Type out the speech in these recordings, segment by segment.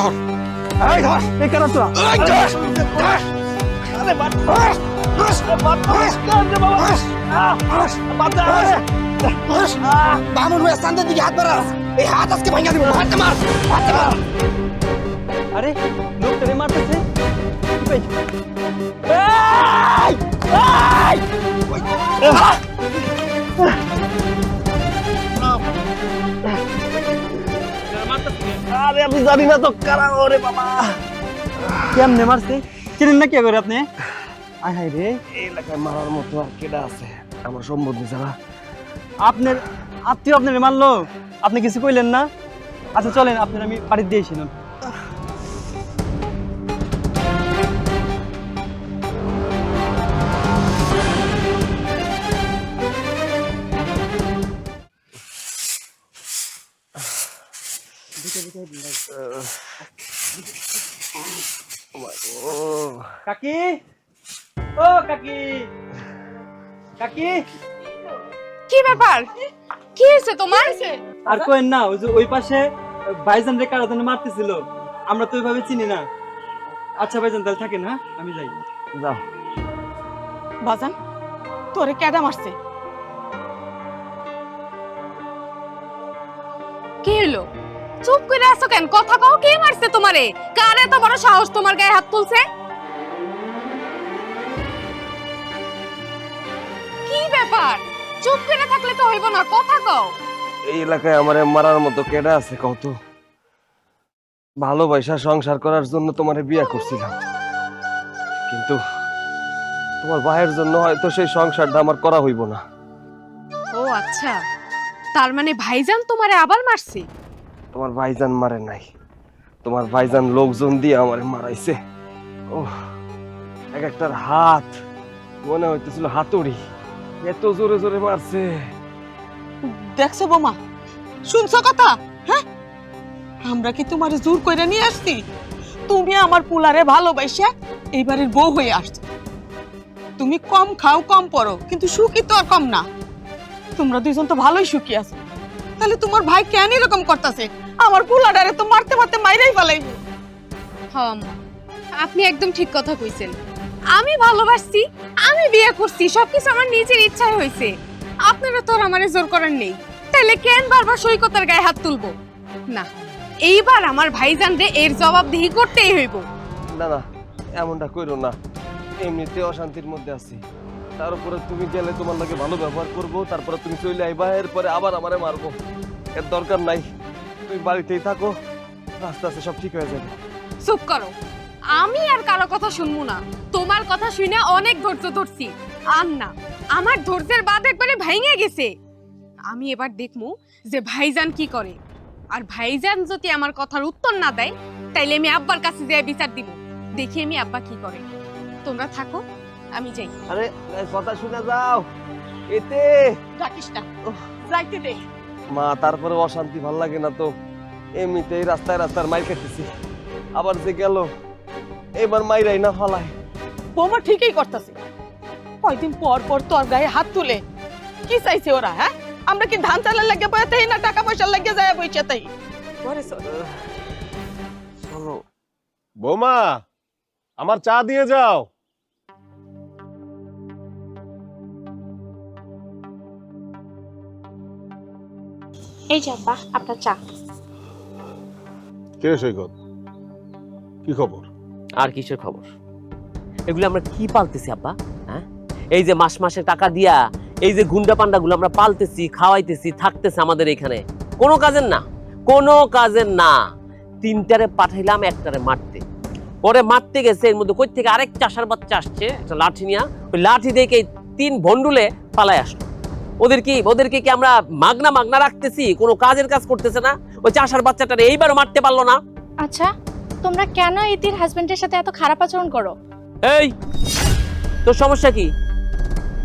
ধর এই ধর এই কেন তোরা এই ধর আরে বাট বামুন ভাই স্থানের দিকে হাত বাড়া এই হাত আজকে ভাঙা দিব হাতটা মার আরে লোকটারে মারতেছে কি পাইছো? আরে আমি জানি না তো কারা ওরে বাবা কেমনে মারছে চিনেন না কি করে আপনি? আয় হায় রে, এই এলাকায় মারার মতো আর কেডা আছে আমার সম্বন্ধে যারা আপনার আত্মীয় আপনারে মারলো, আপনি কিছু কইলেন না? আচ্ছা চলেন, আপনার আমি বাড়ি দিয়েছিলাম। কাকি, ও কাকি, কাকি, কি ব্যাপার? কি হয়েছে তোমার? আর কোয়েন না, ওই যে ওই পাশে ভাইজান রে কারা জানি মারতেছিল, আমরা তো ওইভাবে চিনি না। আচ্ছা ভাইজান তাহলে থাকেন, হ্যাঁ আমি যাই। যাও বাজান, তোরে কেডা মারছে? কি হলো? চুপ করে আছো কেন? কথা কও, কে মারছে তোমারে? কার এত বড় সাহস তোমার গায়ে হাত তুলছে? কি ব্যাপার? চুপ করে থাকলে তো হইব না, কথা কও। এই এলাকায় আমারে মারার মতো কেডা আছে কত? ভালোবাসা সংসার করার জন্য তোমারে বিয়ে করছিলাম, কিন্তু তোমার ভাইয়ের জন্য হয়তো সেই সংসারটা আমার করা হইব না। ও আচ্ছা, তার মানে ভাইজান তোমারে আবার মারছে? তোমার ভাইজান মারে নাই, তোমার ভাইজান লোকজন দিয়ে আমারে মারাইছে। ও এক একটার হাত মনে হইতেছিল হাতুড়ি, এত জোরে জোরে মারছে। দেখছো বোমা, শুনছো কথা? হ্যাঁ, আমরা কি তোমার জোর করে নিয়ে আসছি? তুমি আমার পুলারে ভালোবাসা এইবারের বউ হয়ে আসছো। তুমি কম খাও কম পড়ো, কিন্তু সুখী তো আর কম না। তোমরা দুইজন তো ভালোই সুখী আছো, তাহলে তোমার ভাই কেন এরকম করতেছে? আমার পুলাডারে তো মারতে মারতে মাইরাই ফেলাইব। হম, আপনি একদম ঠিক কথা কইছেন। আমি ভালোবাসছি, আমি বিয়ে করছি, সবকিছু আমার নিজের ইচ্ছায় হয়েছে। আপনারা তো আর আমারে জোর করার নেই, তাহলে কেন বারবার সৈকতের গায়ে হাত তুলবো? না, এইবার আমার ভাইজান রে এর জবাবদিহি করতেই হইব। না না, এমনটা কইরো না, এমনিতে অশান্তির মধ্যে আছি, তার উপরে তুমি গেলে তোমার লাগে ভালো ব্যবহার করবো, তারপরে তুমি চলে আইবা, এরপরে আবার আমারে মারবো। এর দরকার নাই, তুমি বাড়িতেই থাকো, আস্তে আস্তে সব ঠিক হয়ে যাবে। চুপ করো, আমি আর কারো কথা শুনবো না। তোমার কথা শুনে অনেক ধৈর্য ধরছি, আর না, আমার ধৈর্যের বাঁধ একবারে ভেঙে গেছে। আমি এবার দেখবো যে ভাইজান কি করে, আর ভাইজান যদি আমার কথার উত্তর না দেয়, তাইলে আমি আব্বার কাছে যেয়ে বিচার দিব। দেখি আমি আব্বা কি করে। তোমরা থাকো, আমি যাই। আরে কথা শুনে যাও, এতে ডাকিস না, যাইতে দে। মা তারপরে অশান্তি ভাল লাগে না তো, এমনিতেই রাস্তায় রাস্তার মাইর খেতেছি, আবার যে গেল এবার মাইরাই না ফালায়। বোমা ঠিকই করতেছে, কয়দিন পর পর তোর গায়ে হাত তুলে কি চাইছে ওরা? হ্যাঁ, আমরা কি ধান চালের লাগে বইতেই না টাকা পয়সার লাগে যায় বইছে তাই? ঘরে চল। চলো বৌমা, আমার চা দিয়ে যাও। এই যে আব্বা, আপনার চা। কে সৈকত, কি খবর? আর কিসের খবর? এগুলো আমরা কি পালতেছি আব্বা? হ্যাঁ, এই যে মাস মাসে টাকা দিয়া এই যে গুন্ডা পান্ডাগুলো আমরা পালতেছি, খাওয়াইতেছি, থাকতেছে আমাদের এখানে, কোনো কাজের না, কোনো কাজের না। তিনটারে পাঠাইলাম একটারে মারতে, পরে মারতে গেছে, এর মধ্যে কই থেকে আরেক চাষার বাচ্চা আসছে একটা লাঠি নিয়ে, ওই লাঠি দেখে তিন ভন্ডুলে পালাই আসলো। ওদেরকে কি আমরা মাগনা মাগনা রাখতেছি? কোনো কাজের কাজ করতেছে না। ওই চাষার বাচ্চাটারে এইবারও মারতে পারলো না। আচ্ছা, তোমরা কেন ইতির হাজবেন্ডের সাথে এত খারাপ আচরণ করো? এই, তোর সমস্যা কি?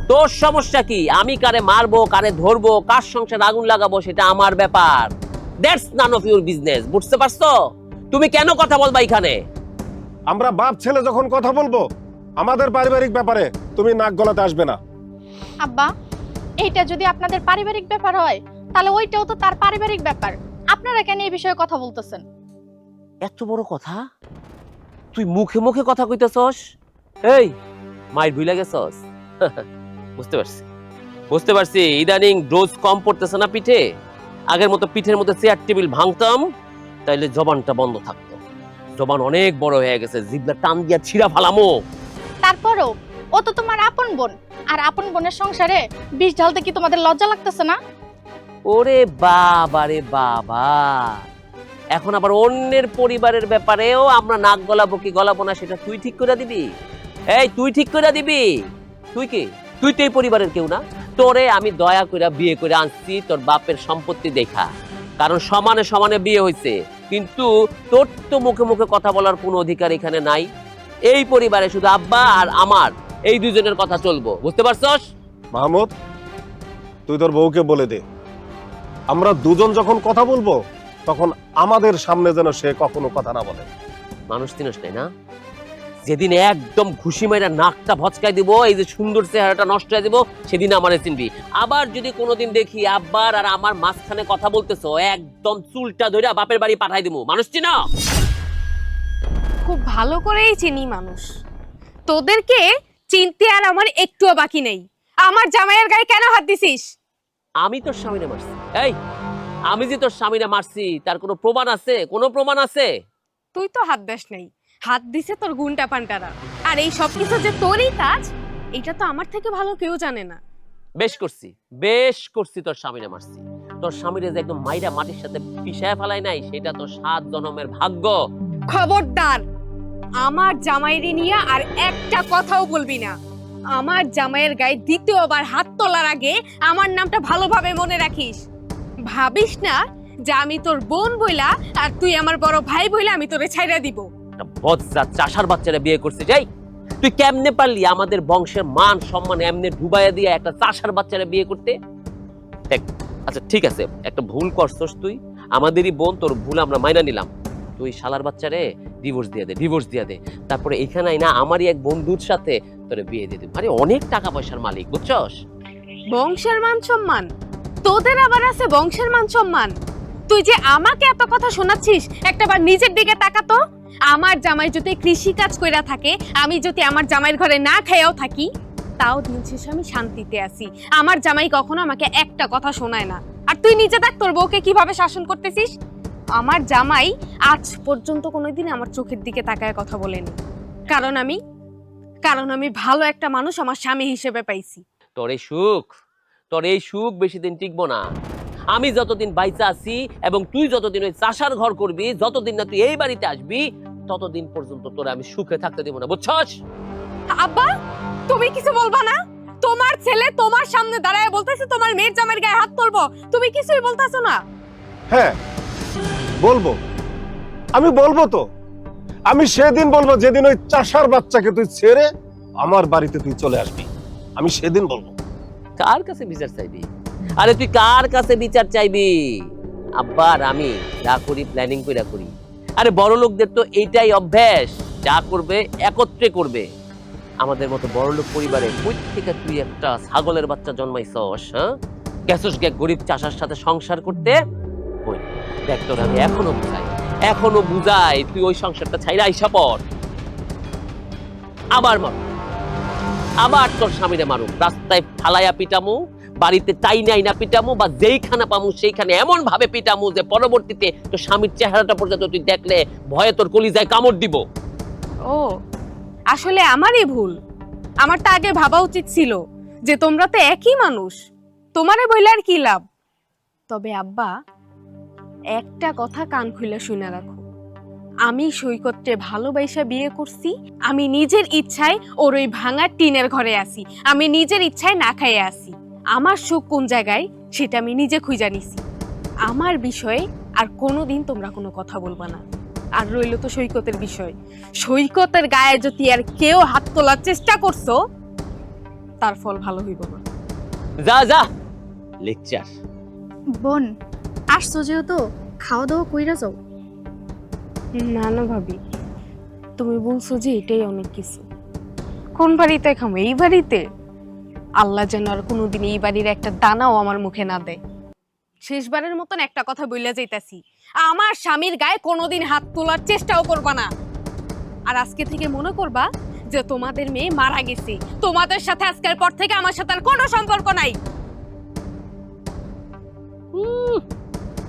তোর সমস্যা কি? আমি কারে মারবো, কারে ধরবো, কার সংসারে আগুন লাগাবো, সেটা আমার ব্যাপার। That's none of your business. বুঝতে পারছো? তুমি কেন কথা বলবা এখানে? আমরা বাপ ছেলে যখন কথা বলবো আমাদের পারিবারিক ব্যাপারে, তুমি নাক গলাতে আসবে না। আব্বা, এইটা যদি আপনাদের পারিবারিক ব্যাপার হয়, তাহলে ওইটাও তো তার পারিবারিক ব্যাপার। আপনারা কেন এই বিষয়ে কথা বলতেছেন? এত বড় কথা তুই মুখে মুখে কথা কইতেছস? এই মায়ের ভুলে গেছস? বুঝতে পারছি ইদানিং ডোজ কম পড়তেছে না পিঠে। আগের মতো পিঠের মধ্যে চেয়ার টেবিল ভাঙতাম তাইলে জবানটা বন্ধ থাকতো। জবান অনেক বড় হয়ে গেছে, জিভটা টান দিয়া ছিঁড়া ফালামো। তারপরও ও তো তোমার আপন বোন, আর আপন বোনের সংসারে বিষ ঢালতে কি তোমাদের লজ্জা লাগতেছে না? ওরে বাবা রে বাবা, এখন আবার অন্যের পরিবারের ব্যাপারেও আমরা নাক গলাবো কি গলাবো না সেটা তুই ঠিক করে দিবি? এই তুই ঠিক করে দিবি? তুই কি? তুই তো এই পরিবারের কেউ না। তোরে আমি দয়া করে বিয়ে করে আনছি তোর বাপের সম্পত্তি দেখা, কারণ সমানে সমানে বিয়ে হয়েছে। কিন্তু তোর তো মুখে মুখে কথা বলার কোনো অধিকার এখানে নাই। এই পরিবারে শুধু আব্বা আর আমার এই দুজনের কথা চলবো, বুঝতে পারছস? মাহমুদ, তুই তোর বউকে বলে দে আমরা দুজন যখন কথা বলবো তখন আমাদের সামনে যেন সে কখনো কথা না বলে। মানুষ চিনস নাই না? যেদিন একদম ঘুষি মাইরা নাকটা ভচকাই দিব, এই যে সুন্দর চেহারাটা নষ্ট হয়ে দিব, সেদিন আমারে চিনবি। আবার যদি কোনোদিন দেখি আব্বার আর আমার মাঝখানে কথা বলতেছো, একদম চুলটা ধরে বাপের বাড়ি পাঠাই দিব। মানুষ চিনো? খুব ভালো করেই চিনি মানুষ। তোদেরকে চিনতে আর আমার একটুও বাকি নেই। আমার জামাইয়ের গায়ে কেন হাত দিছিস? আমি তোর স্বামীরে মারছি। এই আমি যে তোর স্বামীরে মারছি তার কোনো প্রমাণ আছে? কোনো প্রমাণ আছে? তুই তো হাত দাস নাই, হাত দিছে তোর গুন্ডা পান্টারা। আর এই সব কিছু যে তোরই কাজ, এটা তো আমার থেকে ভালো কেউ জানে না। বেশ করছি তোর স্বামীরে মারছি। তোর স্বামীরে যে একদম মাইরা মাটির সাথে পিষায় ফেলাই নাই, সেটা তো 7 জন্মের ভাগ্য। খবরদার, আমার জামাইরে নিয়ে আর একটা কথাও বলবি না। আমার জামাইয়ের গায়ে দ্বিতীয়বার হাত তোলার আগে আমার নামটা ভালোভাবে মনে রাখিস। ভাবিস না যে আমি তোর বোন বইলা আর তুই আমার বড় ভাই বইলা আমি তোরে ছাইরা দিব। বজ্জাত চাষার বাচ্চারা বিয়ে করছে। যাই, তুই কেমনে পারলি আমাদের বংশের মান সম্মান এমনি ডুবাইয়া দিয়ে একটা চাষার বাচ্চারা বিয়ে করতে? আচ্ছা ঠিক আছে, একটা ভুল করছস তুই, আমাদেরই বোন, তোর ভুল আমরা মাইনা নিলাম। তুই শালার বাচ্চারে ডিভোর্স দিয়ে দে। তারপরে এখানে না আমারই এক বন্ধুর সাথে তোরে বিয়ে দিয়ে দিবি। আরে অনেক টাকা পয়সার মালিক, বুঝছস? বংশের মান সম্মান? তোদের আবার আছে বংশের মান সম্মান? তুই যে আমাকে এত কথা শোনাচ্ছিস, একটাবার নিজের দিকে তাকাতো। আমার জামাই যদি কৃষি কাজ কইরা থাকে, আমি যদি আমার জামাইয়ের ঘরে না খাইয়াও থাকি, তাও দিন শেষে আমি শান্তিতে আছি। আমার জামাই কখনো আমাকে একটা কথা শোনায় না। আর তুই নিজে দেখ তোর বউকে কিভাবে শাসন করতেছিস। আমার জামাই আজ পর্যন্ত কোনোদিন আমার চোখের দিকে তাকায় কথা বলেনি, কারণ আমি ভালো একটা মানুষ আমার স্বামী হিসেবে পাইছি। তোর এই সুখ বেশি দিন টিকবো না। আমি যতদিন বাইচা আছি এবং তুই যতদিন ওই চাষার ঘর করবি, যতদিন না তুই এই বাড়িতে আসবি, ততদিন পর্যন্ত তোরা আমি সুখে থাকতে দেব না, বুঝছস? আব্বা, তুমি কিছু বলবা না? তোমার ছেলে তোমার সামনে দাঁড়ায় বলতেছে তোমার মেয়ের জামাইয়ের গায়ে হাত তুলবো, তুমি কিছুই বলতাছো না? হ্যাঁ বলবো, আমি বলবো তো। আমি সেদিন বলবো যেদিন ওই চাষার বাচ্চাকে তুই ছেড়ে আমার বাড়িতে তুই চলে আসবি, আমি সেদিন বলবো। কার কাছে বিচার চাইবি? আরে তুই কার কাছে বিচার চাইবি? আব্বার আমি যা করি প্ল্যানিং কইরা করি। আরে বড় লোকদের তো এইটাই অভ্যাস, যা করবে একত্রে করবে। আমাদের মতো বড় লোক পরিবারে কই থেকে তুই একটা ছাগলের বাচ্চা জন্মাইছস? হ্যাঁ, গেছস গে গরিব চাষার সাথে সংসার করতে? ওই দেখ, তোর আমি এখনো বুঝাই তুই ওই সংসারটা ছাইরা আইসা পড়। আবার তোর স্বামীরে মারুম, রাস্তায় ফালাইয়া পিটামু, বাড়িতে চাই নাই না পিটামু, বা যেইখানে পামু সেইখানে এমন ভাবে পিটামু যে পরবর্তীতে তোর স্বামীর চেহারাটা পর্যন্ত তুই দেখলে ভয়ে তোর কলিজায় কামড় দিব। ও, আসলে আমারই ভুল। আমার তো আগে ভাবা উচিত ছিল যে তোমরা তো একই মানুষ, তোমারে বইলে আর কি লাভ। তবে আব্বা, একটা কথা কান খুলে শুনে রাখো, আমি সৈকতকে ভালোবাসা বিয়ে করছি। আমি নিজের ইচ্ছায় ওর ওই ভাঙা টিনের ঘরে আসি, আমি নিজের ইচ্ছায় না খাইয়ে আসি। আমার সুখ কোন জায়গায় সেটা আমি নিজে খুঁজে নিছি। আমার বিষয়ে আর কোনোদিন তোমরা কোনো কথা বলবা না। আর রইল তো সৈকতের বিষয়, সৈকতের গায়ে যদি আর কেউ হাত তোলার চেষ্টা করছো, তার ফল ভালো হইব না। যা লেকচার। বোন, আসছো যেহেতু খাওয়া দাওয়া কইরা যাও। না ভাবি, তুমি বলছো যে এটাই অনেক কিছু। কোন বাড়িতে খাবো? এই বাড়িতে? আল্লাহ যেন আর কোনোদিন এই বাড়ির একটা দানাও আমার মুখে না দেয়। শেষবারের মতন একটা কথা বইলা যাইতাছি, আমার স্বামীর গায়ে কোনোদিন হাত তোলার চেষ্টাও করবা না। আর আজকে থেকে মনে করবা যে তোমাদের মেয়ে মারা গেছে। তোমাদের সাথে আজকের পর থেকে আমার সাথে আর কোনো সম্পর্ক নাই।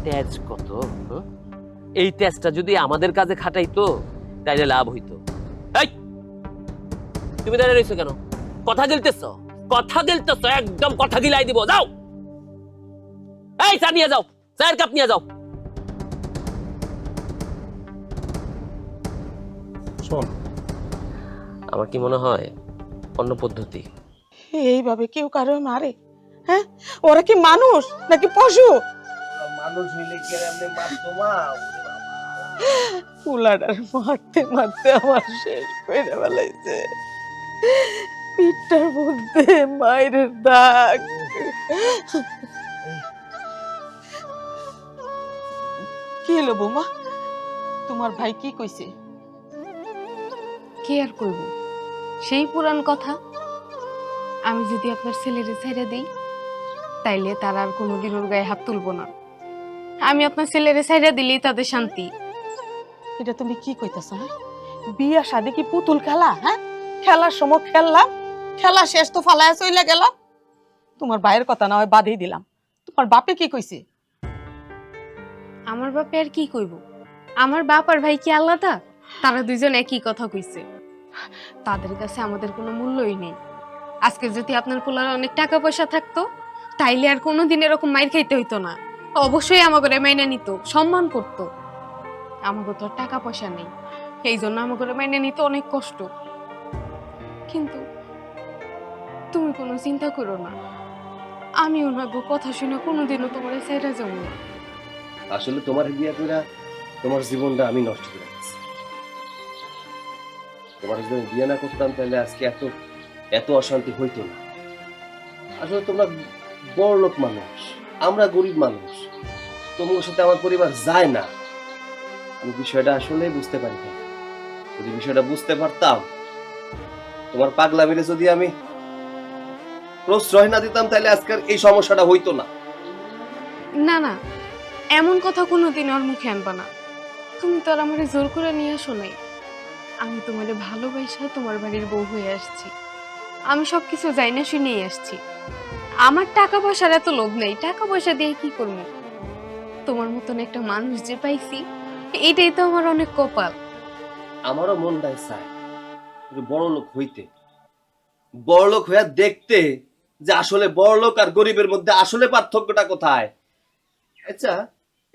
তেজ কত, হ্যাঁ? এই তেজটা যদি আমাদের কাজে খাটাইতো তাইলে লাভ হইতো। এই, তুমি দাঁড়িয়ে রইছো কেন? কথা গিলতেছো, কথা গিলতেছো, একদম কথা গিলাই দিব। যাও, এই চা নিয়ে যাও, চায়ের কাপ নিয়ে যাও। শোন, আমার কি মনে হয় অন্য পদ্ধতি। এইভাবে কেউ কারো মারে? হ্যাঁ, ওরা কি মানুষ নাকি পশু? মানুষ হইলে কি আর এমনি মারতো মা? পুলাডার মারতে মারতে আমার শেষ করে ফেলাইছে। পিঠটার মধ্যে মায়ের দাগ। কি হলো বৌমা, তোমার ভাই কি কইছে? কি আর করব, সেই পুরান কথা। আমি যদি আপনার ছেলেরে ছেড়ে দিই তাইলে তারা আর কোনোদিন ওর গায়ে হাত তুলবো না। আমি আপনার ছেলেরে ছেড়ে দিলেই তাদের শান্তি। এটা তুমি কি কইতাছ? হ্যাঁ, বিয়া শাদী কি পুতুল খেলা? হ্যাঁ, খেলার সময় খেললাম, খেলা শেষ তো ফালায় চইলা গেলাম। তোমার ভাইয়ের কথা না হয় বাদই দিলাম, তোমার বাপে কি কইছে? আমার বাপে আর কি কইব? আমার বাপ আর ভাই কি আলাদা? তারা দুইজন একই কথা কইছে। তাদের কাছে আমাদের কোনো মূল্যই নেই। আজকে যদি আপনার পোলার অনেক টাকা পয়সা থাকতো তাইলে আর কোনোদিন এরকম মাইর খাইতে হইতো না। অবশ্যই আমাকে মাইনে নিত, সম্মান করতো। আমাকে তো আর টাকা পয়সা নেই, এই জন্য আমাকে মাইনে নিতে অনেক কষ্ট। কিন্তু তুমি কোনো চিন্তা করো না, আমি ওনার কথা শুনে কোনোদিনও তোমার ছেড়ে যাবো না। আসলে তোমার বিয়া কইরা তোমার জীবনটা আমি নষ্ট করে দিচ্ছি। তোমার যদি বিয়ে না করতাম তাহলে আজকে এত এত অশান্তি হইতো না। আসলে তোমরা বড় লোক মানুষ, আমরা গরিব মানুষ, তোমার সাথে আমার পরিবার যায় না। আমি বিষয়টা আসলে বুঝতে পারি না। যদি বিষয়টা বুঝতে পারতাম, তোমার পাগলামিরে যদি আমি প্রশ্রয় না দিতাম তাহলে আজকের এই সমস্যাটা হইতো না। না না, এমন কথা কোনোদিন ওর মুখে আনবা না। তুমি তো আর আমারে জোর করে নিয়ে আসো নাই। আমি তোমারে ভালোবাসা তোমার বাড়ির বউ হয়ে আসছি। আমি সবকিছু যাই না শুনেই আসছি। আমার টাকা পয়সার এত লোভ নেই, টাকা পয়সা দিয়ে কি করবো? তোমার মতন একটা মানুষ যে পাইছি, এটাই তো আমার অনেক কপাল। আমারও মনটাই চায় একটু বড় লোক হইতে, বড় লোক হইয়া দেখতে যে আসলে বড় লোক আর গরিবের মধ্যে আসলে পার্থক্যটা কোথায়। আচ্ছা,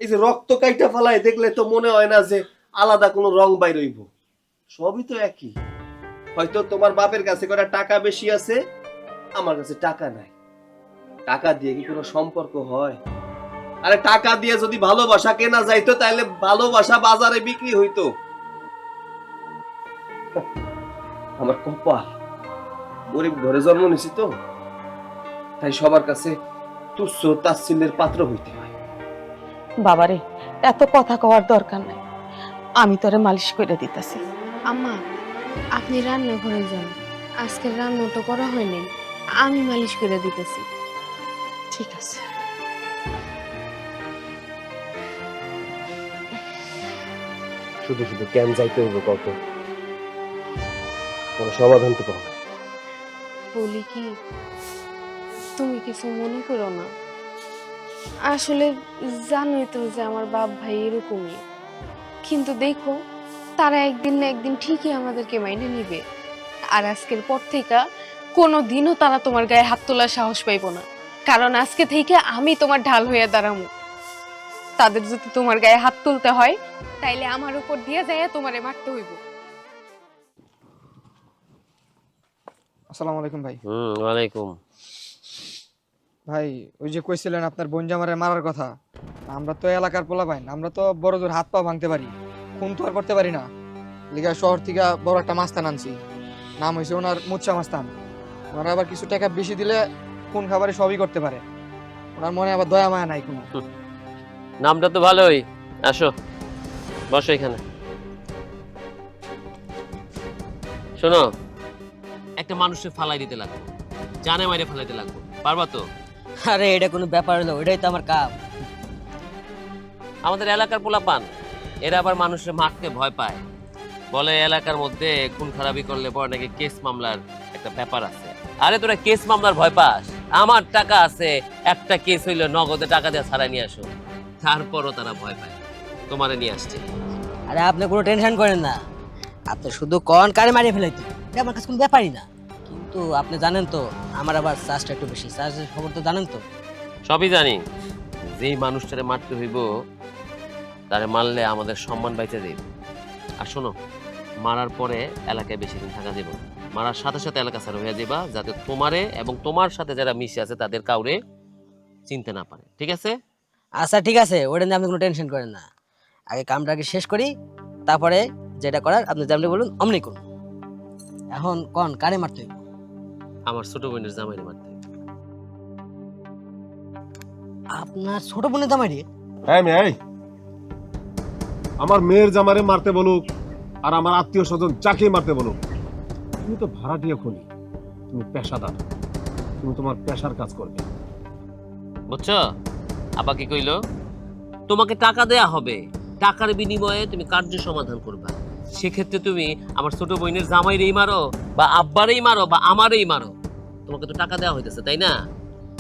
এই যে রক্ত কাইটা ফালায় দেখলে তো মনে হয় না যে আলাদা কোনো রং বাইর হইব, সবই তো একই। হয়তো তোমার বাপের কাছে কটা টাকা বেশি আছে, আমার কাছে টাকা নাই। টাকা দিয়ে কি কোনো সম্পর্ক হয়? আরে টাকা দিয়ে যদি ভালোবাসা কেনা যাইতো তাহলে ভালোবাসা বাজারে বিক্রি হইতো। আমার কপাল, গরিব ঘরে জন্ম নিছি তো, তাই সবার কাছে তুচ্ছ তাচ্ছিল্যের পাত্র হইতে হয়। বাবারে, এত কথা কওয়ার দরকার নাই, আমি তোরে মালিশ করে দিতেছি। আম্মা, আপনি রান্নাঘরে যান, আজকে রান্না তো করা হয়নি, আমি মালিশ করে দিতেছি। ঠিক আছে। শুধু শুধু কেন যাইতে হইব কত? কোনো সমাধান তো পাবো না। বলি কি, তুমি কিছু মনে করো না। আসলে জানোই তো যে আমার বাপ ভাই এরকমই, কিন্তু দেখো তারা একদিন না একদিন ঠিকই আমাদেরকে মাইনে নিবে। আর আজকের পর থেকে কোনো দিনও তারা তোমার গায়ে হাত তোলার সাহস পাইব না, কারণ আজকে থেকে আমি তোমার ঢাল হয়ে দাঁড়াবো। তাদের যদি তোমার গায়ে হাত তুলতে হয় তাইলে আমার উপর দিয়ে যায় তোমারে মারতে হইব। আসসালামু আলাইকুম ভাই। ওয়ালাইকুম। ভাই, ওই যে কইছিলেন আপনার বোন জামারে মারার কথা, আমরা তো এলাকার পোলাপাইন, আমরা তো বড় জোর হাত পা ভাঙতে পারি, খুন তো আর করতে পারি না। লিগা শহর থেকে বড় একটা মাস্তান আনছি, নাম হয়েছে ওনার মুচ্চা মাস্তান। ওনারা আবার কিছু টাকা বেশি দিলে খুন খাবারে সবই করতে পারে। ওনার মনে আবার দয়া মায়া নাই কোনো। নামটা তো ভালোই। আসো, বসো এখানে। শোনো, একটা মানুষের ফালাই দিতে লাগবে, জানে মাইরে ফালাইতে লাগবে, পারবা তো? আরে এটা কোনো ব্যাপার হলো, এটাই তো আমার কাম। আমাদের এলাকার পোলাপান এরা আবার মানুষের মারতে ভয় পায়, বলে এলাকার মধ্যে খুন খারাপি করলে পরে নাকি কেস মামলার একটা ব্যাপার আছে। আরে তোরা কেস মামলার ভয় পাস? আমার টাকা আছে, একটা কেস হইলে নগদে টাকা দিয়ে ছাড়া নিয়ে আসো। তারপরও তারা ভয় পায়, তোমারে নিয়ে আসছে। আরে আপনি কোনো টেনশন করেন না, আপনি শুধু কন কারে মারিয়ে ফেলাইতে, এটা আমার কাছে কোনো ব্যাপারই না। কিন্তু আপনি জানেন তো আমার আবার চার্জটা একটু বেশি, চার্জের খবর তো জানেন তো। সবই জানি, যেই মানুষটারে মারতে হইব তারে মারলে আমাদের সম্মান বাইতে দেব। আর শোনো, মারার পরে এলাকায় বেশি দিন থাকা দেব, মারার সাথে সাথে এলাকা ছাড়া হয়ে যাবা, যাতে তোমারে এবং তোমার সাথে যারা মিশে আছে তাদের কাউরে চিনতে না পারে, ঠিক আছে? আচ্ছা ঠিক আছে, ওটা নিয়ে আপনি কোনো টেনশন করেন না। আগে কামটাকে শেষ করি, তারপরে যেটা করার আপনি যেমনি বলুন অমনি করুন। এখন কন কারে মারতে হইব? আমার ছোট বোনের জামাইরে মারতে হইব। আপনার ছোট বোনের জামাইরে? এই আমার মেয়ের জামারে মারতে বলুক আর আমার আত্মীয় স্বজন যাকে মারতে বলুক, তুমি তো ভাড়াটিয়া খুনি, তুমি পেশাদার, তুমি তোমার পেশার কাজ করবে। বুঝছো আপা কি কইলো? তোমাকে টাকা দেয়া হবে, টাকার বিনিময়ে তুমি কার্য সমাধান করবা। সেক্ষেত্রে তুমি আমার ছোট বোনের জামাইরেই মারো বা আব্বারেই মারো বা আমারই মারো, তোমাকে তো টাকা দেওয়া হইতেছে, তাই না?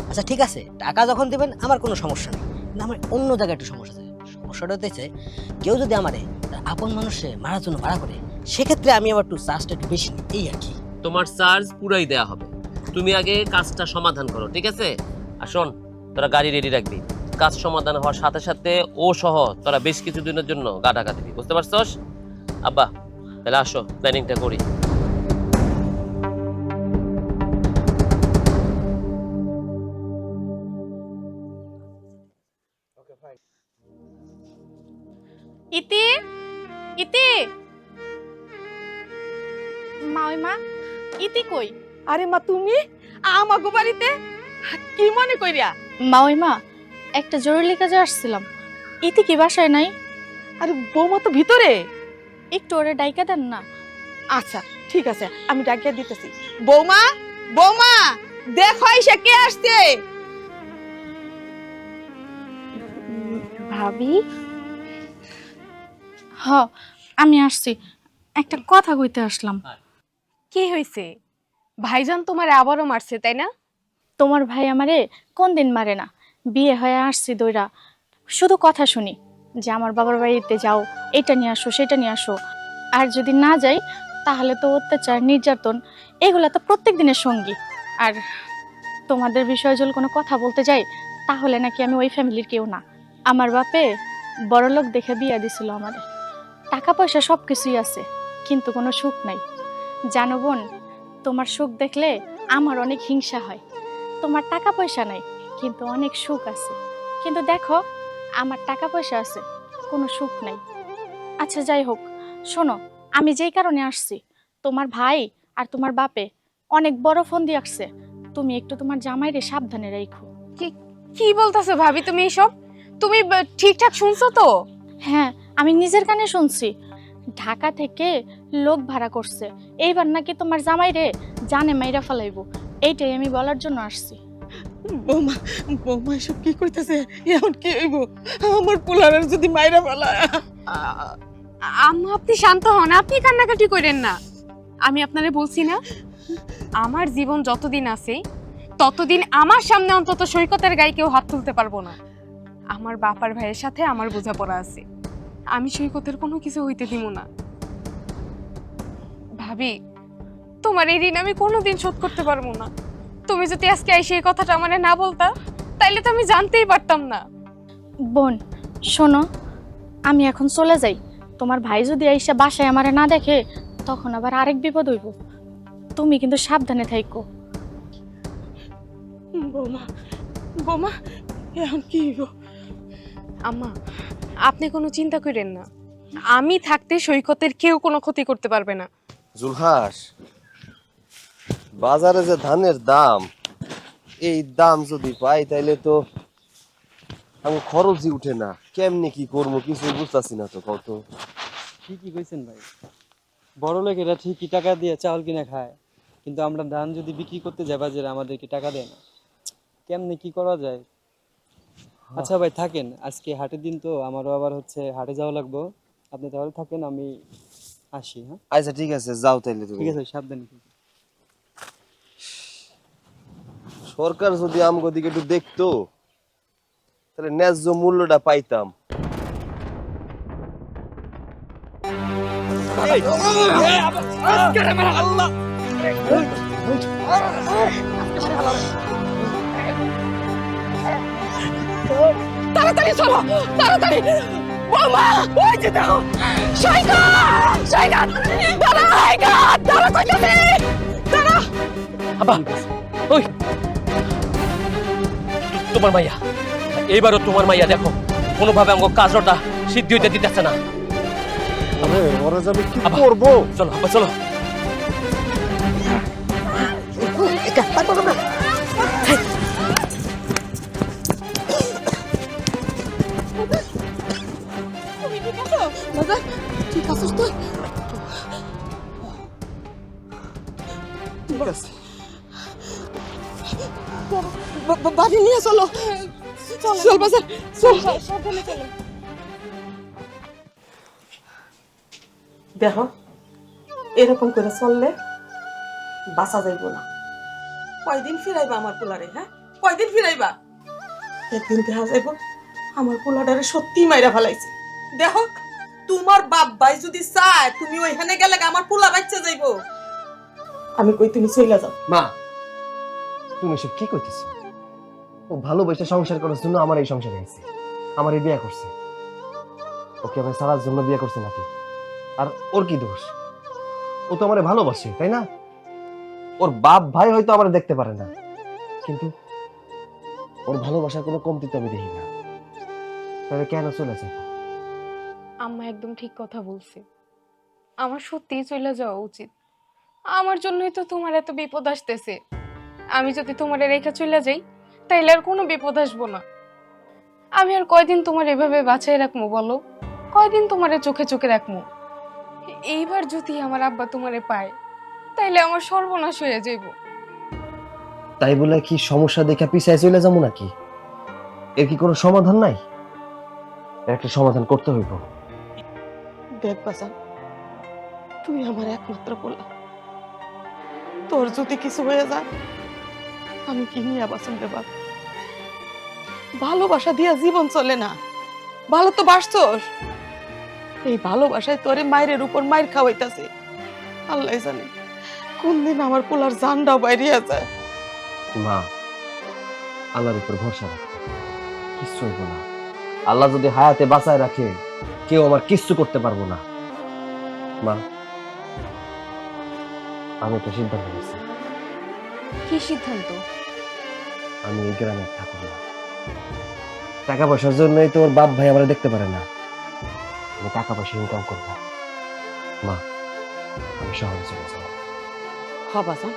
আচ্ছা ঠিক আছে, টাকা যখন দিবেন আমার কোনো সমস্যা নেই, কিন্তু আমার অন্য জায়গায় একটু সমস্যা আছে। সমস্যাটা হতেছে, কেউ যদি আমারে তার আপন মানুষে মারার জন্য ভাড়া করে, সেক্ষেত্রে আমি আবার একটু চার্জটা একটু বেশি নিই, এই আর কি। তোমার চার্জ পুরাই দেয়া হবে, তুমি আগে কাজটা সমাধান করো, ঠিক আছে? আর শোন, তোরা গাড়ি রেডি রাখবি, কাজ সমাধান হওয়ার সাথে সাথে ও সহ তোরা বেশ কিছু দিনের জন্য গা ঢাকা দিবি, বুঝতে পারছস? আব্বা তাহলে আসো প্ল্যানিংটা করি। ইতি ইতি মা, ওই মা, ইতি কই? আরে মা, তুমি আমাগো বাড়িতে কি মনে কইরা? মা, ওই মা, একটা জরুরি কাজে আসছিলাম। ইতি কি বাসায় নাই? আরে বৌমা তো ভিতরে। একটু ওরে ডাইকা দেন না। আচ্ছা ঠিক আছে, আমি ডাকিয়ে দিতেছি। বৌমা, বৌমা, দেখো আইসা কে আসছে। ভাবি? হ, আমি আসছি, একটা কথা কইতে আসলাম। কি হয়েছে? ভাইজান তোমার আবারও মারছে, তাই না? তোমার ভাই আমারে কোন দিন মারে না, বিয়ে হয়ে আসছি দইরা, শুধু কথা শুনি যে আমার বাবার বাড়িতে যাও, এটা নিয়ে আসো, সেটা নিয়ে আসো। আর যদি না যাই তাহলে তো অত্যাচার, নির্যাতন, এগুলা তো প্রত্যেক দিনের সঙ্গী। আর তোমাদের বিষয়ে যদি কোনো কথা বলতে যাই তাহলে নাকি আমি ওই ফ্যামিলির কেউ না। আমার বাপে বড়লোক দেখে বিয়ে দিছিল আমারে, টাকা পয়সা সব কিছুই আছে, কিন্তু কোনো সুখ নাই। জানো বোন, তোমার সুখ দেখলে আমার অনেক হিংসা হয়। তোমার টাকা পয়সা নাই কিন্তু অনেক সুখ আছে, কিন্তু দেখো আমার টাকা পয়সা আছে, কোনো সুখ নাই। আচ্ছা যাই হোক, শোনো, আমি যেই কারণে আসছি, তোমার ভাই আর তোমার বাপে অনেক বড় ফোন দিয়ে আসছে, তুমি একটু তোমার জামাইরে সাবধানে রাখো। কি বলতেছো ভাবি তুমি এসব? তুমি ঠিকঠাক শুনছো তো? হ্যাঁ, আমি নিজের কানে শুনছি, ঢাকা থেকে লোক ভাড়া করছে, এইবার নাকি তোমার জামাইরে জানে মাইরা ফেলাইবো। এইটাই আমি বলার জন্য আসছি। বৌমা, বৌমা এসব কি কইতাছে? এখন কি হইব? আমার পোলারের যদি মাইরা ফেলায়। আম্মা আপনি শান্ত হন, আপনি কান্নাকাটি করেন না। আমি আপনারে বলছি না, আমার জীবন যতদিন আছে ততদিন আমার সামনে অন্তত সৈকতের গায়ে কেউ হাত তুলতে পারবো না। আমার বাপার ভাইয়ের সাথে আমার বোঝাপড়া আছে, আমি সৈকতের কোনো কিছু হইতে দিব না। ভাবি, তোমার এই ঋণ আমি কোনোদিন শোধ করতে পারবো না। তুমি যদি আজকে এসে এই কথাটা আমারে না বলতা তাইলে তো আমি জানতেই পারতাম না। বোন শোনো, আমি এখন চলে যাই, তোমার ভাই যদি আইসা বাসায় আমারে না দেখে তখন আবার আরেক বিপদ হইব। তুমি কিন্তু সাবধানে থাইকো। বৌমা, বৌমা, এখন কি হইব? আম্মা আপনি কোনো চিন্তা করেন না, আমি থাকতে সৈকতের কেউ কোনো ক্ষতি করতে পারবে না। জুলহাস, বাজারে যে ধানের দাম, এই দাম যদি পাই তাইলে তো আমি খরচই উঠে না। কেমনি কি করবো কিছুই বুঝতেছি না তো। কত ঠিকই কইছেন ভাই, বড় লোকেরা ঠিকই টাকা দিয়ে চাউল কিনে খায়, কিন্তু আমরা ধান যদি বিক্রি করতে যাই বাজারে আমাদেরকে টাকা দেয় না। কেমনে কি করা যায়? হ, আচ্ছা ভাই থাকেন, আজকে হাটের দিন তো আমারও আবার হচ্ছে হাটে যাওয়া লাগবে। আপনি তাহলে থাকেন, আমি আসি। হ্যাঁ আচ্ছা ঠিক আছে, যাও তাইলে তুমি। ঠিক আছে, সাবধানে। সরকার যদি আমগো দিকে একটু দেখতো তাহলে ন্যায্য মূল্যটা পাইতাম। তাড়াতাড়ি চলো, তাড়াতাড়ি। বৌমা, ওই যে দেখো, শয়তান, শয়তান, দাঁড়া, দাঁড়া, কইতাছি, দাঁড়া। আব্বা ওই তোমার মাইয়া, এইবারও তোমার মাইয়া দেখো কোনোভাবে আমাকে কাজটা সিদ্ধি হইতে দিতেছে না। আরে ওরা যাবে কি আব্বা। করবো? চলো আব্বা চলো। তুমি ঠিক আছো বাজার? ঠিক আছিস তুই? ঠিক আছে। বাড়ি নিয়ে চলো, চল বাজার, চল। দেখো, এরকম করে চললে বাঁচা যাইব না। কয়দিন ফিরাইবা আমার পোলারে? হ্যাঁ, কয়দিন ফিরাইবা? একদিন দেখা যাইব আমার পোলাটারে সত্যি মাইরা ফেলাইছে। দেখো, তোমার বাপ ভাই যদি চায় তুমি ওইখানে গেলে আমার পোলা বাচ্চা যাইব। আমি কই তুমি চইলা যাও। মা, তুমি সব কি কইতেছো? ও ভালোবেসে সংসার করার জন্য আমার এই সংসারে আইছে, আমার এই বিয়ে করছে। ওকে আমি সারার জন্য বিয়ে করছে নাকি? আর ওর কি দোষ? ও তো আমারে ভালোবাসে, তাই না? ওর বাপ ভাই হয়তো আমার দেখতে পারে না, কিন্তু ওর ভালোবাসার কোনো কমতি তো আমি দেখি না। তাহলে কেন চলে যাবো? আম্মা একদম ঠিক কথা বলছে, আমার সত্যিই চলে যাওয়া উচিত। আমার জন্যই তো তোমার এত বিপদ আসতেছে। আমি যদি তোমারে রেখে চলে যাই তাইলে আর কোনো বিপদ আসবো না। আমি আর কয়দিন তোমার এভাবে বাঁচাই রাখবো বলো? কয়দিন তোমারে চোখে চোখে রাখবো? এইবার যদি আমার আব্বা তোমারে পায় তাইলে আমার সর্বনাশ হয়ে যাইব। তাই বলে কি সমস্যা দেখে পিছায় চলে যাবো নাকি? এর কি কোনো সমাধান নাই? এর একটা সমাধান করতে হইব। দেখ বাজান, তুই আমার একমাত্র পোলা। তোর যদি কিছু হয়ে যায় আমি কি নিয়ে বাঁচন রে বাপ? ভালোবাসা দিয়া জীবন চলে না। ভালো তো বাসছস, এই ভালোবাসায় তোরে মায়ের উপর মায়ের খাওয়াইতাছে। আল্লাহ জানে কোন দিন আমার পোলার জানটাও বাইরিয়া যায়। মা, আল্লাহর উপর ভরসা রাখো, কিচ্ছু হইব না। আল্লাহ যদি হায়াতে বাঁচায় রাখে কেউ আমার কিচ্ছু করতে পারবো না। মা, আমি একটা সিদ্ধান্ত নিয়েছি। কি সিদ্ধান্ত? আমি এই গ্রামে থাকবো না। টাকা পয়সার জন্যই তো ওর বাপ ভাই আমরা দেখতে পারে না। আমি টাকা পয়সা ইনকাম করবো। মা, আমি শহরে চলে যাবো। হ বাজান,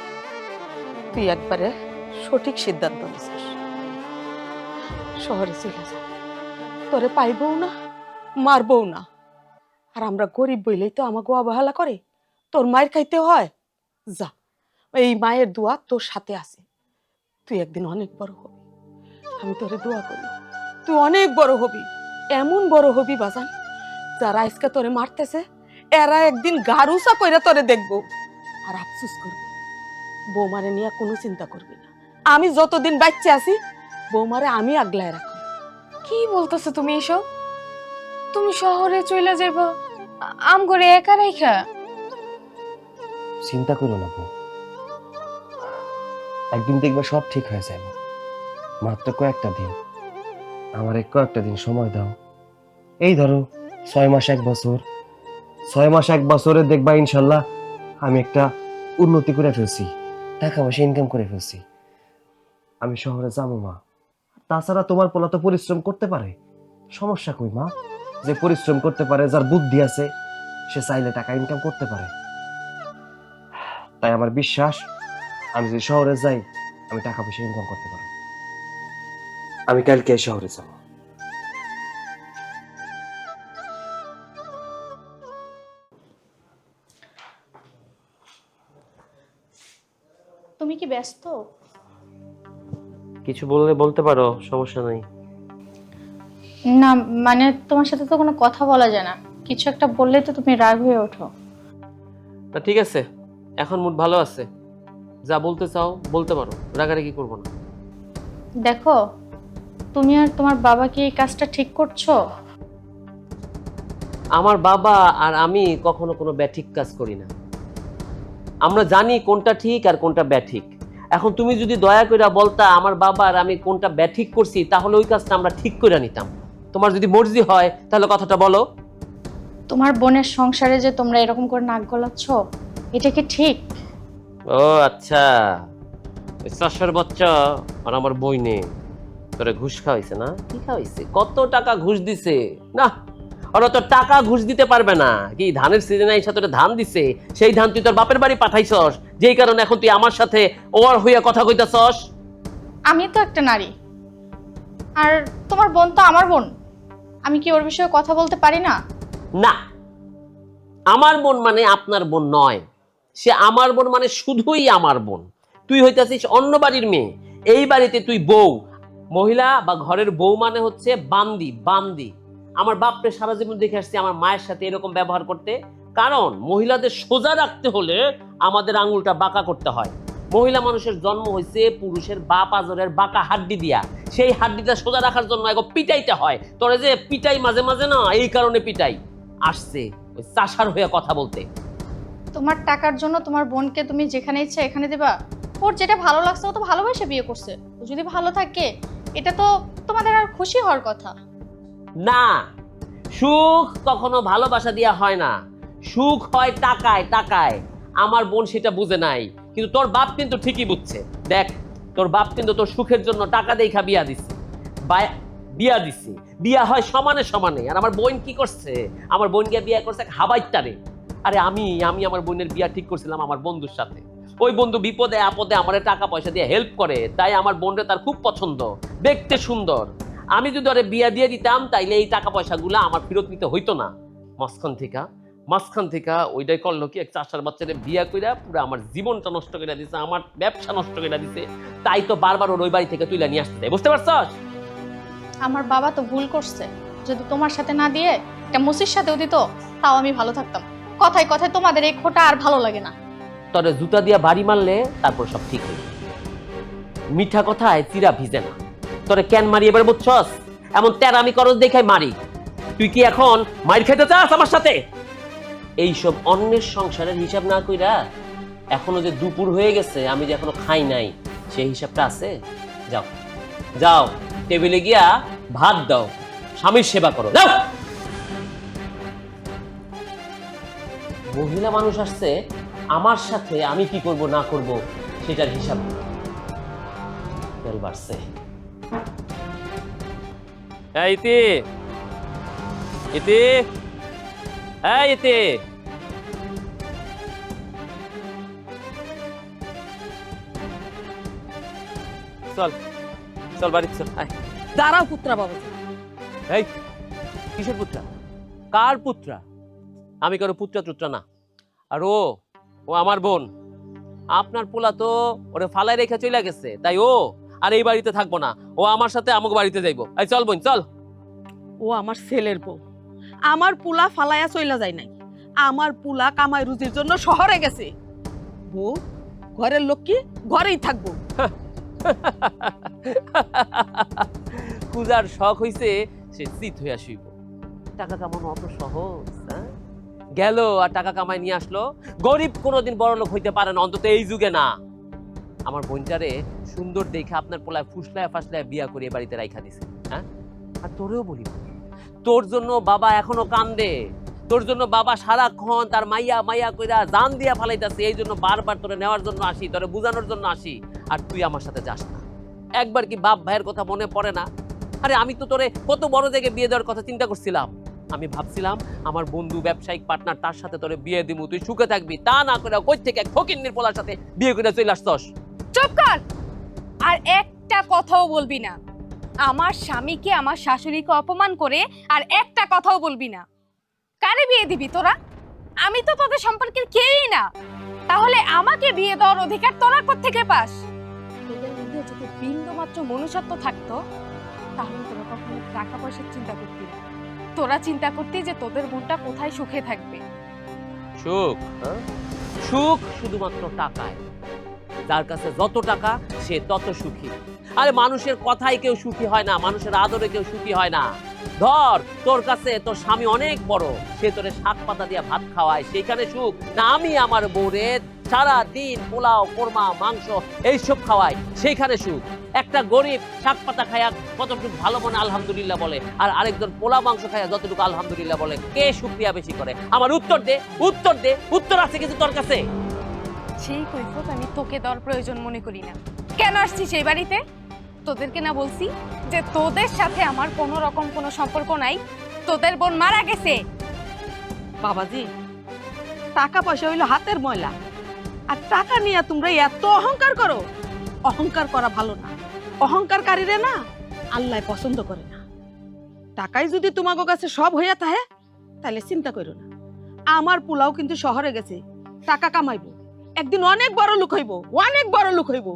তুই একবারে সঠিক সিদ্ধান্ত নিছিস। শহরে চলে যা, তোরে পাইবও না, মারবও না। আর আমরা গরিব বইলেই তো আমাকে অবহেলা করে, তোর মায়ের খাইতে হয়। যা, এই মায়ের দোয়া তোর সাথে আছে। তুই একদিন অনেক বড় হবি, আমি তোরে দোয়া করি। তুই অনেক বড় হবি, এমন বড় হবি বাজান, যারা আজকে তোরে মারতেছে এরা একদিন গারুসা কইরা তোরে দেখবো আর আফসুস করবে। বৌমারে নিয়ে কোনো চিন্তা করবি না। আমি যতদিন বাচ্চা আছি বৌমারে আমি আগলায় রাখো। কি বলতেছো তুমি এসব? তুমি শহরে চলে যাইবা আম করে একা রাইখা? চিন্তা করো না বউ, একদিন দেখবে সব ঠিক হয়ে যাবে। মাত্র কয়েকটা দিন, আমার কয়েকটা দিন সময় দাও। এই ধরো 6 মাস 1 বছর, 6 মাস 1 বছরে দেখবা ইনশাল্লাহ আমি একটা উন্নতি করে ফেলছি, টাকা পয়সা ইনকাম করে ফেলছি। আমি শহরে যাবো মা। তাছাড়া তোমার পোলা তো পরিশ্রম করতে পারে, সমস্যা কই মা? যে পরিশ্রম করতে পারে, যার বুদ্ধি আছে, সে চাইলে টাকা ইনকাম করতে পারে। তাই আমার বিশ্বাস আমি যদি শহরে যাই আমি টাকা পয়সা ইনকাম করতে পারবো। আমি কালকে শহরে যাব। তুমি কি ব্যস্ত? কিছু বললে বলতে পারো, সমস্যা নাই। না মানে তোমার সাথে তো কোনো কথা বলা যায় না, কিছু একটা বললে তো তুমি রাগ হয়ে ওঠো। না ঠিক আছে, এখন মুড ভালো আছে, যা বলতে চাও বলতে পারো, রাগারাগি করবো না। দেখো, তুমি আর তোমার বাবা কি এই কাজটা ঠিক করছো? আমার বাবা আর আমি কখনো কোনো ব্যাঠিক কাজ করি না। আমরা জানি কোনটা ঠিক আর কোনটা ব্যাঠিক। এখন তুমি যদি দয়া করে বলতা আমার বাবা আর আমি কোনটা ব্যাঠিক করছি, তাহলে ওই কাজটা আমরা ঠিক করে নিতাম। তোমার যদি মর্জি হয় তাহলে কথাটা বলো। তোমার বোনের সংসারে যে তোমরা এরকম করে নাক গলাচ্ছ, এটা কি ঠিক? ও আচ্ছা, চাষার বাচ্চা আর আমার বই নে তোরে ঘুষ খাওয়াইছে না? কি খাওয়াইছে? কত টাকা ঘুষ দিছে? না, ওরা তো টাকা ঘুষ দিতে পারবে না। কি ধানের সিজনে এসে তোরে ধান দিছে, সেই ধান তুই তোর বাপের বাড়ি পাঠাইছস, যেই কারণে এখন তুই আমার সাথে ওর হইয়া কথা কইতাছস। আমি তো একটা নারী, আর তোমার বোন তো আমার বোন, আমি কি ওর বিষয়ে কথা বলতে পারি না? না, আমার বোন মানে আপনার বোন নয়, সে আমার বোন মানে শুধুই আমার বোন। তুই হইতাছিস অন্য বাড়ির মেয়ে, এই বাড়িতে তুই বউ। মহিলা বা ঘরের বউ মানে হচ্ছে বান্দি। বান্দি আমার বাপরে সারা জীবন দেখে আসছি আমার মায়ের সাথে এরকম ব্যবহার করতে। কারণ মহিলাদের সোজা রাখতে হলে আমাদের আঙুলটা বাঁকা করতে হয়। মহিলা মানুষের জন্ম হয়েছে পুরুষের বাপ আজরের বাঁকা হাড্ডি দিয়া, সেই হাড্ডিটা সোজা রাখার জন্য এগো পিটাইতে হয়। তোরে যে পিটাই মাঝে মাঝে না, এই কারণে পিটাই। আসছে ওই চাষার হয়ে কথা বলতে। তোমার টাকার জন্য তোমার বোনকে তুমি যেখানে ইচ্ছে এখানে দিবা? ওর যেটা ভালো লাগছে ও তো ভালোবেসে বিয়ে করছে, ও যদি ভালো থাকে এটা তো তোমাদের আর খুশি হওয়ার কথা। না, সুখ কখনো ভালোবাসা দিয়া হয় না, সুখ হয় টাকায়। টাকায় আমার বোন সেটা বুঝে নাই, কিন্তু তোর বাপ কিন্তু ঠিকই বুঝছে। দেখ, তোর বাপ কিন্তু তোর সুখের জন্য টাকা দেখা বিয়া দিছে, বিয়া দিছে। বিয়া হয় সমানে সমানে। আর আমার বোন কি করছে? আমার বোন গিয়ে বিয়া করছে হাবাইটারে। আরে আমি আমার বোনের বিয়া ঠিক করছিলাম আমার বন্ধুর সাথে। ওই বন্ধু বিপদে আপদে আমার টাকা পয়সা দিয়ে হেল্প করে, তাই আমার বোনরে তার খুব পছন্দ, দেখতে সুন্দর। আমি যদি ওরে বিয়া দিয়ে দিতাম তাইলে এই টাকা পয়সাগুলো আমার ফেরত নিতে হইতো না। মাঝখান থেকে ওইটাই করলো কি, এক চাষার বাচ্চারে বিয়া কইরা পুরো আমার জীবনটা নষ্ট করে দিছে, আমার ব্যবসা নষ্ট করে দিছে। তাই তো বারবার ওর ওই বাড়ি থেকে তুইলা নিয়ে আসতে চাই, বুঝতে পারছস? আমার বাবা তো ভুল করছে, যদি তোমার সাথে না দিয়ে একটা মুসির সাথেও দিত তাও আমি ভালো থাকতাম। কথায় কথায় তোমাদের এই খোটা আর ভালো লাগে না। তোরে জুতা দিয়া বাড়ি মারলে তারপর সব ঠিক হইবে। মিঠা কথায় চিরা ভিজে না। তোরে কেন মারি এবার বুঝছস? এমন তেরামি করস দেখাই মারি। তুই কি এখন মাইর খেতে চাস আমার সাথে? এইসব অন্যের সংসারের হিসাব না কইরা, এখনো যে দুপুর হয়ে গেছে আমি যে এখনো খাই নাই, সেই হিসাবটা আছে? যাও যাও, টেবিলে গিয়া ভাত দাও, স্বামীর সেবা করো, যাও। মহিলা মানুষ আসছে আমার সাথে, আমি কি করব না করব সেটার হিসাব তেল বাড়ছে। ইতি ইতি ইতি, চল চল বাড়ি চল। দাঁড়াও পুত্রা বাবাজি। এই কিসের পুত্রা? কার পুত্রা? আমি কারো পুত্রা টুত্রা না। আর ও আমার বোন। আপনার পোলা তো ওরে ফালাই রেখে চলে গেছে, তাই ও আর এই বাড়িতে থাকবো না, ও আমার সাথে আমুক বাড়িতে যাইবো। এই চল বোন চল। ও আমার ছেলের বউ, আমার পুলা ফালাইয়া চইলা যায় নাই। আমার পুলা কামাই রুজির জন্য শহরে গেছে। বউ ঘরের লক্ষ্মী ঘরেই থাকবো। পূজার শখ হইছে সে চিত হইয়া শুইব। টাকা কামানো অত সহজ? গেল আর টাকা কামাই নিয়ে আসলো। গরিব কোনোদিন বড় লোক হইতে পারে না, অন্তত এই যুগে না। আমার বোনটারে সুন্দর দেখে আপনার পোলায় ফুসলায় ফাসলায় বিয়া করে বাড়িতে রাইখা দিছে। হ্যাঁ, আর তোরেও বলি, তোর জন্য বাবা এখনো কান্দে, তোর জন্য বাবা সারাক্ষণ তার মাইয়া মাইয়া কইরা জান দিয়া ফালাইতাছে। এই জন্য বারবার তোরে নেওয়ার জন্য আসি, তোরে বুঝানোর জন্য আসি, আর তুই আমার সাথে যাস না। একবার কি বাপ ভাইয়ের কথা মনে পড়ে না? আরে আমি তো তোরে কত বড় জায়গায় বিয়ে দেওয়ার কথা চিন্তা করছিলাম। আমি ভাবছিলাম আমার বন্ধু ব্যবসায়িক পার্টনার, তার সাথে তোরে বিয়ে দিমু, তুই সুখে থাকবি। তা না করে কই থেকে এক ফকিন্নির পোলার সাথে বিয়ে করে চলে আসছস। চুপ কর, আর একটা কথাও বলবি না। আমার স্বামীকে, আমার শাশুড়িকে অপমান করে আর একটা কথাও বলবি না। কারে বিয়ে দিবি তোরা? আমি তো তোদের সম্পর্কের কেউই না। তাহলে আমাকে বিয়ে দেওয়ার অধিকার তোরা কোত্থেকে পাস? তোদের মধ্যে যদি বিন্দু মাত্র মনুষ্যত্ব থাকতো তাহলে তোরা কখনো টাকা পয়সার চিন্তা করতি না। তোরা চিন্তা করতি যে তোদের বোনটা কোথায় সুখে থাকবে। সুখ, হ্যাঁ? সুখ শুধুমাত্র টাকায়। যার কাছে যত টাকা সে তত সুখী। আরে মানুষের কথায় কেউ সুখী হয় না, মানুষের আদরে কেউ সুখী হয় না। ধর তোর কাছে তোর স্বামী অনেক বড়, সে তোরে শাক পাতা দিয়ে ভাত খাওয়ায়, সেখানে সুখ না? আমি আমার বউরে সারা দিন পোলাও কোরমা মাংস এইসব খাওয়াই, সেইখানে সুখ। একটা গরিব শাক পাতা খায়া কতটুকু ভালো মনে আলহামদুলিল্লাহ বলে, আর আরেকজন পোলা মাংস খায়া যতটুকু আলহামদুলিল্লাহ বলে, কে সুক্রিয়া বেশি করে? আমার উত্তর দে, উত্তর দে। উত্তর আছে কিন্তু তোর কাছে? সেই কৈফত আমি তোকে দেওয়ার প্রয়োজন মনে করি না। কেন আসছিস এই বাড়িতে? তোদেরকে না বলছি যে তোদের সাথে আমার কোনো রকম কোনো সম্পর্ক নাই? তোদের বোন মারা গেছে। বাবাজি, টাকা পয়সা হইলো হাতের ময়লা, আর টাকা নিয়ে তোমরা এত অহংকার করো। অহংকার করা ভালো না। অহংকারকারীরা না আল্লাহ পছন্দ করে না। টাকাই যদি তোমাকে কাছে সব হইয়া থাকে তাহলে চিন্তা করো না। আমার পোলাও কিন্তু শহরে গেছে, টাকা কামাইবো, একদিন অনেক বড় লোক হইব, অনেক বড় লোক হইব।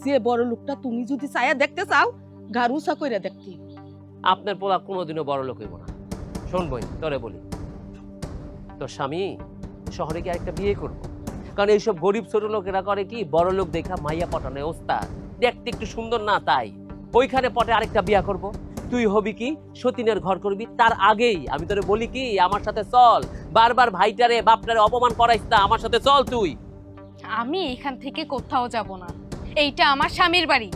যে বড় লোকটা তুমি যদি ছায়া দেখতে চাও, গারুসা কইরা দেখতে। আপনার পোলা কোনোদিনও বড় লোক হইব না। শোন বোন, তোরে বলি, তোর স্বামী শহরে গিয়ে আরেকটা বিয়ে করবো। কারণ এইসব গরিব ছোট লোকেরা করে কি, বড় লোক দেখা মাইয়া পটানো ওস্তাদ, দেখতে একটু সুন্দর না তাই ওইখানে পটে আরেকটা বিয়া করব। তুই হবি কি সতীনের ঘর করবি। তার আগেই আমি তোরে বলি কি, আমার সাথে চল। বারবার ভাইটারে বাপটারে অপমান করাইস না, আমার সাথে চল তুই। আমি এখান থেকে কোথাও যাব না। এইটা আমার স্বামীর বাড়ি।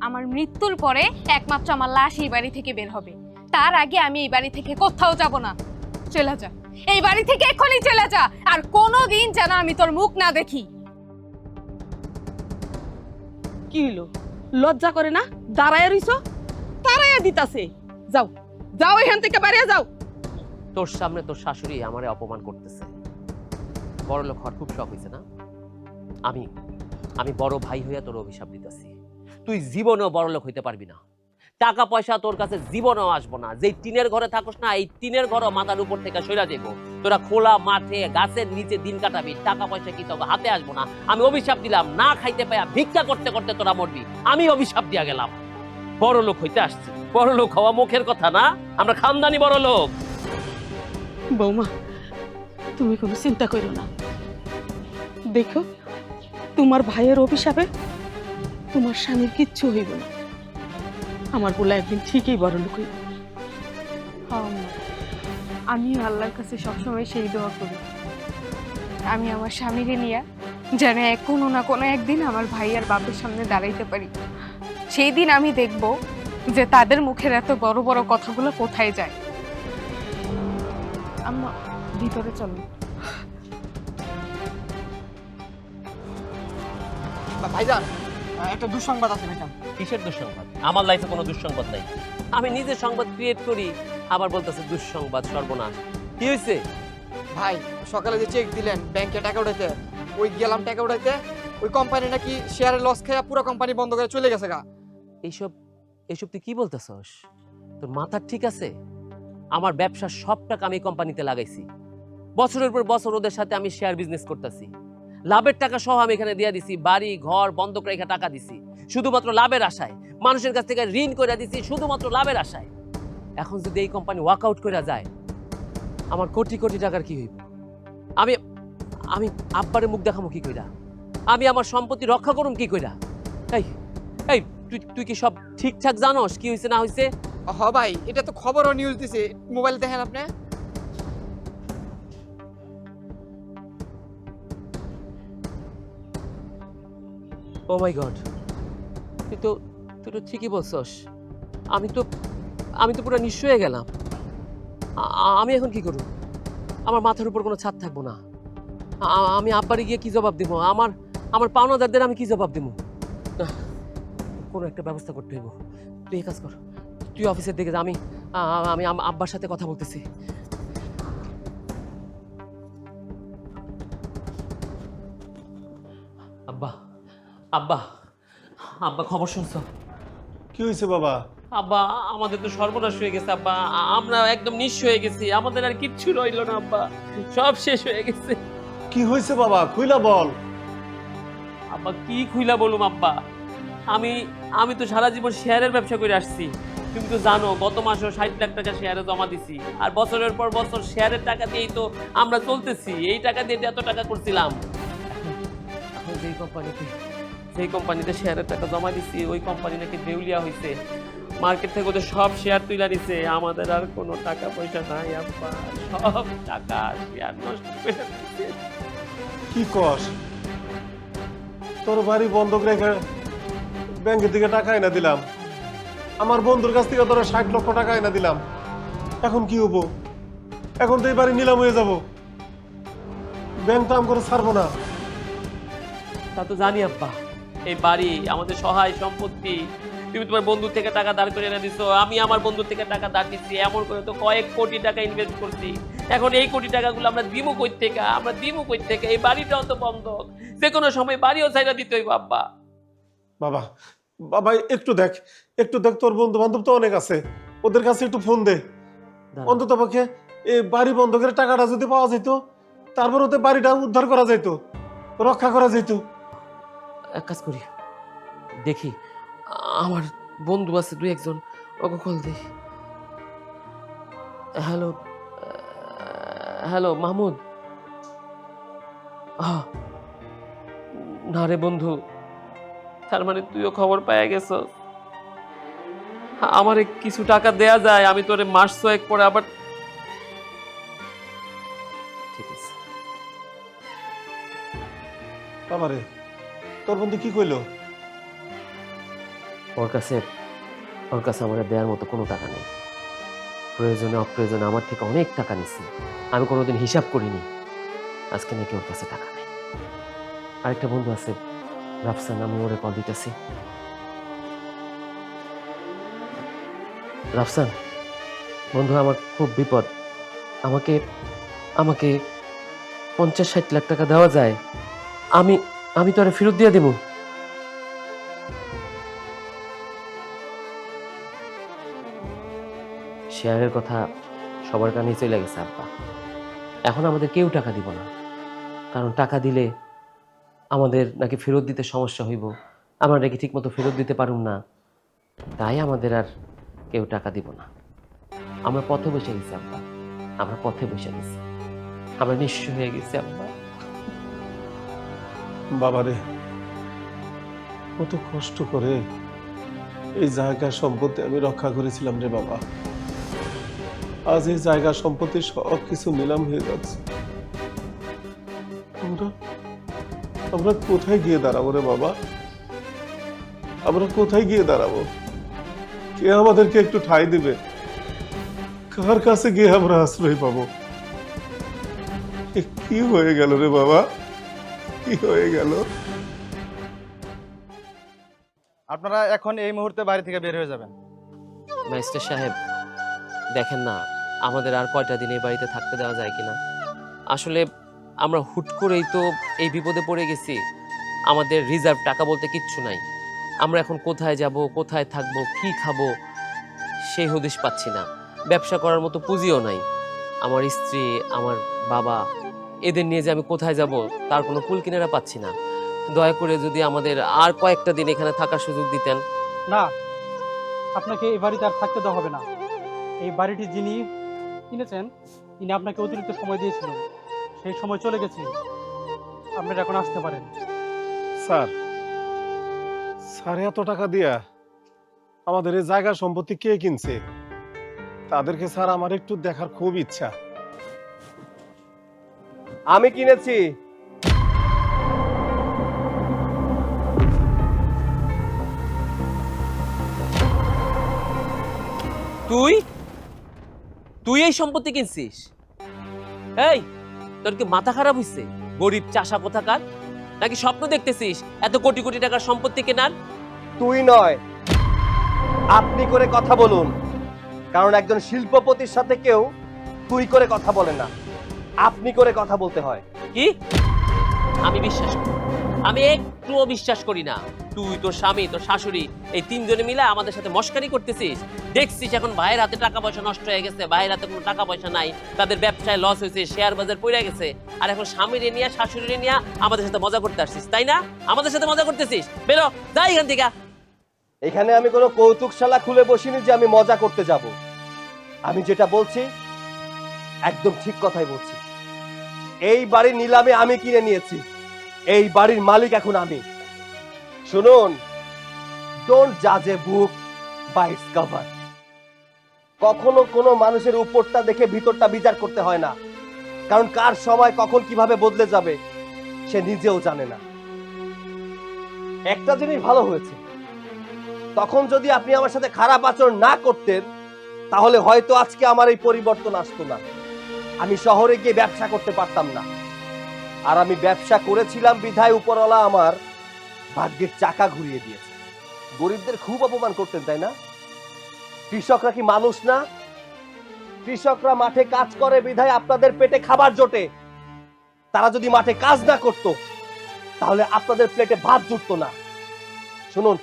আমার মৃত্যুর পরে একমাত্র আমার লাশ এই বাড়ি থেকে বের হবে। তার আগে আমি এই বাড়ি থেকে কোথাও যাব না। চলে যা, এই বাড়ি থেকে এখনই চলে যা, আর কোনোদিন যেন আমি তোর মুখ না দেখি। কি হলো, লজ্জা করে না? দাঁড়ায় রইছো, তারাইয়া দিতাছে। যাও যাও, এখান থেকে বাইরে যাও। তোর সামনে তোর শাশুড়ি আমারে অপমান করতেছে। বড় লোক হওয়ার খুব শখ হয়েছে না? আমি বড় ভাই হইয়া তোর অভিশাপ দিতেছি, তুই জীবনেও বড় লোক হইতে পারবি না। টাকা পয়সা তোর কাছে জীবনেও আসবো না। যেই টিনের ঘরে থাকস না, এই টিনের ঘরও মাথার উপর থেকে সইরা যাইব। তোরা খোলা মাঠে গাছের নিচে দিন কাটাবি, টাকা পয়সা কি তোকে হাতে আসবো না। আমি অভিশাপ দিলাম, না খাইতে পাইয়া ভিক্ষা করতে করতে তোরা মরবি। আমি অভিশাপ দিয়া গেলাম। বড় লোক হইতে আসছি, বড় লোক হওয়া মুখের কথা না, আমরা খানদানি বড় লোক। বৌমা, তুমি কোনো চিন্তা করো না। দেখো, তোমার ভাইয়ের অভিশাপে তোমার স্বামীর কিচ্ছু হইব না। আমার পোলা একদিন ঠিকই বড় লোক হইব। আমি আল্লাহর কাছে সবসময় সেই দোয়া করি, আমি আমার স্বামীকে নিয়ে যেন কোনো না কোনো একদিন আমার ভাই আর বাপের সামনে দাঁড়াইতে পারি। সেই দিন আমি দেখব যে তাদের মুখের এত বড় বড় কথাগুলো কোথায় যায়। আম্মা, ভিতরে চলো। ভাইজান, একটা দুঃসংবাদ আছে ভাইজান। কিসের দুঃসংবাদ? আমার লাইফে কোনো দুঃসংবাদ নাই। আমি নিজে সংবাদ ক্রিয়েট করি, আবার বলতেছে দুঃসংবাদ, সর্বনাশ। কি হয়েছে ভাই, সকালে যে চেক দিলেন ব্যাংকে টাকা উঠাইতে, ওই গেলাম টাকা উঠাইতে, ওই কোম্পানি নাকি শেয়ারে লস খেয়ে পুরো কোম্পানি বন্ধ করে চলে গেছে গা। এইসব তুই কি বলতেছস? তোর মাথা ঠিক আছে? আমার ব্যবসার সব টাকা আমি কোম্পানিতে লাগাইছি। বছরের পর বছর ওদের সাথে আমি শেয়ার বিজনেস করতেছি। লাভের টাকা সহ আমি এখানে দিয়ে দিছি, বাড়ি ঘর বন্ধক রেখে টাকা দিছি শুধুমাত্র লাভের আশায়। মানুষের কাছ থেকে ঋণ করে দিছি শুধুমাত্র লাভের আশায়। এখন যদি এই কোম্পানি ওয়ার্কআউট করে যায়, আমার কোটি কোটি টাকার কি হইব? আমি আমি আব্বারে মুখ দেখামু কি কইরা? আমি আমার সম্পত্তি রক্ষা করুম কি কইরা? এই এই তুই কি সব ঠিকঠাক জানোস কি হইছে না হইছে? হ ভাই, এটা তো খবর ও নিউজ দিছে, মোবাইল দেখেন আপনি। ও মাই গড, তুই তো ঠিকই বলছস। আমি তো পুরো নিঃস্ব হয়ে গেলাম। আমি এখন কি করব? আমার মাথার উপর কোনো ছাদ থাকবো না। আমি আব্বারে গিয়ে কি জবাব দিব? আমার পাওনাদারদের আমি কি জবাব দিব? কোনো একটা ব্যবস্থা করতে হইব। তুই এই কাজ কর, তুই অফিসের দিকে যা, আমি আব্বার সাথে কথা বলতেছি। আব্বা আব্বা আব্বা, খবর শুনছো? কি হয়েছে বাবা? আব্বা, আমাদের তো সর্বনাশ হয়ে গেছে আব্বা। আমরা একদম নিঃস্ব হয়ে গেছি, আমাদের আর কিচ্ছু রইল না আব্বা, সব শেষ হয়ে গেছে। কি হয়েছে বাবা, খুইলা বল। আব্বা কি খুইলা বলুম আব্বা, আমি আমি তো সারা জীবন শেয়ারের ব্যবসা করে আসছি। তুমি তো জানো গত মাসেও 60 লাখ টাকা শেয়ারে জমা দিছি, আর বছরের পর বছর শেয়ারের টাকা দিয়েই তো আমরা চলতেছি। এই টাকা দিয়ে এত টাকা করছিলাম। এখন যেই কোম্পানিতে শেয়ারের টাকা জমা দিছি ওই কোম্পানি নাকি দেউলিয়া হয়েছে, মার্কেট থেকে ওদের সব শেয়ার তুলে নিছে। আমাদের আর কোনো টাকা পয়সা নাই আব্বা, সব টাকা শেয়ার নষ্ট করে দিছে। কি কস? তোর বাড়ি বন্ধক রেখে ব্যাংকের থেকে টাকা এনে দিলাম, আমার বন্ধুর কাছ থেকে তোরা 60 লক্ষ টাকা এনে দিলাম, এখন কি হবো? এখন তো এই বাড়ি নিলাম হয়ে যাব, ব্যাংক তো আম করে ছাড়বো না। তা তো জানি আব্বা, এই বাড়ি আমাদের সহায় সম্পত্তি। তুমি তোমার বন্ধুর থেকে টাকা দাঁড় করে এনে দিছো, আমি আমার বন্ধুর থেকে টাকা দাঁড় দিচ্ছি, এমন করে তো কয়েক কোটি টাকা ইনভেস্ট করছি। এখন এই কোটি টাকাগুলো আমরা দিবো কই থেকে? এই বাড়িটাও তো বন্ধক, যে কোনো সময় বাড়িও চাইরা দিতে হইব আব্বা। বাবা বাবা একটু দেখ, তোর বন্ধু বান্ধব তো অনেক আছে, ওদের কাছে একটু ফোন দে। অন্তত পক্ষে এই বাড়ি বন্ধকের টাকাটা যদি পাওয়া যেত, তারপর ওদের বাড়িটা উদ্ধার করা যেত, রক্ষা করা যেত। এক কাজ করি, দেখি আমার বন্ধু আছে 2-1 জন, ওকে কল দিই। Hello hello Mahmud. না রে বন্ধু, তার মানে তুইও খবর পাইয়া গেছ। আমারে কিছু টাকা দেয়া যায়, আমি তোরে মাস 6 পরে আবার। ঠিক আছে বাবারে, তোর বন্ধু কি কইলো? ওর কাছে আমার দেওয়ার মতো কোনো টাকা নেই। প্রয়োজনে অপ্রয়োজনে আমার থেকে অনেক টাকা নিচ্ছে, আমি কোনোদিন হিসাব করিনি। আজকে নাকি ওর কাছে টাকা নেই। আরেকটা বন্ধু আছে রাফসান, আমি ওরে কল দিতেছি। রাফসান বন্ধু, আমার খুব বিপদ, আমাকে 50-60 লাখ টাকা দেওয়া যায়? আমি তোরে ফেরত দিয়ে দেবো। শেয়ারের কথা সবার কানেই চলে গেছে আব্বা, এখন আমাদের কেউ টাকা দিব না, কারণ টাকা দিলে আমাদের নাকি ফেরত দিতে সমস্যা হইব, আমরা নাকি ঠিক মতো ফেরত দিতে পারুম না, তাই আমাদের আর কেউ টাকা দিব না। আমরা পথে বসে গেছি আব্বা, আমরা নিঃস্ব হয়ে গেছি আব্বা। বাবারে, কত কষ্ট করে এই জায়গা সম্পত্তি আমি রক্ষা করেছিলাম রে বাবা, আজ এই জায়গা সম্পত্তি সব কিছু নিলাম হয়ে যাচ্ছে। আমরা কোথায় গিয়ে দাঁড়াবো রে বাবা? আমরা কোথায় গিয়ে দাঁড়াবো? কে আমাদেরকে একটু ঠাঁই দিবে? কার কাছে গিয়ে আমরা আশ্রয় পাবো? কি হয়ে গেল রে বাবা, কি হয়ে গেল? আপনারা এখন এই মুহূর্তে বাড়ি থেকে বের হয়ে যাবেন। ম্যাজিস্ট্রেট সাহেব, দেখেন না আমাদের আর কয়টা দিন এই বাড়িতে থাকতে দেওয়া যায় কিনা। আসলে আমরা হুট করেই তো এই বিপদে পড়ে গেছি, আমাদের রিজার্ভ টাকা বলতে কিচ্ছু নাই। আমরা এখন কোথায় যাব, কোথায় থাকবো, কি খাবো সেই হদিশ পাচ্ছি না। ব্যবসা করার মতো পুঁজিও নাই। আমার স্ত্রী, আমার বাবা, এদের নিয়ে যে আমি কোথায় যাব তার কোনো কুল কিনারা পাচ্ছি না। দয়া করে যদি আমাদের আর কয়েকটা দিন এখানে থাকার সুযোগ দিতেন। না, আপনাকে এই বাড়িতে আর থাকতে দেওয়া হবে না। এই বাড়িটি যিনি কিনেছেন তিনি আপনাকে অতিরিক্ত সময় দিয়েছিলেন, সেই সময় চলে গেছে, আপনারা এখন আসতে পারেন। স্যার এত টাকা দিয়া আমাদের এই জায়গা সম্পত্তি কে কিনছে? তাদেরকে স্যার আমার একটু দেখার খুব ইচ্ছা। আমি কিনেছি। তুই এই সম্পত্তি কিনছিস? এই, তোর কি মাথা খারাপ হইছে? গরিব চাষা কোথাকার, নাকি স্বপ্ন দেখতেছিস এত কোটি কোটি টাকার সম্পত্তি কেনার? তুই নয়, আপনি করে কথা বলুন, কারণ একজন শিল্পপতির সাথে কেউ তুই করে কথা বলে না, আপনি করে কথা বলতে হয়। কি? আমি বিশ্বাস করি, আমি একটুও বিশ্বাস করি না। তুই, তোর স্বামী, তোর শাশুড়ি, এই 3 জনে মিলে আমাদের সাথে মস্কারি করতেছিস। দেখছিস এখন ভাইয়ের হাতে টাকা পয়সা নষ্ট হয়ে গেছে, ভাইয়ের হাতে কোনো টাকা পয়সা নাই, তাদের ব্যবসায় লস হয়েছে, শেয়ার বাজার পড়ে গেছে, আর এখন স্বামীরে নিয়ে শাশুড়িরে নিয়ে আমাদের সাথে মজা করতে আসছিস, তাই না? আমাদের সাথে মজা করতেছিস? বেরো, যা এখান থেকে। এখানে আমি কোনো কৌতুকশালা খুলে বসিনি যে আমি মজা করতে যাব। আমি যেটা বলছি একদম ঠিক কথাই বলছি। এই বাড়ির নিলামে আমি কিনে নিয়েছি, এই বাড়ির মালিক এখন আমি। শুনুন, ডোন্ট জাজ এ বুক বাই ইটস কভার। কখনো কোনো মানুষের উপরটা দেখে ভিতরটা বিচার করতে হয় না, কারণ কার সময় কখন কিভাবে বদলে যাবে সে নিজেও জানে না। একটা জিনিস ভালো হয়েছে, তখন যদি আপনি আমার সাথে খারাপ আচরণ না করতেন তাহলে হয়তো আজকে আমার এই পরিবর্তন আসতো না। আমি শহরে গিয়ে ব্যবসা করতে পারতাম না। আর আমি ব্যবসা করেছিলাম বিধায় উপরওয়ালা আমার ভাগ্যের চাকা ঘুরিয়ে দিয়েছে। গরিবদের খুব অপমান করতেন, তাই না? কৃষকরা কি মানুষ না? কৃষকরা মাঠে কাজ করে বিধায় আপনাদের পেটে খাবার জোটে। তারা যদি মাঠে কাজ না করত তাহলে আপনাদের প্লেটে ভাত জুটতো না। শুনুন,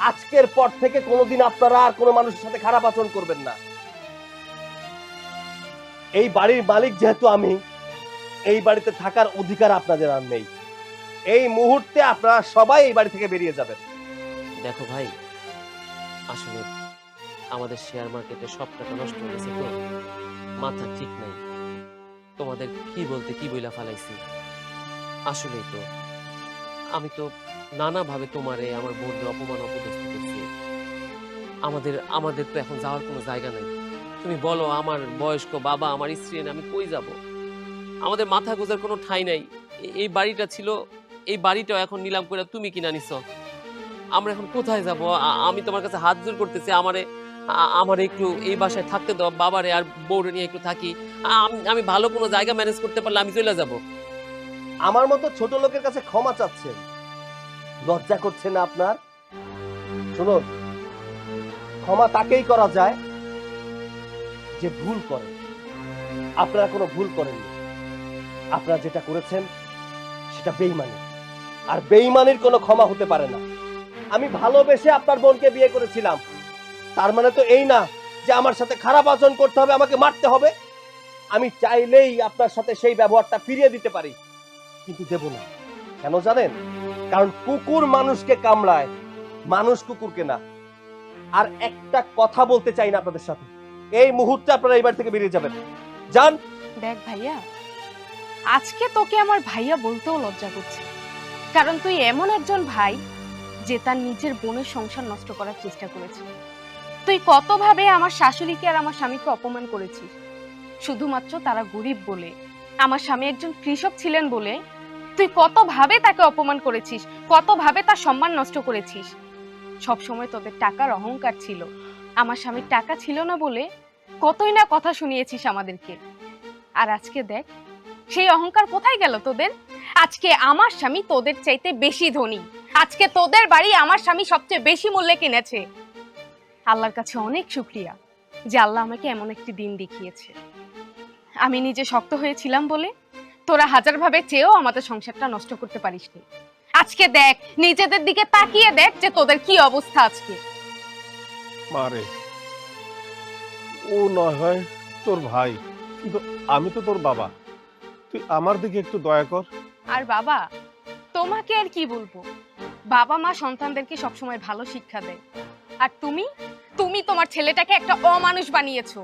আজকের পর থেকে কোনোদিন আপনারা আর কোনো মানুষের সাথে খারাপ আচরণ করবেন না। এই বাড়ির মালিক যেহেতু আমি, এই বাড়িতে থাকার অধিকার আপনাদের আর নেই। এই মুহূর্তে আপনারা সবাই এই বাড়ি থেকে বেরিয়ে যাবেন। দেখো ভাই, আসলে আমাদের শেয়ার মার্কেটে সব টাকা নষ্ট হয়ে গেছে, তো মাথা ঠিক নাই। তোমাদের কি বলতে কি বইলা ফালাইছি। আসলেই তো আমি তো নানাভাবে তোমারে আমার বোনদের অপমান অপদস্থ করছি। আমাদের তো এখন যাওয়ার কোনো জায়গা নাই। তুমি বলো, আমার বয়স্ক বাবা, আমার স্ত্রী এনে আমি কই যাব? আমাদের মাথা গোজার কোনো ঠাঁই নাই। এই বাড়িটা ছিল, এই বাড়িটাও এখন নিলাম করে তুমি কিনা নিছ। আমরা এখন কোথায় যাব? আমি তোমার কাছে হাত জোর করতেছি, আমার একটু এই বাসায় থাকতে দাও, বাবারে আর বউরে নিয়ে একটু থাকি। আমি ভালো কোনো জায়গা ম্যানেজ করতে পারলে আমি চলে যাব। আমার মতো ছোট লোকের কাছে ক্ষমা চাচ্ছেন, লজ্জা করছে না আপনার? শুনুন, ক্ষমা তাকেই করা যায় যে ভুল করে। আপনারা কোনো ভুল করেননি। আপনারা যেটা করেছেন সেটা বেঈমানি, আর বেঈমানির কোনো ক্ষমা হতে পারে না। আমি ভালোবেসে আপনার বোনকে বিয়ে করেছিলাম, তার মানে তো এই না যে আমার সাথে খারাপ আচরণ করতে হবে, আমাকে মারতে হবে। আমি চাইলেই আপনার সাথে সেই ব্যবহারটা ফিরিয়ে দিতে পারি, কিন্তু দেব না। কেন জানেন? কারণ কুকুর মানুষকে কামড়ায়, মানুষ কুকুরকে না। আর একটা কথা বলতে চাই না আপনাদের সাথে, এই মুহূর্তে আপনারা এই বাড়ি থেকে বেরিয়ে যাবেন। যান। দেখ ভাইয়া, আজকে তোকে আমার ভাইয়া বলতেও লজ্জা করছে, কারণ তুই এমন একজন ভাই যে তার নিজের বোনের সংসার নষ্ট করার চেষ্টা করেছে। তুই কতভাবে আমার শাশুড়িকে আর আমার স্বামীকে অপমান করেছিস, শুধুমাত্র তারা গরিব বলে, আমার স্বামী একজন কৃষক ছিলেন বলে তুই কতভাবে তাকে অপমান করেছিস, কতভাবে তার সম্মান নষ্ট করেছিস। সব সময় তোদের টাকার অহংকার ছিল, আমার স্বামীর টাকা ছিল না বলে কতই না কথা শুনিয়েছিস আমাদেরকে। আর আজকে দেখ, সেই অহংকার কোথায় গেল তোদের? আজকে আমার স্বামী তোদের চাইতে বেশি ধনী, আজকে তোদের বাড়ি আমার স্বামী সবচেয়ে বেশি মূল্যে কিনেছে। আল্লাহর কাছে অনেক শুকরিয়া যে আল্লাহ আমাকে এমন একটি দিন দেখিয়েছে। আমি নিজে শক্ত হয়েছিলাম বলে তোরা হাজারভাবে চেয়েও আমাদের সংসারটা নষ্ট করতে পারিসনি। আজকে দেখ, নিজেদের দিকে তাকিয়ে দেখ যে তোদের কি অবস্থা আজকে। মারে, ও নয় হয় তোর ভাই, কিন্তু আমি তো তোর বাবা। তুই আমার দিকে একটু দয়া কর। আর বাবা, তোমাকে আর কি বলবো, বাবা মা সন্তানদেরকে সবসময় ভালো শিক্ষা দেয়, আর তুমি তোমার ছেলেটাকে একটা অমানুষ বানিয়েছো।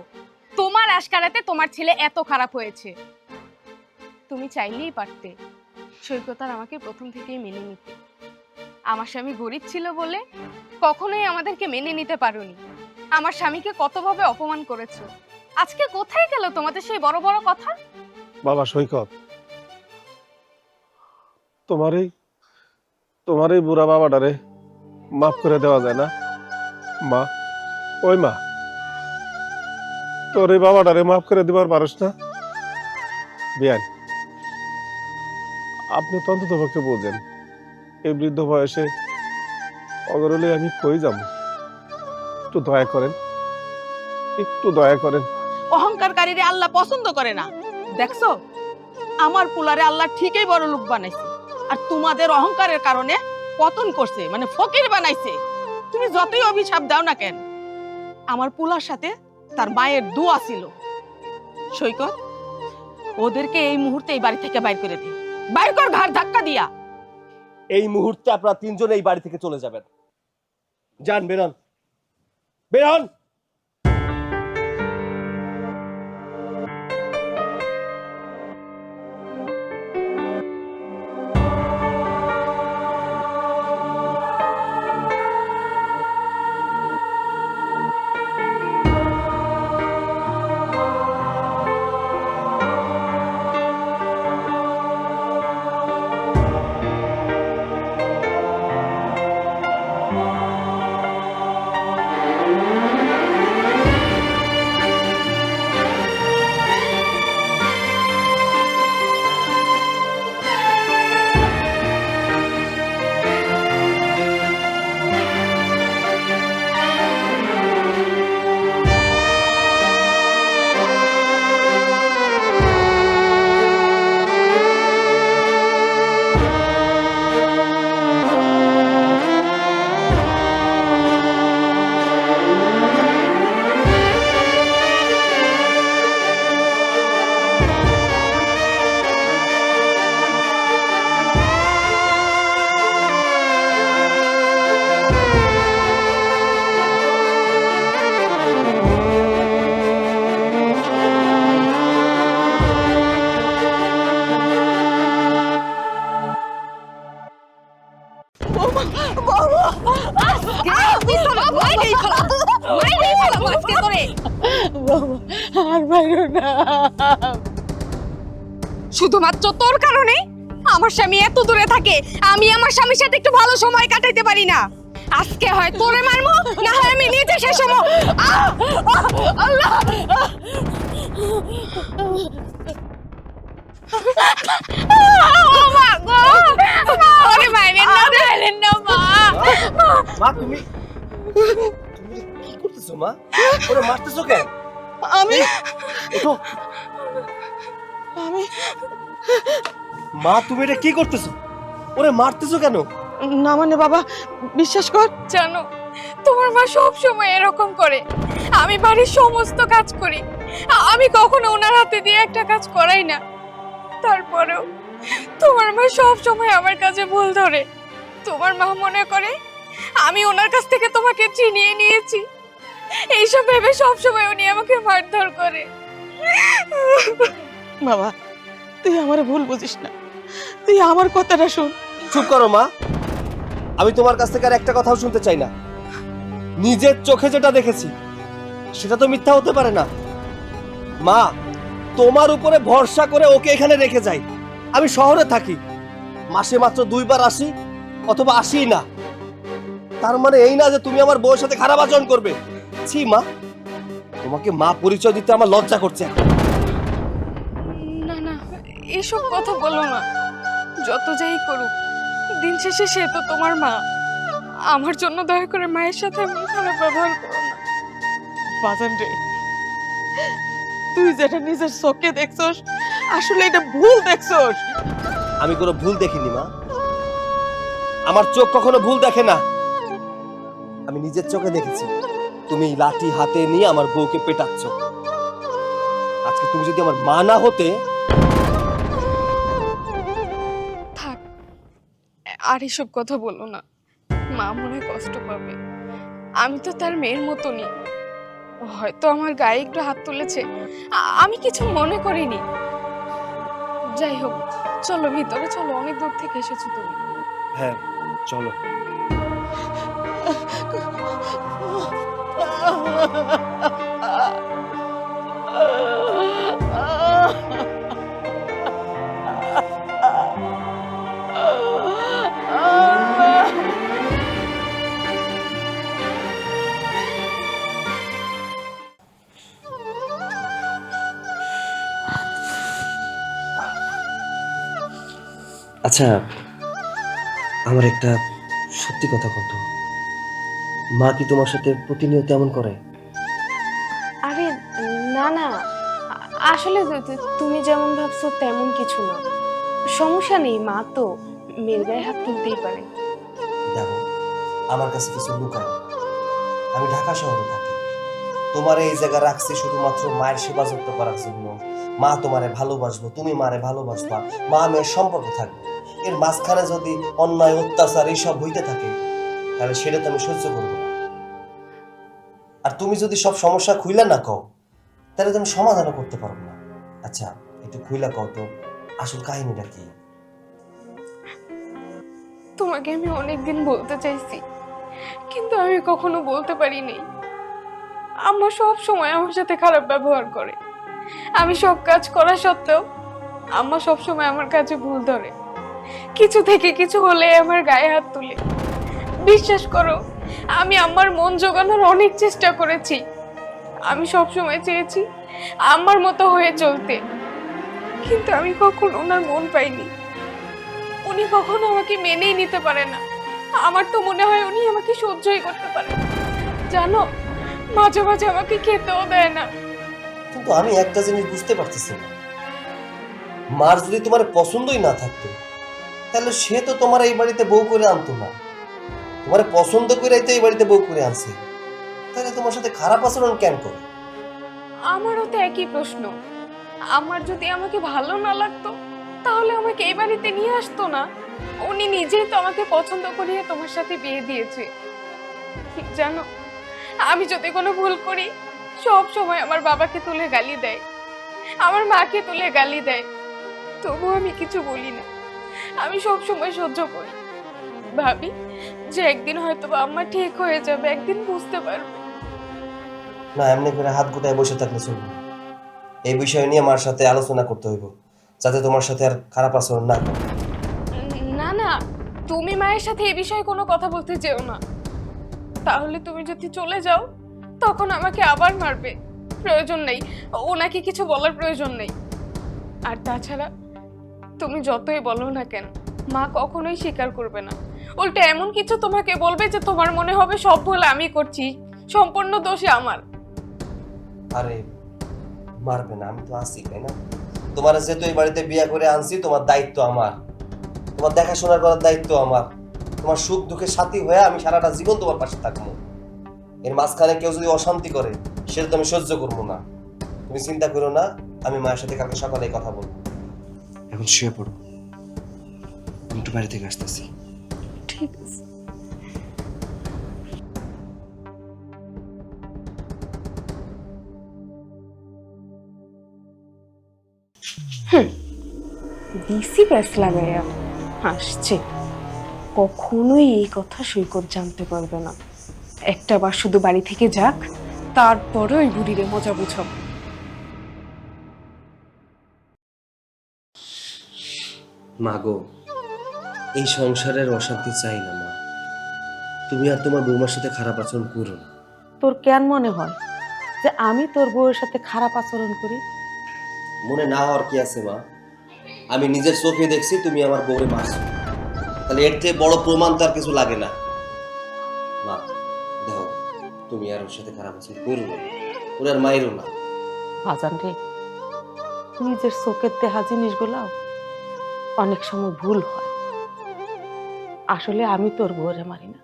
তোমার আশকারাতে তোমার ছেলে এত খারাপ হয়েছে। তুমি চাইলেই পারতে সৈকত আর আমাকে প্রথম থেকেই মেনে নিতে। আমার স্বামী গরিব ছিল বলে কখনোই আমাদেরকে মেনে নিতে পারোনি। আমার স্বামীকে কতভাবে অপমান করেছো। আজকে কোথায় গেল তোমাদের সেই বড় বড় কথা? বাবা সৈকত, তোমার এই বুড়া বাবাটারে মাফ করে দেওয়া যায় না? মা, ওই মা, তোর এই বাবাটারে মাফ করে দিবার পারস না? বিয়ান, আপনি তো অন্তত পক্ষে বোঝেন এই বৃদ্ধ বয়সে অগরলে আমি কই যাব? একটু দয়া করেন, একটু দয়া করেন। অহংকারকারীরে আল্লাহ পছন্দ করে না। দেখছো, আমার পুলারে আল্লাহ ঠিকই বড় লোক বানাইছে, আর তোমাদের অহংকারের কারণে পতন করছে, মানে ফকির বানাইছে। তুমি যতই অভিশাপ দাও না কেন, আমার পুলার সাথে তার মায়ের দোয়া ছিল। সৈকত, ওদেরকে এই মুহূর্তে এই বাড়ি থেকে বাইর করে দে। বাইর কর, ঘাড় ধাক্কা দিয়া। এই মুহূর্তে আপনারা তিনজন এই বাড়ি থেকে চলে যাবেন। যান, বেরোন, বেরোন। আর বাইরো না। শুধুমাত্র তোর কারণে আমার স্বামী এত দূরে থাকে, আমি আমার স্বামীর সাথে একটু ভালো সময় কাটাইতে পারি না। আজকে হয় তোরে মারবো, না হয় আমি নিজে শেষ হবো। আল্লাহ, মা গো, ওরে মাইরেন না, মাইরেন না মা। মা, তুমি কি করতেছো মা? ওরে মারতেছো কেন? আমি ওঠো। আমি মা, তুমি এটা কি করতেছো? ওরে মারতেছো কেন? না মানে বাবা, বিশ্বাস কর। জানো, তোমার মা সব সময় এরকম করে। আমি বাড়ির সমস্ত কাজ করি, আমি কখনো ওনার হাতে দিয়ে একটা কাজ করাই না। তারপরেও তোমার মা সব সময় আমার কাছে ভুল ধরে। তোমার মা মনে করে আমি ওনার কাছ থেকে তোমাকে চিনিয়ে নিয়েছি, এইসব ভেবে সব সময় উনি আমাকে মারধর করে। বাবা, তুই আমার ভুল বুঝিস না, তুই আমার কথাটা শোন। চুপ করো মা, আমি তোমার কাছ থেকে আর একটা কথাও শুনতে চাই না। নিজের চোখে যেটা দেখেছি সেটা তো মিথ্যা হতে পারে না। মা, তোমার উপরে ভরসা করে ওকে এখানে রেখে যাই। আমি শহরে থাকি, মাসে মাত্র 2 বার আসি অথবা আসিই না। তার মানে এই না যে তুমি আমার বউয়ের সাথে খারাপ আচরণ করবে। ছি মা, তোমাকে মা পরিচয় দিতে আমার লজ্জা করছে। না না, এসব কথা বলো না। যত যাই করুক, দিন শেষে সে তো তোমার মা। আমার জন্য দয়া করে মায়ের সাথে এমন খারাপ ব্যবহার করো না। বাজান রে, তুই যেটা নিজের চোখে দেখছস, আসলে এটা ভুল দেখছস। আমি কোনো ভুল দেখিনি মা, আমার চোখ কখনো ভুল দেখে না। আমি নিজের চোখে দেখেছি তুমি লাঠি হাতে নিয়ে আমার বউকে পেটাচ্ছ। আজকে তুমি যদি আমার মা না হতে। থাক, আর এসব কথা বলো না, মা মনে কষ্ট পাবে। আমি তো তার মেয়ের মতনই, হয়তো আমার গায়ে একটু হাত তুলেছে, আমি কিছু মনে করিনি। যাই হোক, চলো ভিতরে চলো, অনেক দূর থেকে এসেছো তুমি। হ্যাঁ চলো। আচ্ছা, আমার একটা সত্যি কথা কত, মা কি তোমার সাথে প্রতিনিয়ত এমন করে? আরে না না, আসলে তুমি যেমন ভাবছো তেমন কিছু না। সমস্যা নেই, মা তো মেয়ের গায়ে হাত তুলতেই পারে। দেখো, আমার কাছে কিছু লুকায় না। আমি ঢাকা শহরে থাকি, তোমার এই জায়গা রাখছি শুধুমাত্র মায়ের সেবা যত্ন করার জন্য। মা তোমারে ভালোবাসবো, তুমি মারে ভালোবাসবা, মা মেয়ের সম্পর্ক থাকবে। এর মাঝখানে যদি অন্যায় অত্যাচার এইসব হইতে থাকে, তাহলে সেটা তো আমি সহ্য করবো না। আর তুমি যদি সব সমস্যা খুইলা না কও তাহলে তুমি সমাধানও করতে পারো না। আচ্ছা একটু খুইলা কও তো আসল কাহিনীটা কি? তোমাকে আমি অনেকদিন বলতে চাইছি, কিন্তু আমি কখনো বলতে পারিনি। আম্মা সব সময় আমার সাথে খারাপ ব্যবহার করে। আমি সব কাজ করা সত্ত্বেও আম্মা সব সময় আমার কাছে ভুল ধরে। কিছু থেকে কিছু হলে আমার গায়ে হাত তুলে। বিশ্বাস করো, আমি আম্মার মন জোগানোর অনেক চেষ্টা করেছি। আমি সব সময় চেয়েছি আম্মার মতো হয়ে চলতে, কিন্তু আমি কখনো ওনার মন পাইনি। উনি কখনো আমাকে মেনেই নিতে পারে না। আমার তো মনে হয় উনি আমাকে সহ্যই করতে পারে না। জানো, মাঝে মাঝে আমাকে খেতেও দেয় না। কিন্তু আমি একটা জিনিস বুঝতে পারতেছি না, মার যদি তোমার পছন্দই না থাকতো তাহলে সে তো তোমার এই বাড়িতে বউ করে আনতো না। তোমার পছন্দ করে তো এই বাড়িতে বউ করে আনছে, তাহলে তোমার সাথে খারাপ আচরণ কেন করে? আমারও তো একই প্রশ্ন। আমার যদি আমাকে ভালো না লাগতো তাহলে আমাকে এই বাড়িতে নিয়ে আসতো না। উনি নিজেই তো আমাকে পছন্দ করিয়ে তোমার সাথে বিয়ে দিয়েছে। জানো, আমি যদি কোনো ভুল করি সব সময় আমার বাবাকে তুলে গালি দেয়, আমার মাকে তুলে গালি দেয়। তবু আমি কিছু বলি না, আমি সব সময় সহ্য করি। ভাবি যে একদিন হয়তো আম্মা ঠিক হয়ে যাবে, একদিন বুঝতে পারবে। না, এমনি করে হাত গুটায় বসে থাকলে চলবে না। এই বিষয় নিয়ে মার সাথে আলোচনা করতে হইব, যাতে তোমার সাথে আর খারাপ আচরণ না করে। না না, তুমি মায়ের সাথে এই বিষয়ে কোনো কথা বলতে যেও না। তাহলে তুমি যদি চলে যাও তখন আমাকে আবার মারবে। প্রয়োজন নেই, ওনাকে কিছু বলার প্রয়োজন নেই। আর তাছাড়া তুমি যতই বলো না কেন, মা কখনোই স্বীকার করবে না। উল্টো এমন কিছু তোমাকে বলবে যে তোমার মনে হবে সব ভুল আমি করছি, সম্পূর্ণ দোষে আমার। আরে মারবে না, আমি তো আছি, তাই না? তোমার যেহেতু এই বাড়িতে বিয়ে করে আনছি, তোমার দায়িত্ব আমার, তোমার দেখাশোনা করার দায়িত্ব আমার। তোমার সুখ দুঃখের সাথী হয়ে আমি সারাটা জীবন তোমার পাশে থাকবো। এর মাঝখানে কেউ যদি অশান্তি করে সেটা তো আমি সহ্য করবো না। তুমি চিন্তা করো না, আমি মায়ের সাথে কালকে সকালে কথা বলবো। এখন শুয়ে পড়ো, আমি একটু বাড়ি থেকে আসতেছি। ঠিক আছে। দিসি ব্যাস লাগাইয়া আসছে। কখনোই এই কথা সৈকত জানতে পারবে না। একটা বার শুধু বাড়ি থেকে যাক, তারপরে ওই বুড়িরে মজা বুঝাব। মা গো, এই সংসারের অশান্তি চাই না মা। তুমি আর তোমার বৌমার সাথে খারাপ আচরণ করো না। তোর কেন মনে হয় যে আমি তোর বউয়ের সাথে খারাপ আচরণ করি? মনে না হওয়ার কি আছে মা? আমি নিজের চোখে দেখছি তুমি আমার বউরে মারছো, তাহলে এর থেকে বড় প্রমাণ তো আর কিছু লাগে না। মা দেখো, তুমি আর ওর সাথে খারাপ আচরণ করো না, ওর আর মাইরো না। বাজান রে, নিজের চোখের দেখা জিনিসগুলাও অনেক সময় ভুল হয়। আসলে আমি তোর বউরে মারি না,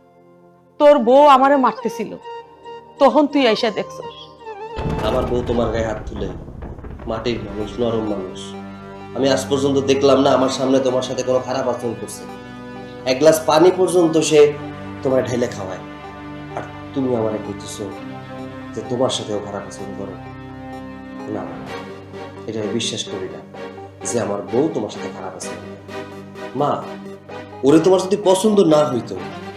তোর বউ আমারে মারতেছিল, তখন তুই আইসা দেখছস। আমার বউ তোমার গায়ে হাত তুলে, মাটির মানুষ, নরম মানুষ। আমি আজ পর্যন্ত দেখলাম না আমার সামনে তোমার সাথে কোনো খারাপ আচরণ করছে। এক গ্লাস পানি পর্যন্ত সে তোমার ঢেলে খাওয়ায়, আর তুমি আমারে বলতেছো যে তোমার সাথেও খারাপ আচরণ করে। না, এটা আমি বিশ্বাস করি না যে আমার বউ তোমার সাথে খারাপ আচরণ করে। মা, ওরে তোমার যদি পছন্দ না হইতো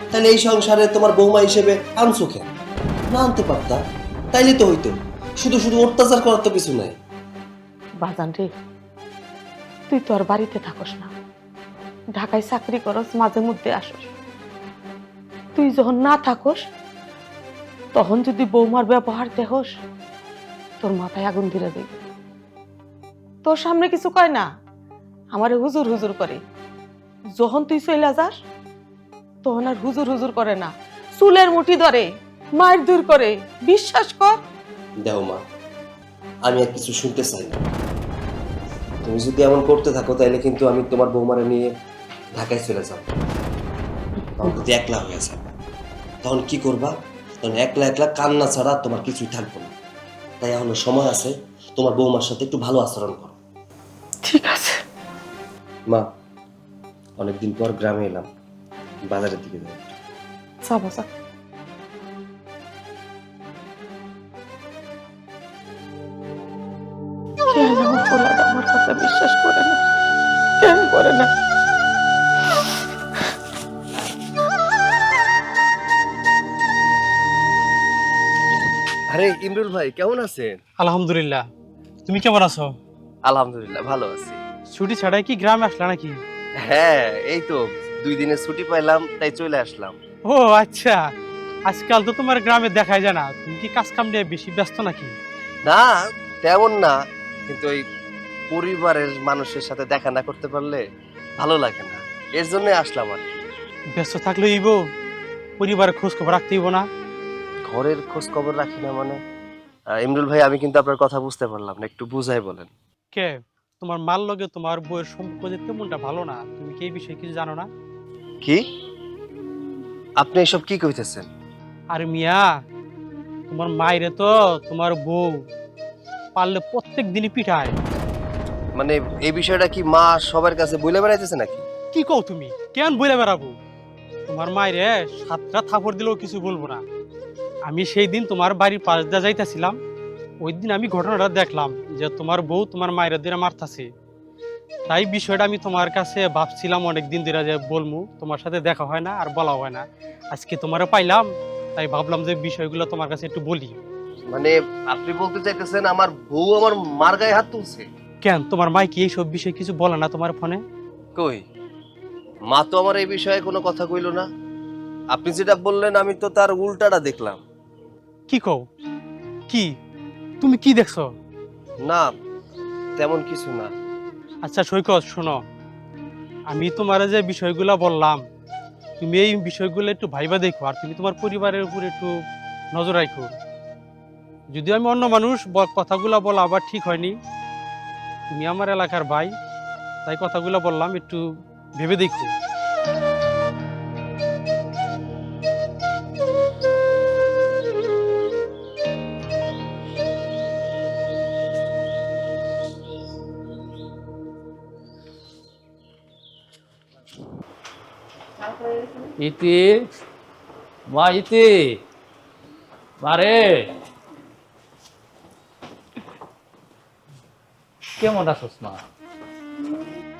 তাহলে এই সংসারে তোমার বৌমা হিসেবে আনছো কেন? না আনতে পারতা, তাইলে তো হইতো। শুধু শুধু অত্যাচার করার তো কিছু নাই। বাজান রে, তুই তো আর বাড়িতে থাকস না, ঢাকায় চাকরি করস, মাঝে মধ্যে আসস। তুই যখন না থাকস তখন যদি বৌমার ব্যবহার দেখস, তোর মাথায় আগুন ধরে যাবে। তোর সামনে কিছু কয় না, আমারে হুজুর হুজুর করে। যখন তুই চলে যাস তখন আর হুজুর হুজুর করে না, চুলের মুঠি ধরে মায়ের দূর করে। বিশ্বাস কর। দেখো মা, আমি আর কিছু শুনতে চাই না। তুমি যদি এমন করতে থাকো তাহলে কিন্তু আমি তোমার বৌমারে নিয়ে ঢাকায় চলে যাবো। তখন যদি একলা হয়ে যাবে, তখন কি করবা? তখন একলা একলা কান্না ছাড়া তোমার কিছুই থাকবে না। তাই এখনো সময় আছে, তোমার বৌমার সাথে একটু ভালো আচরণ করো। ঠিক আছে মা, অনেকদিন পর গ্রামে এলাম, বাজারের দিকে যাই। যা বাজা। বাচ্চা বিশ্বাস করে না, কেন করে না? আরে ইমরুল ভাই কেমন আছেন? আলহামদুলিল্লাহ, তুমি কেমন আছো? আলহামদুলিল্লাহ ভালো আছি। ছুটি ছাড়াই কি গ্রামে আসলা নাকি? হ্যাঁ এই তো 2 দিনের ছুটি পাইলাম তাই চলে আসলাম। ও আচ্ছা, আজকাল তো তোমার গ্রামে দেখাই যায় না, তুমি কি কাজ কাম নিয়ে বেশি ব্যস্ত নাকি? না তেমন না, কিন্তু ওই পরিবারের মানুষের সাথে দেখা না করতে পারলে ভালো লাগে না, এর জন্য আসলাম আর কি। ব্যস্ত থাকলে ইব পরিবারের খোঁজ খবর রাখতে হইব না? ঘরের খোঁজ খবর রাখি না মানে? ইমরুল ভাই আমি কিন্তু আপনার কথা বুঝতে পারলাম না, একটু বুঝাই বলেন। কে তোমার মার লগে তোমার বউয়ের সম্পর্ক যে তেমনটা ভালো না, তুমি কি এই বিষয়ে কিছু জানো না? কি আপনি এসব কি কইতেছেন? আর মিয়া, তোমার মায়েরে তো তোমার বউ পারলে প্রত্যেক দিনই পিঠায়। মানে এই বিষয়টা কি মা সবার কাছে বলে বেড়াইতেছে নাকি? কি কও তুমি, কেন বইলে বেড়াবো? তোমার মায়েরে 7টা থাপড় দিলেও কিছু বলবো না। আমি সেই দিন তোমার বাড়ির পাশ দিয়ে যাইতেছিলাম, ওই দিন আমি ঘটনাটা দেখলাম যে তোমার বউ তোমার মায়ের দিয়ে মারতাছে। তাই বিষয়টা আমি তোমার কাছে ভাবছিলাম অনেক দিন ধরে যে বলবো, তোমার সাথে দেখা হয় না আর বলা হয় না, আজকে তোমারও পাইলাম, তাই ভাবলাম যে বিষয়গুলো তোমার কাছে একটু বলি। মানে আপনি বলতে চাইতেছেন আমার বউ আমার মার গায়ে হাত তুলছে? কেন তোমার মাই কি এইসব বিষয়ে কিছু বলে না তোমার ফোনে? কই, মা তো আমার এই বিষয়ে কোনো কথা কইলো না। আপনি যেটা বললেন আমি তো তার উল্টাটা দেখলাম। কি কও, কি তুমি কি দেখছো? না তেমন কিছু না। আচ্ছা সৈকত শোনো, আমি তোমার যে বিষয়গুলো বললাম, তুমি এই বিষয়গুলো একটু ভাইবা দেখো, আর তুমি তোমার পরিবারের উপর একটু নজর রাখো। যদিও আমি অন্য মানুষ, কথাগুলো বলা আবার ঠিক হয়নি, তুমি আমার এলাকার ভাই, তাই কথাগুলো বললাম, একটু ভেবে দেখো। ইতি, মা ইতি, মারে কেমন আছোস মা?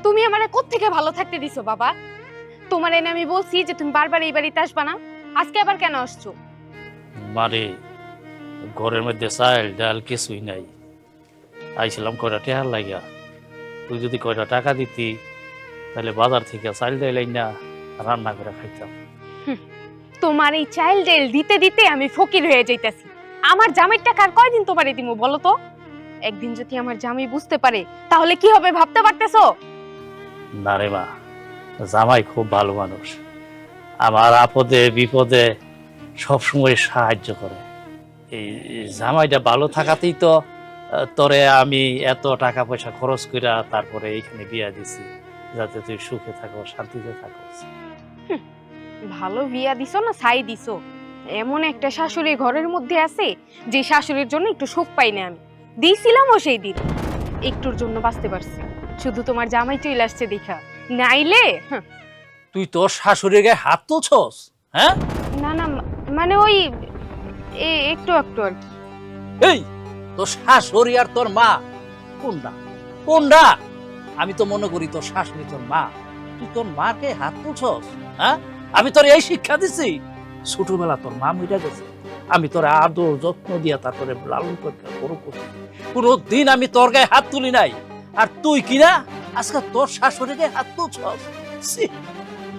তুমি আমারে কোত্থেকে ভালো থাকতে দিছো বাবা? তোমার এনে আমি বলছি যে তুমি বারবার এই বাড়িতে আসবা না, আজকে আবার কেন আসছো? মারে ঘরের মধ্যে চাল ডাল কিছুই নাই, আইছিলাম কয়টা টাকা লাগিয়া। তুই যদি কয়টা টাকা দিতি তাহলে বাজার থেকে চাল ডাল না রান্না করে খাইতাম। তোমার এই চাইল্ড ডাল দিতে দিতে আমি ফকির হয়ে যাইতাছি। আমার জামাইয়ের টাকা আর কয়দিন তোমারে দিমু বলো তো? একদিন যদি আমার জামাই বুঝতে পারে তাহলে কি হবে ভাবতে পারতেছো? না রে মা, জামাই খুব ভালো মানুষ, আমার আপদে বিপদে সবসময় সাহায্য করে। এই জামাইটা ভালো থাকাতেই তো তোরে আমি এত টাকা পয়সা খরচ কইরা তারপরে এইখানে বিয়া দিছি, যাতে তুই সুখে থাকো শান্তিতে থাকো। ভালো বিয়া দিছো না ছাই দিছো? এমন একটা শাশুড়ি ঘরের মধ্যে আছে যে শাশুড়ির জন্য একটু সুখ পাই না আমি। দিয়েছিলামও সেই দিন, একটুর জন্য বাঁচতে পারছি, শুধু তোমার জামাই চলে আসছে দেখা, নাইলে তুই তোর শাশুড়ির গায়ে হাত তুলছস? হ্যাঁ না না, মানে ওই একটু একটু আর কি। এই তোর শাশুড়ি আর তোর মা কোনটা কোনটা? আমি তো মনে করি তোর শাশুড়ি তোর মা, তুই তোর মাকে হাত তুলছস? হ্যাঁ, আমি তোর এই শিক্ষা দিছি, ছোটবেলা তোর মা মইরা গেছে, আমি তোর আদর যত্ন দিয়া তারপরে লালন করতে বড় করছি, কোনদিন আমি তোর গায়ে হাত তুলি নাই। আর তুই কিনা আজকে তোর শাশুড়ির গায়ে হাত তুলছস?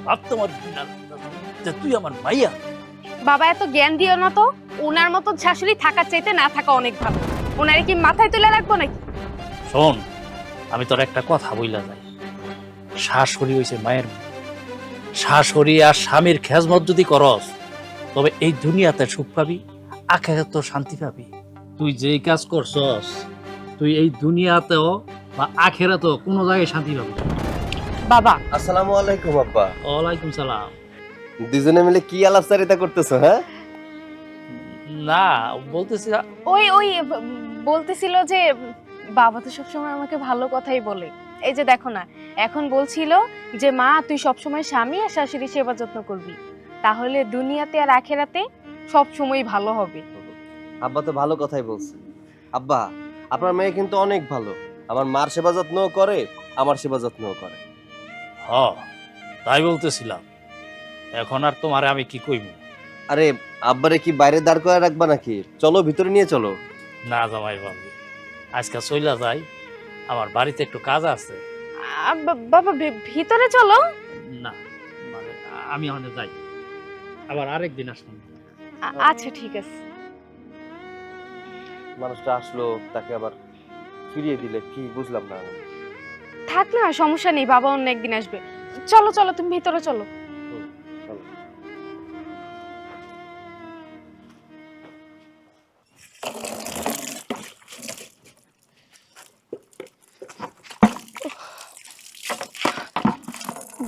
ভাবতে আমার ঘৃণা লাগতেছে যে তুই আমার মাইয়া। বাবা এত জ্ঞান দিও না তো, ওনার মতো শাশুড়ি থাকার চাইতে না থাকা অনেক ভালো। ওনারে কি মাথায় তুলে রাখবো নাকি? শোন, আমি তোর একটা কথা বইলা যাই, শাশুড়ি হইছে মায়ের মতো। শাশুড়ি আর স্বামীর খেজমত যদি করস তবে এই দুনিয়াতে সুখ পাবি, আখিরাতে শান্তি পাবি। তুই যেই কাজ করছস তুই এই দুনিয়াতেও বা আখিরাতেও কোনো জায়গায় শান্তি পাবি। বাবা আসসালামু আলাইকুম আব্বা। ওয়ালাইকুম সালাম। দুজনে মিলে কি আলাপচারিতা করতেছো? হ্যাঁ না বলতেছি ওই ওই বলতেছিল যে বাবা তো সবসময় আমাকে ভালো কথাই বলে। এই যে দেখো না, এখন বলছিল যে মা তুই সবসময় স্বামী আর শাশুড়ি সেবা যত্ন করবি, তাহলে দুনিয়াতে আর আখেরাতে সব সময় ভালো হবে। আব্বা তো ভালো কথাই বলছে। আব্বা আপনার মেয়ে কিন্তু অনেক ভালো, আমার মার সেবা যত্নও করে, আমার সেবা যত্নও করে। হ, তাই বলতেছিলাম। এখন আর তোমারে আমি কি কইব? আরে আব্বারে কি বাইরে দাঁড় করে রাখবা নাকি? চলো ভিতরে নিয়ে চলো। না জামাই বাবু, আজকে চইলা যাই, আমার বাড়িতে একটু কাজ আছে। বাবা ভিতরে চলো। না মানে আমি ওখানে যাই, আবার আরেকদিন আসলাম। আচ্ছা ঠিক আছে। মানুষটা আসলো, তাকে আবার ফিরিয়ে দিলে কি বুঝলাম না আমি। থাক না, সমস্যা নেই, বাবা অন্য একদিন আসবে। চলো চলো, তুমি ভিতরে চলো। চলো।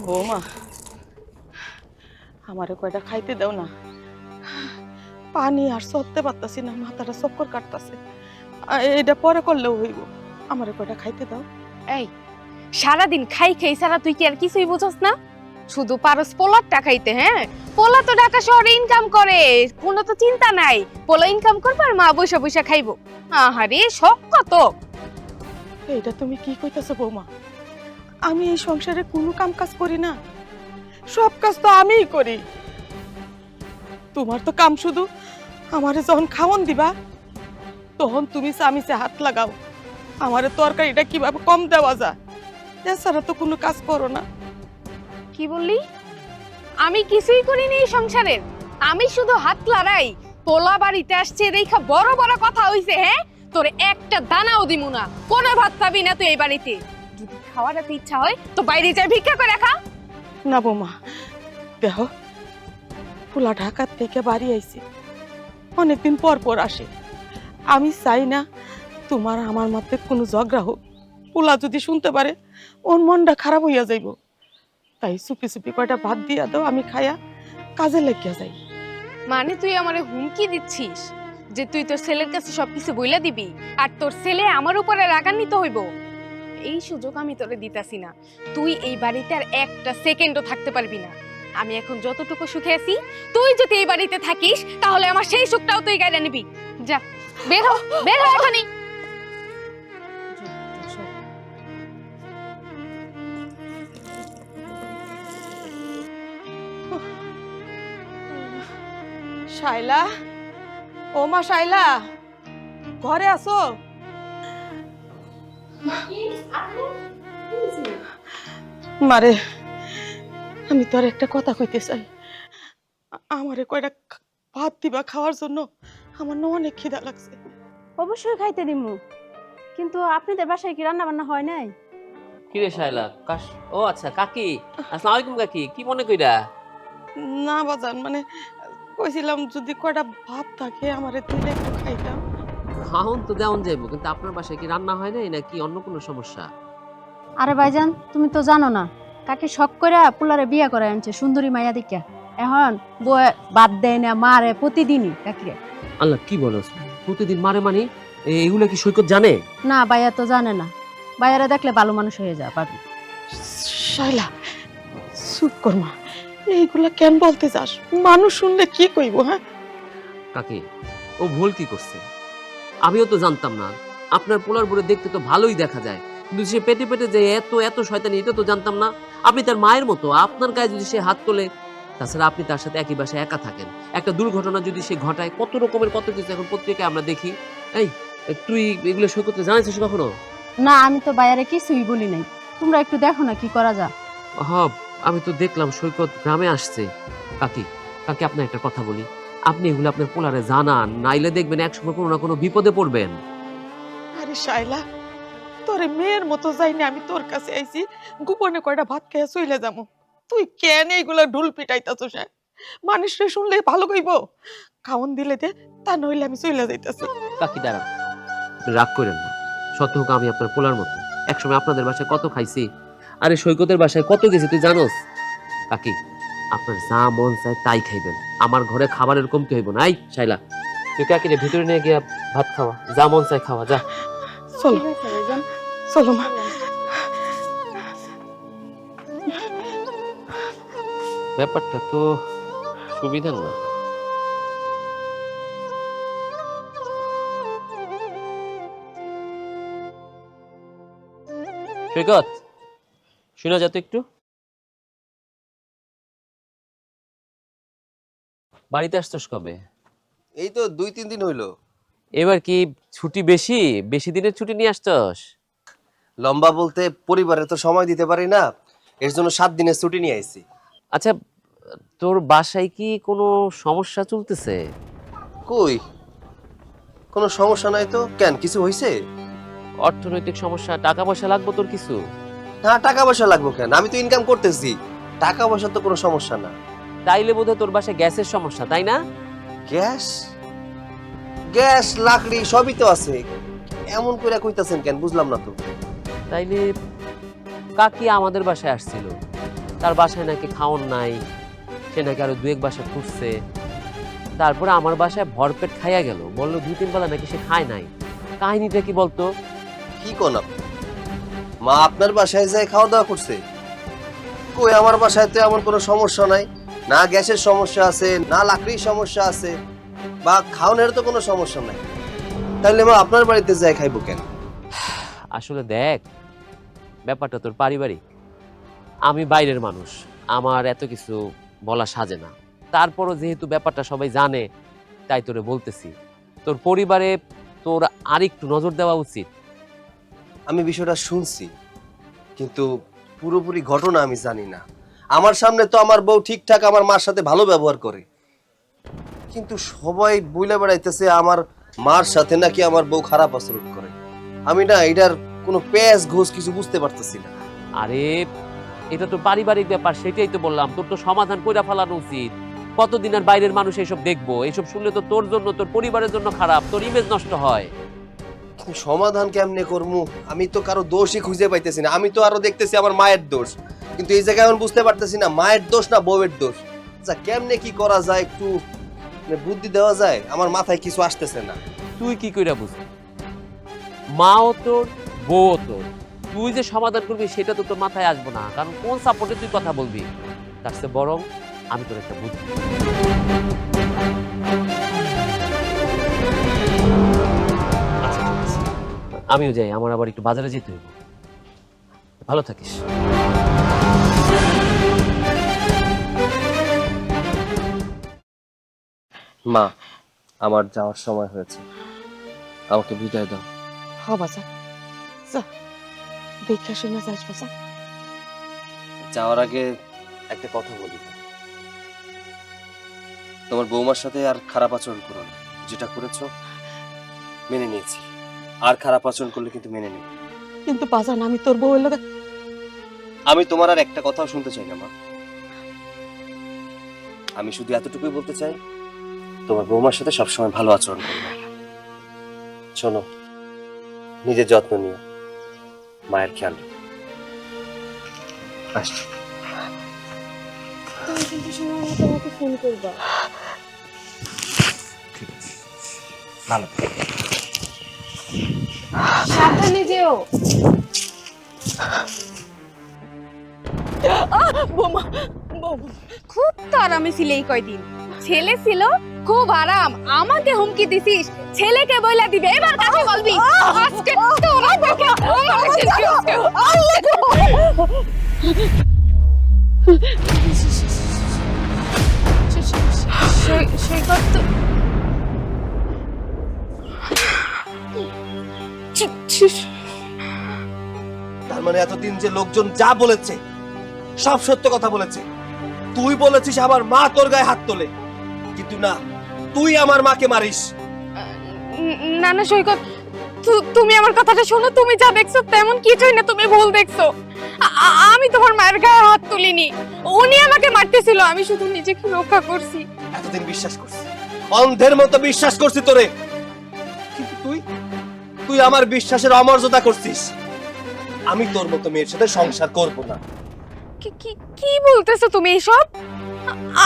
বৌমা, আমারে কয়টা খাইতে দাও না। পানি আর সরতে পারতাছি না, মাথাটা চক্কর কাটতাছে। এটা পরে করলেও হইব, আমারে কয়টা খাইতে দাও। এই সারাদিন খাই খাই সারা, তুই কি আর কিছুই বুঝছ না? শুধু পারস পোলার টাকাইতে। হ্যাঁ, পোলা তো ঢাকা শহরে ইনকাম করে, কোনো তো চিন্তা নাই। পোলা ইনকাম করবে আর মা বসে বসে খাইবো। আহারে শখ কত! এইটা তুমি কি কইতাছো বৌমা? আমি এই সংসারে কোনো কাম কাজ করি না, সব কাজ তো আমিই করি। তোমার তো কাম শুধু আমারে যখন খাওয়ান দিবা তখন তুমি চামিচে হাত লাগাও, আমারে তরকারিটা কিভাবে কম দেওয়া যায়, এছাড়া তো কোনো কাজ করো না। কি বললি? আমি কিছুই করিনি এই সংসারের, আমি শুধু হাত লড়াই। পোলা বাড়িতে আসছে দেখা বড় বড় কথা হইছে। হ্যাঁ, তোর একটা দানাও দিমু না, কোনো ভাত পাবি না তুই এই বাড়িতে। যদি খাওয়ার এত ইচ্ছা হয় তো বাইরে যাই ভিক্ষা করে খা। না বৌমা, দেখো পোলা ঢাকার থেকে বাড়ি আইছে, অনেকদিন পর পর আসে। আমি চাই না তোমার আমার মধ্যে কোনো ঝগড়া হোক। পোলা যদি শুনতে পারে ওর মনটা খারাপ হইয়া যাইব। তাই চুপি চুপি কয়টা ভাত দিয়া দাও, আমি খাইয়া কাজে লেগিয়া যাই। মানে তুই আমারে হুমকি দিচ্ছিস যে তুই তোর ছেলের কাছে সবকিছু বইলা দিবি আর তোর ছেলে আমার উপরে রাগান্বিত হইব? এই সুযোগ আমি তোরে দিতাছি না। তুই এই বাড়িতে আর একটা সেকেন্ডও থাকতে পারবি না। আমি এখন যতটুকু সুখে আছি, তুই যদি এই বাড়িতে থাকিস তাহলে আমার সেই সুখটাও তুই গাইলা নিবি। যা, বের হ, বের হ এখনই। শাইলা, ও মা শাইলা, ঘরে আসো। মারে, আমি তোর একটা কথা কইতে চাই। আমারে কয়টা ভাত দিবা খাওয়ার জন্য, আমার না অনেক খিদা লাগছে। অবশ্যই খাইতে দিমু, কিন্তু আপনাদের বাসায় কি রান্না বান্না হয় নাই? কি রে শায়লা? ও আচ্ছা, কাকি। আসসালামু আলাইকুম কাকি, কি মনে কইরা? না বাজান, মানে কইছিলাম যদি কয়টা ভাত থাকে আমারে দিলে একটু খাইতাম। খাওন তো দেওয়ান যাইবো, কিন্তু আপনার বাসায় কি রান্না হয় নাই নাকি অন্য কোনো সমস্যা? আরে ভাইজান, তুমি তো জানো না, কাকি শখ করে পোলারে বিয়া করে আনছে সুন্দরী মাইয়া দিকা। এখন বউ বাদ দেয় না, মারে প্রতিদিনই কাকিরে। আল্লাহ, কি বলো? প্রতিদিন মারে মানে? এগুলো কি সৈকত জানে? না, ভাইয়া তো জানে না। ভাইয়ারা দেখলে ভালো মানুষ হয়ে যা পাবি। শাইলা চুপ কর মা, এইগুলা কেন বলতে যাস? মানুষ শুনলে কি কইব? হ্যাঁ কাকি, ও ভুল কি করছে? আমিও তো জানতাম না। আপনার পোলার বরে দেখতে তো ভালোই দেখা যায়, কিন্তু সে পেটে পেটে যে এত এত শয়তানি, এটা তো জানতাম না। আপনি তার মায়ের মতো, আপনার গায়ে যদি সে হাত তোলে, তাছাড়া আপনি তার সাথে একই বাসায় একা থাকেন, একটা দুর্ঘটনা যদি সে ঘটায়, কত রকমের কত কিছু এখন পত্রিকায় আমরা দেখি। এই তুই এগুলো সৈকতে জানাইছিস কখনো? না, আমি তো ভাইয়ারে কিছুই বলি নাই। তোমরা একটু দেখো না কি করা যা। হ্যাঁ, আমি তো দেখলাম সৈকত গ্রামে আসছে। কাকি, কাকি আপনার একটা কথা বলি, আপনি এগুলো আপনার পোলারে জানান, নাইলে দেখবেন একসময় কোনো না কোনো বিপদে পড়বেন। আরে শাইলা, তোরে মেয়ের মতো যাইনি আমি তোর কাছে আইছি, গোপনে কয়টা ভাত খেয়ে চইলে যাবো। তুই কেন এইগুলা ঢুল পিটাইতাছস? মানুষরা শুনলে ভালো কইব? খাওন দিলে দে, তা নইলে আমি চইলে যাইতাছি। কাকি দাঁড়ান, রাগ করেন না। সত্য হোক আমি আপনার পোলার মতো, একসময় আপনাদের বাসায় কত খাইছি, আরে সৈকতের বাসায় কত গেছি তুই জানোস? কাকি, আপনার যা মন চায় তাই খাইবেন, আমার ঘরে খাবারের কমতি হইব না। এই শাইলা, তুই কাকিরে ভিতরে নিয়ে গিয়া ভাত খাওয়া, যা মন চায় খাওয়া, যা। চলো চলো মা। ব্যাপারটা তো সুবিধার না। সৈকত, শুনে যা তো একটু। বাড়িতে আসছস কবে? এই তো 2-3 দিন হইলো। এবার কি ছুটি বেশি বেশি দিনের ছুটি নিয়ে আসছস? লম্বা বলতে পরিবারে তো সময় দিতে পারি না, এর জন্য 7 দিনের ছুটি নিয়ে আইছি। আচ্ছা, তোর বাসায় কি কোনো সমস্যা চলতেছে? কই কোনো সমস্যা নাই তো, কেন কিছু হইছে? অর্থনৈতিক সমস্যা, টাকা পয়সা লাগবে তোর কিছু? না, টাকা পয়সা লাগবো কেন? আমি তো ইনকাম করতেছি, টাকা পয়সা তো কোনো সমস্যা না। তাইলে বোধহয় তোর বাসায় গ্যাসের সমস্যা, তাই না? গ্যাস গ্যাস লাকড়ি সবই তো আছে, এমন করে কইতাছেন কেন বুঝলাম না তো। তাইলে কাকি আমাদের বাসায় আসছিল, তার বাসায় নাকি খাওন নাই, সে নাকি আরো 2-1 বাসা খুঁজছে, তারপরে আমার বাসায় ভরপেট খাইয়া গেল, বললো 2-3 বেলা নাকি সে খায় নাই। কাহিনীটা কি বলতো? কি কোন আপনি? মা আপনার বাসায় যায় খাওয়া দাওয়া করছে? কই আমার বাসায় তো এমন কোনো সমস্যা নাই, না গ্যাসের সমস্যা আছে, না লাকড়ির সমস্যা আছে, বা খাওয়ানোর তো কোনো সমস্যা নাই। তাহলে মা আপনার বাড়িতে যায় খাইবো কেন? আসলে দেখ, ব্যাপারটা তোর পারিবারিক, আমি বাইরের মানুষ, আমার এত কিছু বলা সাজে না। তারপরও যেহেতু ব্যাপারটা সবাই জানে, তাই তোরে বলতেছি, তোর পরিবারে তোর আরেকটু নজর দেওয়া উচিত। আমি বিষয়টা শুনছি, কিন্তু পুরোপুরি ঘটনা আমি জানি না। আমার সামনে তো আমার বউ ঠিকঠাক আমার মার সাথে ভালো ব্যবহার করে, কিন্তু সবাই বইলে বেড়াইতেছে আমার মার সাথে নাকি আমার বউ খারাপ আচরণ করে। আমি না এটার কোনো প্যাঁচ ঘোষ কিছু বুঝতে পারতেছি না। আরে এটা তো পারিবারিক ব্যাপার, সেটাই তো বললাম, তোর তো সমাধান কইরা ফেলানো উচিত। কতদিন আর বাইরের মানুষ এইসব দেখবো? এইসব শুনলে তো তোর জন্য, তোর পরিবারের জন্য খারাপ, তোর ইমেজ নষ্ট হয়। কিন্তু সমাধান কেমনে করবো? আমি তো কারো দোষই খুঁজে পাইতেছি না, আমি তো আরো দেখতেছি আমার মায়ের দোষ, কিন্তু এই জায়গায় আমি বুঝতে পারতেছি না মায়ের দোষ না বউয়ের দোষ। আচ্ছা কেমনে কি করা যায়, একটু বুদ্ধি দেওয়া যায়? আমার মাথায় কিছু আসতেছে না। তুই কি কইরা বুঝবি? মাও তোর, বউও তোর, তুই যে সমাধান করবি সেটা তো তোর মাথায় আসবো না, কারণ কোন সাপোর্টে তুই কথা বলবি। তার চেয়ে বরং আমি তোর একটা বুদ্ধি। আমিও যাই, আমার আবার একটু বাজারে যেতে হইব। ভালো থাকিস। মা, আমার যাওয়ার সময় হয়েছে, আমাকে বিদায় দাও। হবা যা যা, দেখা শুনে যাস বাসা। যাওয়ার আগে একটা কথা বলি, তোমার বৌমার সাথে আর খারাপ আচরণ করো না। যেটা করেছো মেনে নিয়েছি, আর খারাপ আচরণ করলে কিন্তু মেনে নেব। কিন্তু বাজান, আমি তোর বউয়ের লগে আমি তোমার আর একটা কথাও শুনতে চাই না মা। আমি শুধু এতটুকুই বলতে চাই, তোমার বৌমার সাথে সবসময় ভালো আচরণ করবে। শোনো, নিজের যত্ন নিও, মায়ের খেয়াল রেখো। আসছি। তুমি কিন্তু সময় মতো আমাকে ফোন করবা। ভালো, সাবধানে যেও। বোমা বোমা। খুব তো আরামে ছিল এই কয়দিন। ছেলে ছিল খুব আরাম, আমাকে হুমকি দিছিস, ছেলেকে বইলা দিবে, এবার কাকে বলবি? আজকে তোরা দেখে আমার ছেলেকে সৈকত তো তার মানে এতদিন যে লোকজন যা বলেছে সব সত্য কথা বলেছে। তুই বলেছিস আমার মা তোর গায়ে হাত তোলে, কিন্তু না, তুই আমার মাকে মারিস। না না সৈকত, তুমি আমার কথাটা শোনো, তুমি যা দেখছো তেমন কিছুই না, তুমি ভুল দেখছো। আমি তোমার মায়ের গায়ে হাত তুলিনি, উনি আমাকে মারতেছিল, আমি শুধু নিজেকে রক্ষা করছি। এতদিন বিশ্বাস করছি, অন্ধের মতো বিশ্বাস করছি তোরে, কিন্তু তুই তুই আমার বিশ্বাসের অমর্যাদা করছিস। আমি তোর মতো মেয়ের সাথে সংসার করব না। কি বলতেছো তুমি এসব?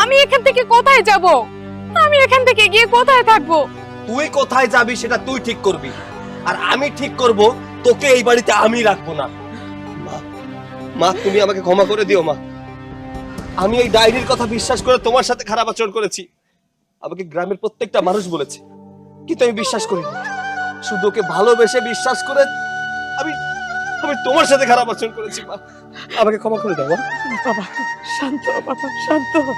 আমি এখান থেকে কোথায় যাব? আমি এখান থেকে গিয়ে কোথায় থাকবো? তুই কোথায় যাবি সেটা তুই ঠিক করবি, আর আমি ঠিক করব তোকে এই বাড়িতে আমি রাখবো না। মা, তুমি আমাকে ক্ষমা করে দিও মা। আমি এই ডায়েরির কথা বিশ্বাস করে তোমার সাথে খারাপ আচরণ করেছি, আমাকে গ্রামের প্রত্যেকটা মানুষ বলেছে, কিন্তু আমি বিশ্বাস করিনি। শুধু ওকে ভালোবেসে বিশ্বাস করে আমি আমি তোমার সাথে খারাপ আচরণ করেছি মা, আমাকে ক্ষমা করে দাও মা। বাবা শান্ত হ বাবা, শান্ত হ।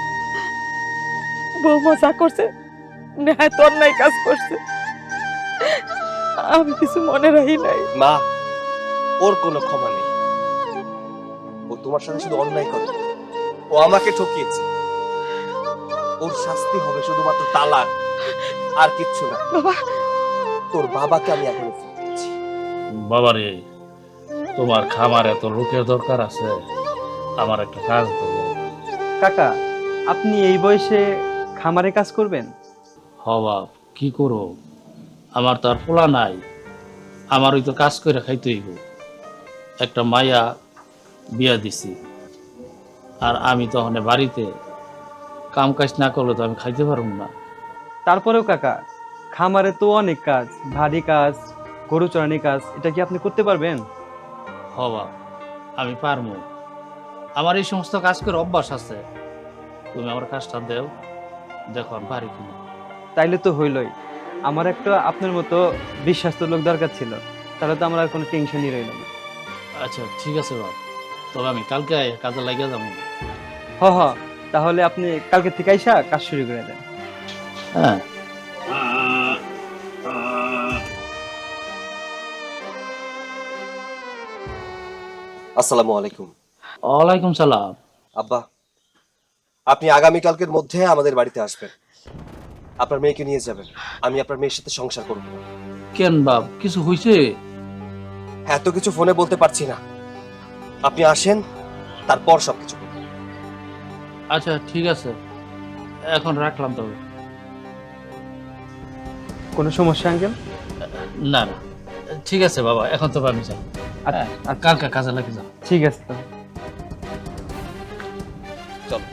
বৌমা যা করছে নেহায় তোর নাই কাজ করছে, আমি কিছু মনে রাখি নাই। মা, ওর কোনো ক্ষমা নেই। ও তোমার সাথে শুধু অন্যায় করে, ও আমাকে ঠকিয়েছে। ওর শাস্তি হবে শুধুমাত্র তালাক, আর কিচ্ছু না। বাবা, তোর বাবাকে আমি এখন ফোন দিচ্ছি। বাবারে, তোমার খামার এত লোকের দরকার আছে, আমার একটা কাজ দেবো। কাকা, আপনি এই বয়সে খামারে কাজ করবেন? হবা কি করো, আমার তো আর পোলা নাই, আমার ওই তো কাজ করে খাইতে হইব। একটা মায়া বিয়া দিছি, আর আমি তখন বাড়িতে কাম কাজ না করলে তো আমি খাইতে পারব না। তারপরেও কাকা, খামারে তো অনেক কাজ, ভারী কাজ, গরু চড়ানি কাজ, এটা কি আপনি করতে পারবেন? হবা আমি পারবো, আমার এই সমস্ত কাজ করে অভ্যাস আছে। তুমি আমার কাজটা দেও, দেখো আমি পারি কিনা। তাইলে তো হইলই। আমার একটা আপনার মতো বিশ্বাস্ত লোক দরকার ছিল, তাহলে তো আমার আর কোনো টেনশনই রইল না। আচ্ছা ঠিক আছে বাবা, তবে আমি কালকে কাজে লাগিয়ে যাবো। হ হ, তাহলে আপনি কালকে থেকে আইসা কাজ শুরু করে দেন। হ্যাঁ। আসসালামু আলাইকুম। ওয়ালাইকুম সালাম। আব্বা, আপনি আগামীকালকের মধ্যে আমাদের বাড়িতে আসবেন, আপনার মেয়েকে নিয়ে যাবেন। আমি আপনার মেয়ের সাথে সংসার করব। কেন বাপ, কিছু হয়েছে? এত কিছু ফোনে বলতে পারছি না, আপনি আসেন, তারপর সবকিছু বলবো। আচ্ছা ঠিক আছে, এখন রাখলাম তবে। কোনো সমস্যা আঙ্কেল? না না, ঠিক আছে বাবা, এখন তবে আমি যাই। আচ্ছা, আর কালকে কাজে লাগে যাও। ঠিক আছে তো। চলো।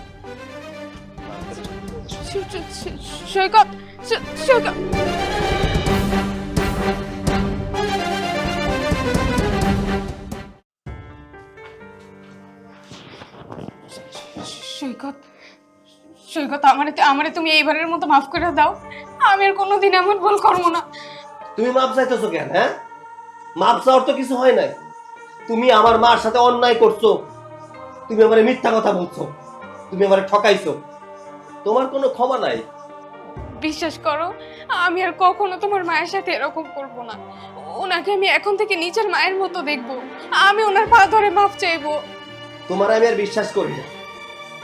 সৈকত, সৈকত। সৈকত, সৈকত, আমারে তুমি এইবারের মতো মাফ করে দাও। আমি আর কোনোদিন এমন ভুল করবো না। তুমি মাপ চাইতেছো কেন? হ্যাঁ, মাপ চাওয়ার তো কিছু হয় নাই। তুমি আমার মার সাথে অন্যায় করছো, তুমি আমারে মিথ্যা কথা বলছো, তুমি আমারে ঠকাইছো, তোমার কোনো ক্ষমা নাই। বিশ্বাস করো, আমি আর কখনো তোমার মায়ের সাথে এরকম করব না। ওনাকে আমি এখন থেকে নিজের মায়ের মতো দেখবো। আমি ওনার পা ধরে মাফ চাইবো। তোমার আমি আর বিশ্বাস করি না।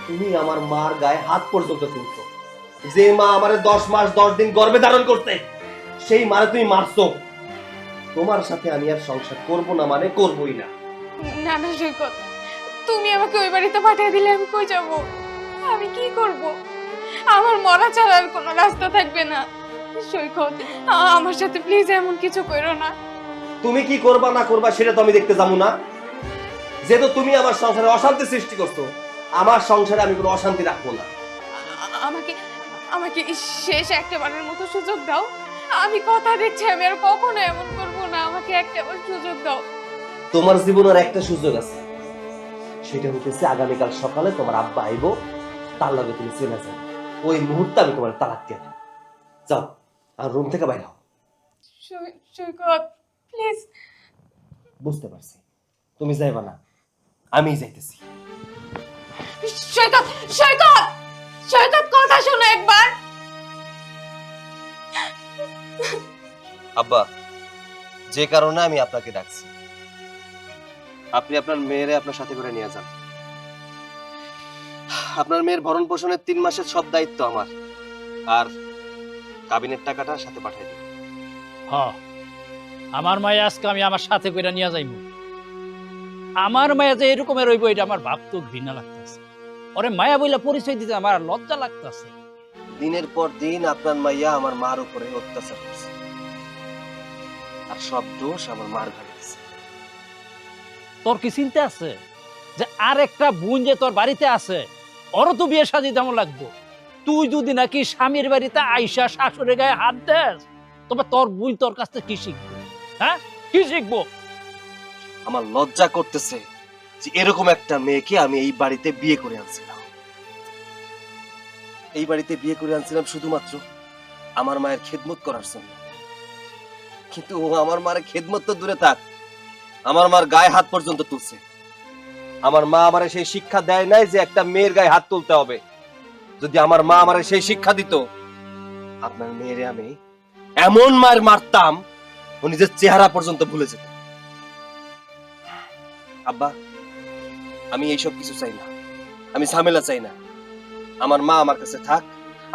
তুমি আমার মার গায়ে হাত পর্যন্ত তুলছো। যে মা আমারে 10 মাস 10 দিন গর্ভে ধারণ করতে, সেই মারে তুমি মারছো। তোমার সাথে আমি আর সংসার করব না, মানে করবই না। না না সৈকত, তুমি আমাকে ওই বাড়িতে পাঠিয়ে দিলে আমি কই যাব? আমি কি করব? আমার মরা ছাড়া আর কোনো রাস্তা থাকবে না। সৈকত, আমার সাথে প্লিজ এমন কিছু করো না। তুমি কি করবা না করবা সেটা তো আমি দেখতে যাবো না। যেহেতু তুমি আমার সংসারে অশান্তি সৃষ্টি করছো, আমার সংসারে আমি কোনো অশান্তি রাখবো না। আমাকে আমাকে শেষ একটাবারের মতো সুযোগ দাও। আমি কথা দিচ্ছি, আমি আর কখনো এমন করব না। আমাকে একটাবার সুযোগ দাও। তোমার জীবনের একটা সুযোগ আছে, সেটা হচ্ছে আগামীকাল সকালে তোমার আব্বা আইবো, তার লগে তুমি চলে যাও। ওই মুহূর্তে আমি তোমার তালাক দিয়ে দেব। যাও, আর রুম থেকে বাইরে হও। সৈকত প্লিজ। বুঝতে পারছি, তুমি যাইবা না, আমি যাইতেছি। সৈকত, সৈকত, সৈকত, কথা শোনো একবার। আব্বা, যে কারণে আমি আপনাকে ডাকছি, আপনি আপনার মেয়েরে আপনার সাথে করে নিয়ে যান। আপনার মেয়ের ভরণ পোষণের 3 মাসের সব দায়িত্ব আমার, আর কাবিনের টাকাটা সাথে পাঠিয়ে দিন। হ্যাঁ, আমার মায়ে আজকে আমি আমার সাথে করে নিয়ে যাইব। আমার মায়া যে এরকমের রইব, এটা আমার ভাবতেও ঘৃণা লাগতেছে। ওরে মায়া বইলা পরিচয় দিতে আমার লজ্জা লাগতেছে। দিনের পর দিন আপনার মাইয়া আমার মার উপরে অত্যাচার করছে, আর সব দোষ আমার মার ঘাড়ে দিছে। তোর কি চিন্তা আছে যে আর একটা বোন যে তোর বাড়িতে আছে, ওরও তো বিয়ে শাদী তেমন লাগবো? তুই যদি নাকি স্বামীর বাড়িতে আইসা শাশুড়ি গায়ে হাত দেস, তবে তোর বোন তোর কাছ থেকে কি শিখবো? হ্যাঁ, কি শিখবো? আমার লজ্জা করতেছে যে এরকম একটা মেয়েকে আমি এই বাড়িতে বিয়ে করে আনছিলাম। এই বাড়িতে বিয়ে করে আনছিলাম শুধুমাত্র আমার মায়ের খেদমত করার জন্য, কিন্তু ও আমার মায়ের খেদমত তো দূরে থাক, আমার মার গায়ে হাত পর্যন্ত তুলছে। আমার মা আমারে সেই শিক্ষা দেয় নাই যে একটা মেয়ের গায়ে হাত তুলতে হবে। যদি আমার মা আমারে সেই শিক্ষা দিত, আপনার মেয়েরে আমি এমন মার মারতাম ও নিজের চেহারা পর্যন্ত ভুলে যেত। আব্বা, আমি এইসব কিছু চাই না, আমি ঝামেলা চাই না। আমার মা আমার কাছে থাক,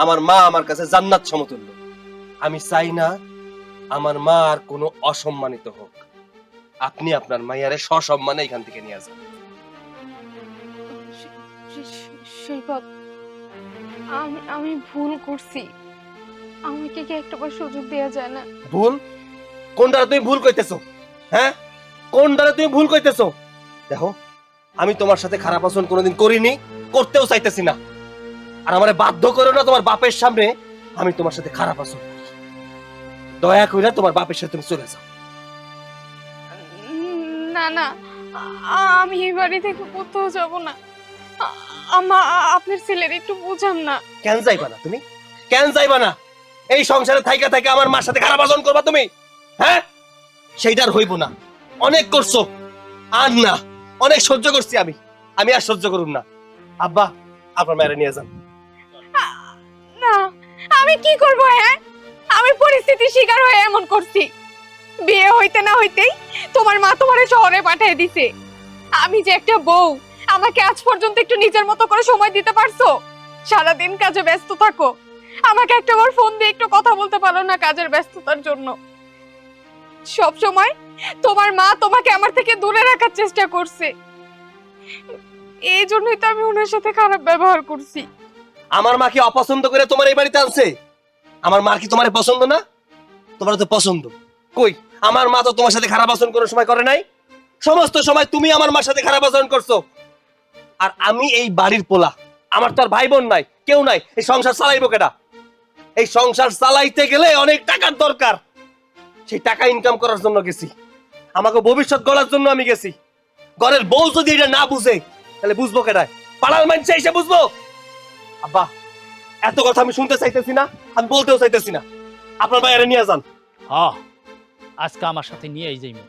আমার মা আমার কাছে জান্নাত সমতুল্য। আমি চাই না আমার মা আর কোনো অসম্মানিত হোক। আপনি আপনার মাইয়ারে সসম্মানে এখান থেকে নিয়ে যান। সৈকত, আমি ভুল করছি, আমাকে কি একটাবার সুযোগ দেওয়া যায় না? ভুল? কোনটারে তুমি ভুল কইতেছো? হ্যাঁ, কোনটারে তুমি ভুল কইতেছো? দেখো, আমি তোমার সাথে খারাপ আচরণ কোনোদিন করিনি, করতেও চাইতেছি না। আর আমারে বাধ্য করো না তোমার বাপের সামনে আমি তোমার সাথে খারাপ আচরণ করি। দয়া কইরা তোমার বাপের সাথে তুমি চলে যাও। না না, আমি এই বাড়ি থেকে কোথাও যাব না। আপনার ছেলের একটু বুঝান না। কেন যাইবা না তুমি? কেন যাইবা না? এই সংসারে থাইকা থাইকা আমার মার সাথে খারাপ আচরণ করবা তুমি? হ্যাঁ, সেইটার হইব না। অনেক করছো, আর না, অনেক সহ্য করছি আমি, আমি আর সহ্য করুম না। আব্বা, আপনার মায়েরা নিয়ে যান। না, আমি কি করব? হ্যাঁ, আমি পরিস্থিতির শিকার হয়ে এমন করছি। বিয়ে হইতে না হইতেই তোমার মা তোমারে শহরে পাঠিয়ে দিছে। আমি যে একটা বউ, আমাকে আজ পর্যন্ত একটু নিজের মতো করে সময় দিতে পারছো? সারাদিন কাজে ব্যস্ত থাকো, আমাকে একটাবার ফোন দিয়ে একটু কথা বলতে পারো না কাজের ব্যস্ততার জন্য? সব সময় তোমার মা তোমাকে আমার থেকে দূরে রাখার চেষ্টা করছে। এই জন্যই তো আমি ওনার সাথে খারাপ ব্যবহার করছি। আমার মা কি অপছন্দ করে তোমার এই বাড়িতে আনছে? আমার মার কি তোমার পছন্দ না? তোমার তো পছন্দ। কই, আমার মা তো তোমার সাথে খারাপ আচরণ কোনো সময় করে নাই। সমস্ত সময় তুমি আমার মার সাথে খারাপ আচরণ করছো। আর আমি এই বাড়ির পোলা, আমার তো আর ভাই বোন নাই, কেউ নাই। এই সংসার চালাইবো কেডা? এই সংসার চালাইতে গেলে অনেক টাকার দরকার। সেই টাকা ইনকাম করার জন্য গেছি, আমাকে ভবিষ্যৎ গড়ার জন্য আমি গেছি। ঘরের বউ যদি এটা না বুঝে, তাহলে বুঝবো কেডায়? পাড়ার মানুষ এসে বুঝবো? আব্বা, এত কথা আমি শুনতে চাইতেছি না, আমি বলতেও চাইতেছি না। আপনার বাইরে নিয়ে যান। হ্যাঁ, আজকে আমার সাথে নিয়েই যাইব।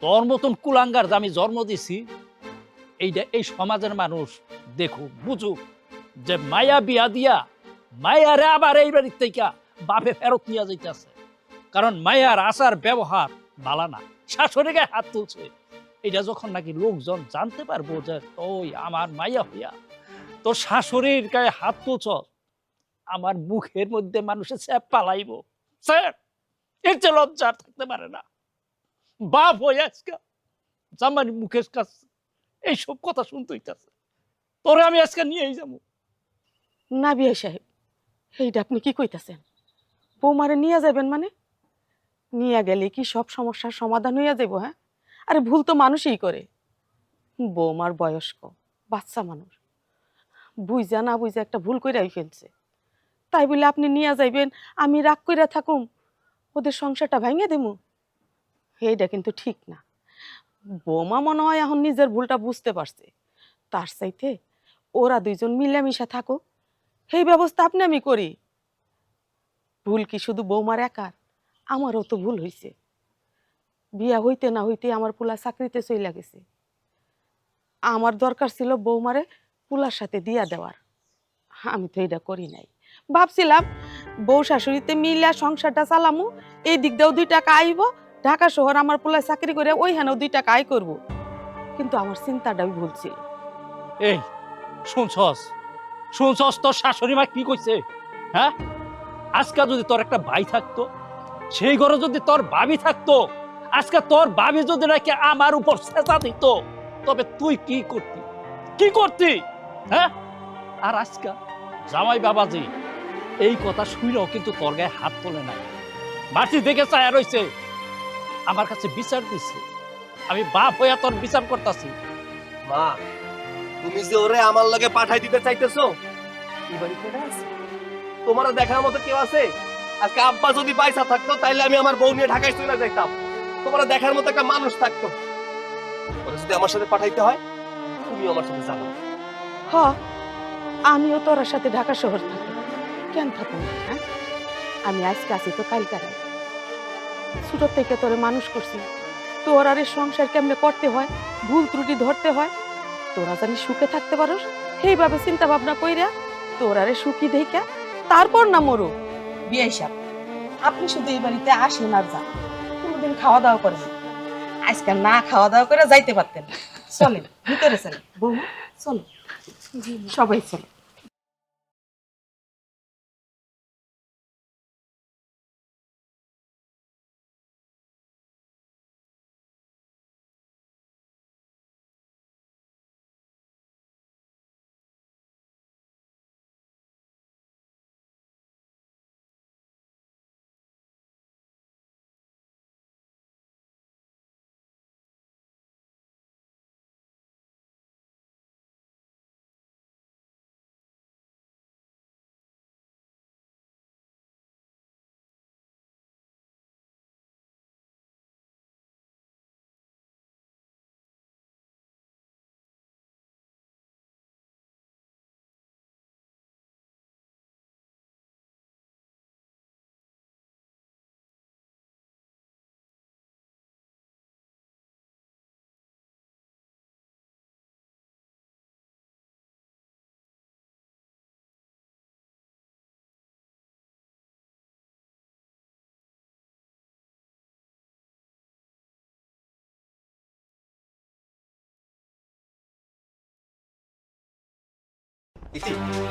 তোর মতন কুলাঙ্গার যে আমি জন্ম দিছি, এইটা এই সমাজের মানুষ দেখুক, বুঝুক যে মায়া বিয়া দিয়া মায়ারে আবার এই বাড়ির থেকে বাপে ফেরত নিয়ে যাইতেছে। কারণ মায়ার আচার ব্যবহার ভালো না, শাশুড়ি গায়ে হাত তুলছে। এটা যখন নাকি লোকজন জানতে পারবো যে তুই আমার মায়া হইয়া তোর শাশুড়ির গায়ে হাত তুলছ, আমার মুখের মধ্যে মানুষের স্যাপ পালাইব। স্যার, এর যে লজ্জা আর থাকতে পারে না। বাপ হয়ে আজকে জামার মুখের কাছে এইসব কথা শুনতে হইতেছে। তোরে আমি আজকে নিয়েই যাবো। না বিয়ে সাহেব, এইটা আপনি কি কইতাছেন? বৌমারে নিয়ে যাবেন মানে? নিয়ে গেলে কি সব সমস্যার সমাধান হইয়া যাবো? হ্যাঁ, আরে ভুল তো মানুষই করে। বৌমার বয়স্ক বাচ্চা মানুষ, বুঝা না বুঝা একটা ভুল কইরাই ফেলছে। তাই বলে আপনি নিয়ে যাইবেন, আমি রাগ কইরা থাকুম, ওদের সংসারটা ভাঙিয়ে দেবো? এইটা কিন্তু ঠিক না। বৌমা মনে হয় এখন নিজের ভুলটা বুঝতে পারছে। তার চাইতে ওরা দুইজন মিলেমিশা থাকুক, সেই ব্যবস্থা আপনি আমি করি। ভুল কি শুধু বৌমার একার? আমারও তো ভুল হয়েছে। বিয়া হইতে না হইতে আমার পোলা চাকরিতে চইলা গেছে। আমার দরকার ছিল বৌমারে পোলার সাথে দিয়া দেওয়ার, আমি তো এটা করি নাই। ভাবছিলাম বউ শাশুড়িতে মিলা সংসারটা চালামু, এই দিক দিয়েও 2 টাকা আইব, ঢাকা শহর আমার পোলায় চাকরি করে ওইখানেও 2 টাকা আয় করব। কিন্তু আমার চিন্তাটাই ভুল ছিল। এই শুনছস, শুনছস তোর শাশুড়ি মা কি কইছে? হ্যাঁ, আজকে যদি তোর একটা ভাই থাকতো, সেই ঘরে যদি তোর ভাবি থাকতো, আজকে তোর ভাবি যদি নাকি আমার উপর চেঁচা দিত, তবে তুই কি করতি? কি করতি? হ্যাঁ, আর আজকে জামাই বাবাজি এই কথা শুনেও কিন্তু তোর গায়ে হাত তোলে নাই, মাটি দেখে চায়া রইছে, আমার কাছে বিচার দিচ্ছে। আমি বাপ হইয়া তোর বিচার করতেছি। মা, তুমি যে ওরে আমার লগে পাঠাই দিতে চাইতেছো, এই বাড়ি কেডা আছে? তোমার দেখার মতো কেউ আছে? আজকে আব্বা যদি পয়সা থাকতো, তাইলে আমি আমার বউ নিয়ে ঢাকায় চলে যাইতাম। তোমার দেখার মতো একটা মানুষ থাকতো। ওরা যদি আমার সাথে পাঠাইতে হয়, তুমিও আমার সাথে যাবো। হ, আমিও তোর সাথে ঢাকা শহর থাকি, কেন থাকুন? হ্যাঁ, আমি আজকে আছি তো কালকে নাই। ছোট থেকে তোরে মানুষ করছি, তোর আর এই সংসার কেমনে করতে হয়, ভুল ত্রুটি ধরতে হয়, তোরা জানি সুখে থাকতে পারোস, সেইভাবে চিন্তা ভাবনা কইরা তোর আরে সুখী দেখা তারপর না মরো। বিয়ে হিসাব আপনি শুধু এই বাড়িতে আসেন আর যান, কোনোদিন খাওয়া দাওয়া করেন না। আজকাল না খাওয়া দাওয়া করে যাইতে পারতেন। চলেন ভিতরে চলেন বৌমা, চলো সবাই চলো।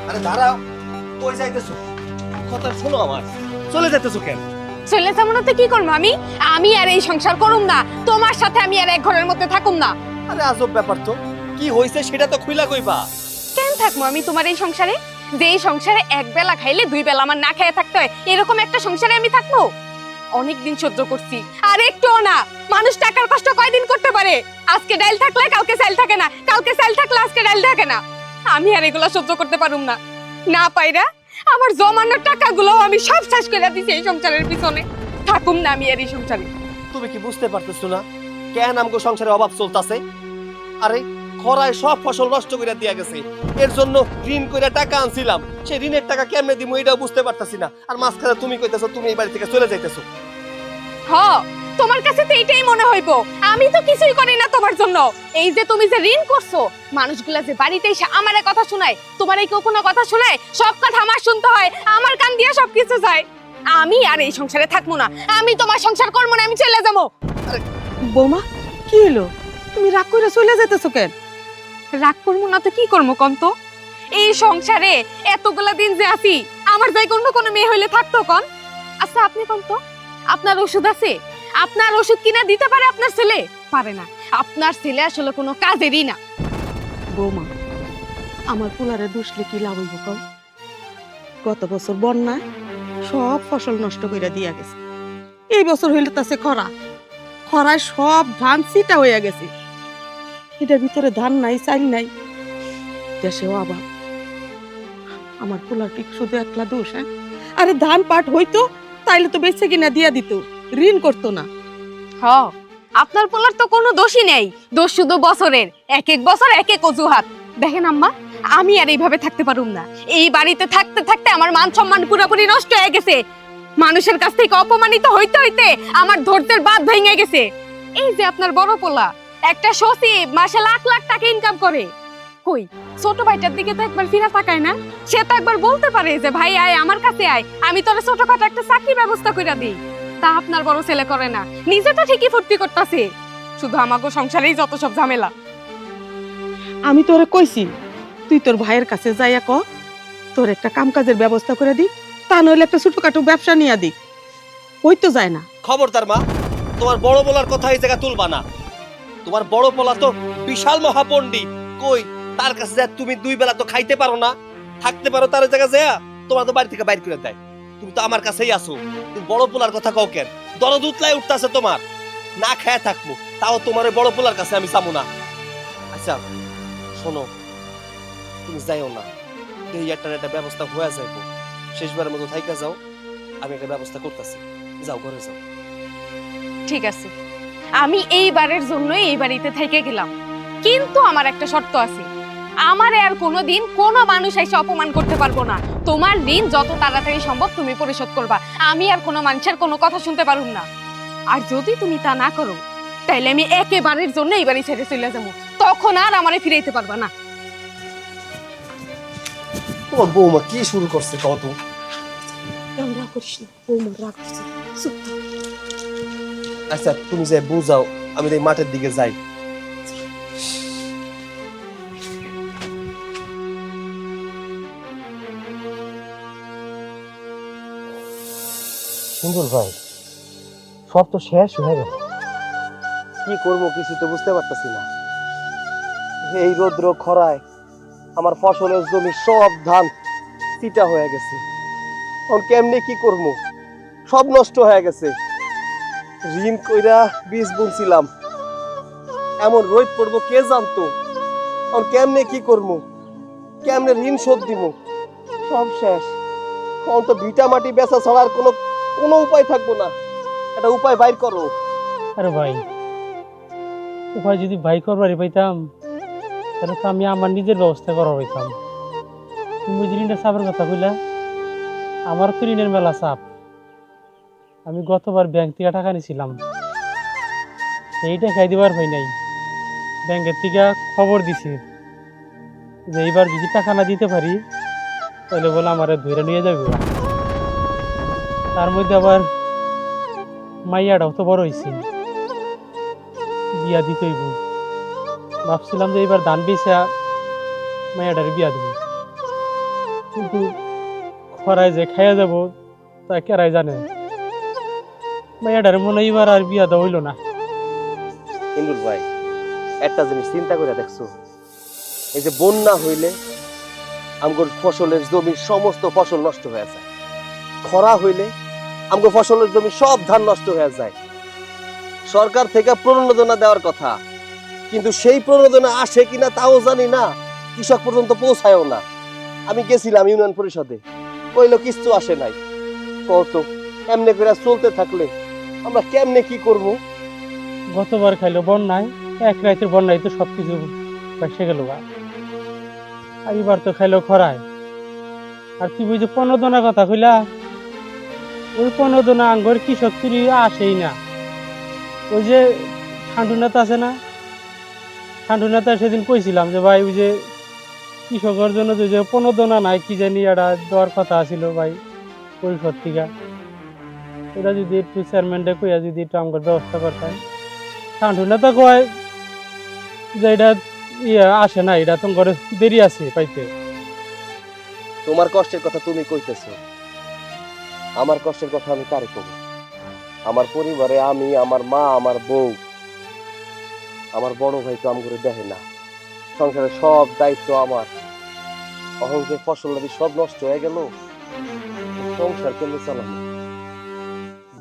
আরে দাঁড়াও, কই যাইতেছো? কথা শোনো আমার, চলে যাইতেছো কেন? চলে যাবো না তো কি করবো আমি? আমি আর এই সংসার করুম না, তোমার সাথে আমি আর এক ঘরের মধ্যে থাকুম না। আরে আজব ব্যাপার তো, কি হইছে সেটা তো খুইলা কইবা। কেন থাকবো আমি তোমার এই সংসারে? যে এই সংসারে এক বেলা খাইলে দুই বেলা আমার না খেয়ে থাকতে হয়, এরকম একটা সংসারে আমি থাকবো? অনেকদিন সহ্য করছি, আর একটুও না। মানুষ টাকার কষ্ট কয়দিন করতে পারে? আজকে ডাল থাকলে কালকে চাল থাকে না, কালকে চাল থাকলে আজকে ডাল থাকে না। আমি আর এগুলো সহ্য করতে পারুম না। না পাইরা আমার জমানোর টাকাগুলো আমি সব শেষ করে দিছি এই সংসারের পিছনে। থাকুম না আমি আর এই সংসারে। তুমি কি বুঝতে পারতেছো না কেন আমগো সংসারে অভাব চলতেছে? আরে খরায় সব ফসল নষ্ট করে দিয়া গেছে, এর জন্য ঋণ কইরা টাকা আনছিলাম, সেই ঋণের টাকা কেমনে দিমু এটাও বুঝতে পারতাছি না। আর মাঝখানে তুমি কইতাছো তুমি এই বাড়ি থেকে চলে যাইতেছো। হ, তোমার কাছে তো এইটাই মনে হইব আমি তো কিছুই করি না তোমার জন্য। এই যে তুমি যে ঋণ করছো, মানুষগুলা যে বাড়িতে এসে আমারে কথা শোনায়, তোমার এই কেউ কোনো কথা শোনায়? সব কথা আমার শুনতে হয়, আমার কান দিয়ে সবকিছু যায়। আমি আর এই সংসারে থাকবো না, আমি তোমার সংসার করবো না, আমি চলে যাবো। বৌমা কি হলো, তুমি রাগ করে চলে যেতেছো কেন? রাগ করবো না তো কি করবো কন তো? এই সংসারে এতগুলা দিন যে আছি, আমার যাই অন্য কোনো মেয়ে হইলে থাকতো কন? আচ্ছা আপনি কন তো, আপনার ওষুধ আছে? আপনার ওষুধ কিনা দিতে পারে আপনার ছেলে? পারে না। আপনার ছেলে আসলে কোনো কাজেরই না। বৌমা আমার পোলারে দুষলে কি লাভ হইব কও? গত বছর বন্যায় সব ফসল নষ্ট কইরা দিয়া গেছে, এই বছর হইলে তাছে খরা, খরায় সব ধান ছিটা হইয়া গেছে। এটার ভিতরে ধান নাই, চাল নাই, দেশেও অভাব। আমার পোলার কি শুধু একলা দোষ? হ্যাঁ, আরে ধান পাট হইতো তাইলে তো বেঁচে কিনা দিয়া দিত, ঋণ করতো না। হ, আপনার পোলার তো কোনো দোষই নেই, দোষ শুধু বছরের, এক এক বছর এক এক অজুহাত। দেখেন আম্মা, আমি আর এইভাবে থাকতে পারুম না। এই বাড়িতে থাকতে থাকতে আমার মান সম্মান পুরোপুরি নষ্ট হয়ে গেছে। মানুষের কাছ থেকে অপমানিত হইতে হইতে আমার ধৈর্যের বাঁধ ভেঙে গেছে। এই যে আপনার বড় পোলা, একটা সচিব, মাসে লাখ লাখ টাকা ইনকাম করে, কই ছোট ভাইটার দিকে তো একবার ফিরে তাকায় না? সে তো একবার বলতে পারে যে ভাই আয় আমার কাছে আয়, আমি তোর ছোটখাটো একটা চাকরি ব্যবস্থা করে দিই। তা আপনার বড় ছেলে করে না, নিজে তো ঠিকই ফুর্তি করতেছে, শুধু আমাকে সংসারেই যত সব ঝামেলা। আমি তোরে কইছি তুই তোর ভাইয়ের কাছে যাইয়া ক তোর একটা কামকাজের ব্যবস্থা করে দিক, তা নইলে একটা ছোটখাটো ব্যবসা নিয়ে দিক। ওই তো যায় না। খবরদার মা, তোমার বড় বলার কথা এই জায়গা তুলবা না। তোমার বড় পোলা তো বিশাল মহাপণ্ডিত, কই তার কাছে যা তুমি দুই বেলা তো খাইতে পারো না, থাকতে পারো তার জায়গা যা, তোমার তো বাড়ি থেকে বাইর করে দেয়। তুমি তো আমার কাছেই আসো, তুমি বড় পোলার কথা কও কেন? দরদ উতলায় উঠতেছে তোমার, না খায় থাকবো, তাও তোমার বড় পোলার কাছে আমি যাবো না। আচ্ছা শোনো, তুমি যাইও না, এই একটা ব্যবস্থা হয়ে যাইবো, শেষবারের মতো থাইকা যাও, আমি একটা ব্যবস্থা করতেছি, যাও ঘরে যাও। ঠিক আছে, আমি এইবারের জন্য এই বাড়িতে থেকে গেলাম, কিন্তু আমার একটা শর্ত আছে। আমারে আর কোনোদিন কোনো মানুষ এসে অপমান করতে পারবো না। তোমার ঋণ যত তাড়াতাড়ি সম্ভব তুমি পরিশোধ করবা, আমি আর কোনো মানুষের কোনো কথা শুনতে পারুম না। আর যদি তুমি তা না করো, তাইলে আমি একেবারের জন্য এই বাড়ি ছেড়ে চলে যাবো, তখন আর আমারে ফিরাইতে পারবা না। তোমার বৌমা কি শুরু করছে কত? রাগ করিস না, বৌমা রাগ করছে, চুপ থাক। আচ্ছা তুমি যাই বুঝাও, আমি এই মাঠের দিকে যাই। সুন্দর ভাই, সব তো শেষ হয়ে গেল, কি করবো কিছু তো বুঝতে পারতেছি না। এই রৌদ্র খরায় আমার ফসলের জমি সব ধান চিটা হয়ে গেছে, এখন কেমনে কি করবো, সব নষ্ট হয়ে গেছে। ঋণ কইরা বীজ বুনছিলাম, এমন রোদ পড়বো কে জানতো। এখন কেমনে কি করবো, কেমনে ঋণ শোধ দিব, সব শেষ। এখন তো ভিটা মাটি বেচা ছাড়া আর কোনো কোনো উপায় থাকবো না, একটা উপায় বাইর করো। আরে ভাই, উপায় যদি ভাই করবারই পাইতাম তাহলে তো আমি আমার নিজের ব্যবস্থা করা পাইতাম। তুমি যে ঋণের চাপের কথা কইলা, আমার তো ঋণের মেলা চাপ। আমি গতবার ব্যাংক থেকে টাকা নিয়েছিলাম, সেইটা খাই দিবার ভাই নাই। ব্যাংকের থেকে খবর দিছে যে এইবার যদি টাকা না দিতে পারি তাহলে বলে আমার ধরে নিয়ে যাবে। তার মধ্যে আবার মাইয়াটাও তো বড় হয়েছে, বিয়া দিতেই বোন। ভাবছিলাম যে এবার ধান বেচা মাইয়াটারে বিয়া দেবো, কিন্তু খরায় যে খাইয়া যাব তা কেরাই জানে। মাইয়াটারে মনে হয় এবার আর বিয়া দেওয়া হইল না। ইন্দুর ভাই, একটা জিনিস চিন্তা করে দেখছো, এই যে বন্যা হইলে আমগোর ফসলের জমির সমস্ত ফসল নষ্ট হয়ে যায়, খরা হইলে আমগো ফসলের জমি সব ধান নষ্ট হয়ে যায়। সরকার থেকে প্রণোদনা দেওয়ার কথা, কিন্তু সেই প্রণোদনা আসে কিনা তাও জানি না, কৃষক পর্যন্ত পৌঁছায়ও না। আমি গেছিলাম ইউনিয়ন পরিষদে, কইলো কিছু আসে নাই। কত এমনি করে চলতে থাকলে আমরা কেমনে কি করব? গতবার খাইলো বন্যায়, এক রাতের বন্যায় তো সবকিছু ভেসে গেল। আর এবার তো খাইলো খরায়। আর তুই ওই যে প্রণোদনার কথা কইলা, ওই প্রণোদনা আঙ্গর কৃষক তুই আসেই না। ওই যে ঠান্ডু নেতা আছে না, ঠান্ডু নেতা সেদিন কইছিলাম যে ভাই ওই যে কৃষকের জন্য যে প্রণোদনা নাই কি জানি এটা দেওয়ার কথা আছিল ভাই পরিষদ থেকে, এটা যদি একটু চেয়ারম্যানটা কইয়া যদি একটু আমার ব্যবস্থা করতেন। ঠান্ডু নেতা কয় যে এটা আসে না, এটা তোমার দেরি আছে পাইতে। তোমার কষ্টের কথা তুমি কইতেছো, আমার কষ্টের কথা আমি কারে কব? আমার পরিবারে আমি, আমার মা, আমার বউ, আমার বড় ভাই তো আমগুলো দেখে না, সংসারের সব দায়িত্ব আমার। এখন যে ফসল নদী সব নষ্ট হয়ে গেল, সংসার কেমনে চালাবো,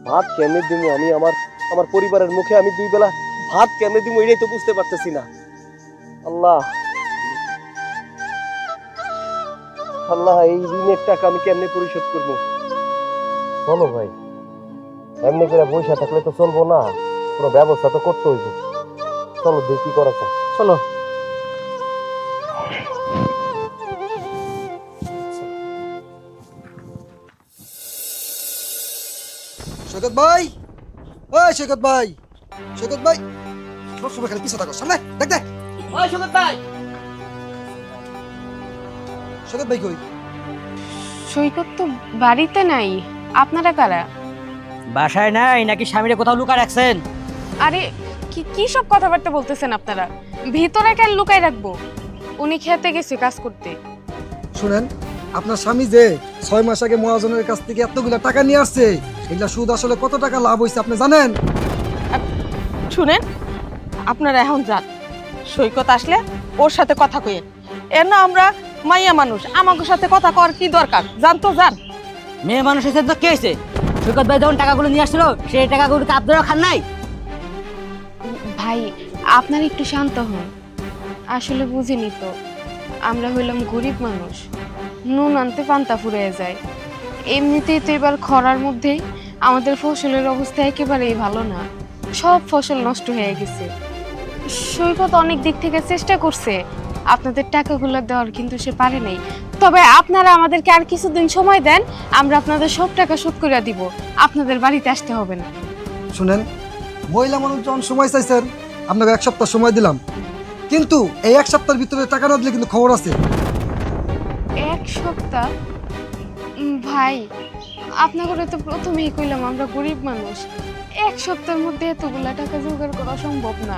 ভাত কেমনে দিব আমি, আমার আমার পরিবারের মুখে আমি দুই বেলা ভাত কেমনে দিব এটাই তো বুঝতে পারতেছি না। আল্লাহ আল্লাহ, এই ঋণের টাকা আমি কেমনে পরিশোধ করবো? চলো ভাই, এমনি করে বসে থাকলে তো চলবো না, কোনো ব্যবস্থা তো করতে হইব। চলো দেখি করা যায়, চলো। সৈকত ভাই, ওই সৈকত ভাই, সৈকত ভাই, সবসময় খালি পিছু থাকো, সামনে দেখ দেখ। ওই সৈকত ভাই, সৈকত ভাই কই? সৈকত তো বাড়িতে নাই, আপনারা কারা? বাসায় নাই নাকি স্বামীরে কোথাও লুকা রাখছেন? আরে কি কি সব কথাবার্তা বলতেছেন আপনারা? ভিতরে কেন লুকাই রাখবো? উনি খেতে গেছে কাজ করতে। শুনেন, আপনার স্বামী যে 6 মাস আগে মহাজনের কাছ থেকে এতগুলা টাকা নিয়ে আসছে, এগুলা সুদ আসলে কত টাকা লাভ হয়েছে আপনি জানেন? শুনেন, আপনারা এখন যান, সৈকত আসলে ওর সাথে কথা কইেন। এর না আমরা মাইয়া মানুষ, আমাদের সাথে কথা কর কি দরকার? যান তো যান। মেয়ে মানুষের সাথে কি হয়েছে? সৈকত ভাই যখন টাকাগুলো নিয়ে আসছিল সেই টাকাগুলো কি আপনারা খান নাই? ভাই আপনার একটু শান্ত হন, আসলে বুঝিনি তো, আমরা হইলাম গরিব মানুষ, নুন আনতে পান্তা ফুরিয়ে যায়। এমনিতেই তো এবার খরার মধ্যেই আমাদের ফসলের অবস্থা একেবারেই ভালো না, সব ফসল নষ্ট হয়ে গেছে। সৈকত অনেক দিক থেকে চেষ্টা করছে আপনাদের টাকাগুলো দেওয়ার, কিন্তু সে পারে নাই। তবে আপনারা আমাদেরকে আর কিছুদিন সময় দেন, আমরা আপনাদের সব টাকা শোধ করে দিব, আপনাদের বাড়িতে আসতে হবে না। শুনেন, মহিলা মানুষ যখন সময় চাইছেন আপনাকে 1 সপ্তাহ সময় দিলাম, কিন্তু এই 1 সপ্তাহের ভিতরে টাকা না দিলে কিন্তু খবর আছে। 1 সপ্তাহ? ভাই, আপনাকে তো প্রথমেই কইলাম আমরা গরিব মানুষ, 1 সপ্তাহের মধ্যে এতগুলা টাকা জোগাড় করা সম্ভব না।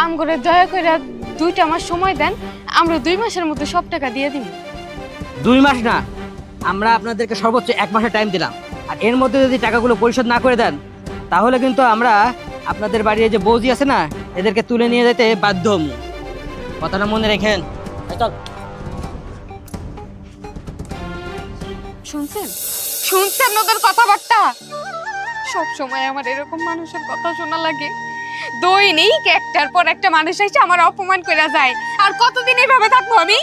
আমগরে দয়া করে 2টা মাস সময় দেন, আমরা 2 মাসের মধ্যে সব টাকা দিয়ে দিব। 2 মাস না, আমরা আপনাদেরকে সর্বোচ্চ 1 মাসের টাইম দিলাম, আর এর মধ্যে যদি টাকাগুলো পরিশোধ না করে দেন তাহলে কিন্তু আমরা আপনাদের বাড়ির যে বৌজি আছে না, এদেরকে তুলে নিয়ে যেতে বাধ্য হব। কথাটা মনে রাখেন। চল। শুনছেন ওদের কথাবার্তা? সব সময় আমার এরকম মানুষের কথা শোনা লাগে। দৈনিক একটার পর একটা মানুষ এসে আমার অপমান করে যায়, আর কতদিন এইভাবে থাকবো আমি?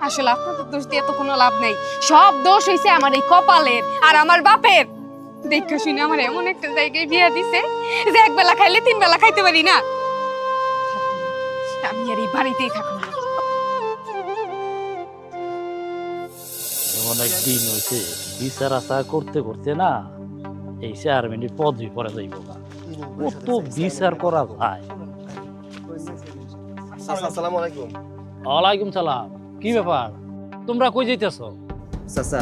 আসলে আপনাদের দোষ দিয়ে তো কোনো লাভ নেই, সব দোষ হইছে আমার এই কপালের আর আমার বাপের। দেখে শুনে আমার এমন একটা জায়গায় বিয়ে দিছে যে 1 বেলা খাইলে 3 বেলা খাইতে পারি না। আমি আর এই বাড়িতেই থাকবো না। অনেক দিন হয়েছে বিচার আশা করতে করতে না এই চেয়ারম্যানের পদবি পরে যাইব না, কত বিচার করা যায়। আসসালামু আলাইকুম। ওয়ালাইকুম সালাম। কি ব্যাপার, তোমরা কই যাইতেছো? চাচা,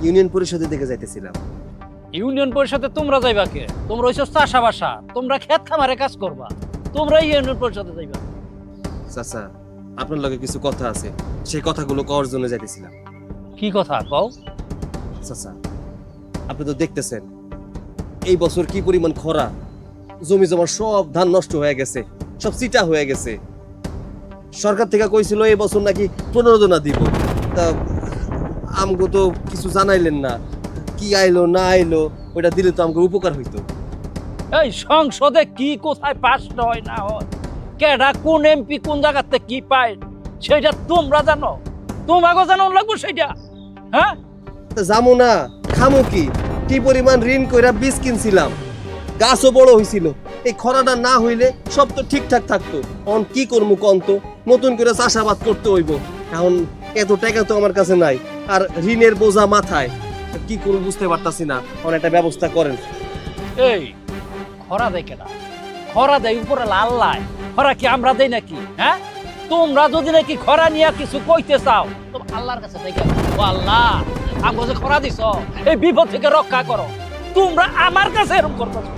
ইউনিয়ন পরিষদের দিকে যাইতেছিলাম। ইউনিয়ন পরিষদে তোমরা যাইবা কে? তোমরা হইছো চাষাবাসা, তোমরা ক্ষেত খামারে কাজ করবা, তোমরা ইউনিয়ন পরিষদে যাইবা। চাচা, আপনার লগে কিছু কথা আছে, সেই কথাগুলো কওয়ার জন্য যাইতেছিলাম। কি কথা কও? চাচা, আপনি তো দেখতেছেন এই বছর কি পরিমাণ খরা, জমি জমা সব ধান নষ্ট হয়ে গেছে, সব চিটা হয়ে গেছে। সরকার থেকে কইছিল এই বছর নাকি 15 জনা দিব, তা আমগো তো কিছু জানাইলেন না, কি আইলো না আইলো, ওইটা দিলে তো আমগো উপকার হইতো। এই সংসদে কি কোথায় পাস হয় না হয়, কেডা কোন এমপি কোন জায়গাতে কি পায় সেটা তোমরা জানো? তোমাকে জানো লাগবো সেটা? হ্যাঁ, তা জামু না খামু কি পরিমাণ ঋণ কইরা বীজ কিনছিলাম, গাছও বড় হইছিল। এই খরাটা না হইলে সব তো ঠিকঠাক থাকতো। এখন কি করবো কন তো, নতুন করে চাষাবাদ করতে হইব। এখন এত টাকা তো আমার কাছে নাই, আর ঋণের বোঝা মাথায়, কি করবো বুঝতে পারতাছি না। এখন একটা ব্যবস্থা করেন। এই খরা দেয় কেনা? খরা দেয় উপরে লাল লাই, খরা কি আমরা দেই নাকি? হ্যাঁ, তোমরা যদি নাকি খরা নিয়ে কিছু কইতে চাও তো আল্লাহর কাছে দেখে, ও আল্লাহ আমাকে যে খরা দিছ, এই বিপদ থেকে রক্ষা করো। তোমরা আমার কাছে এরকম করতেছো?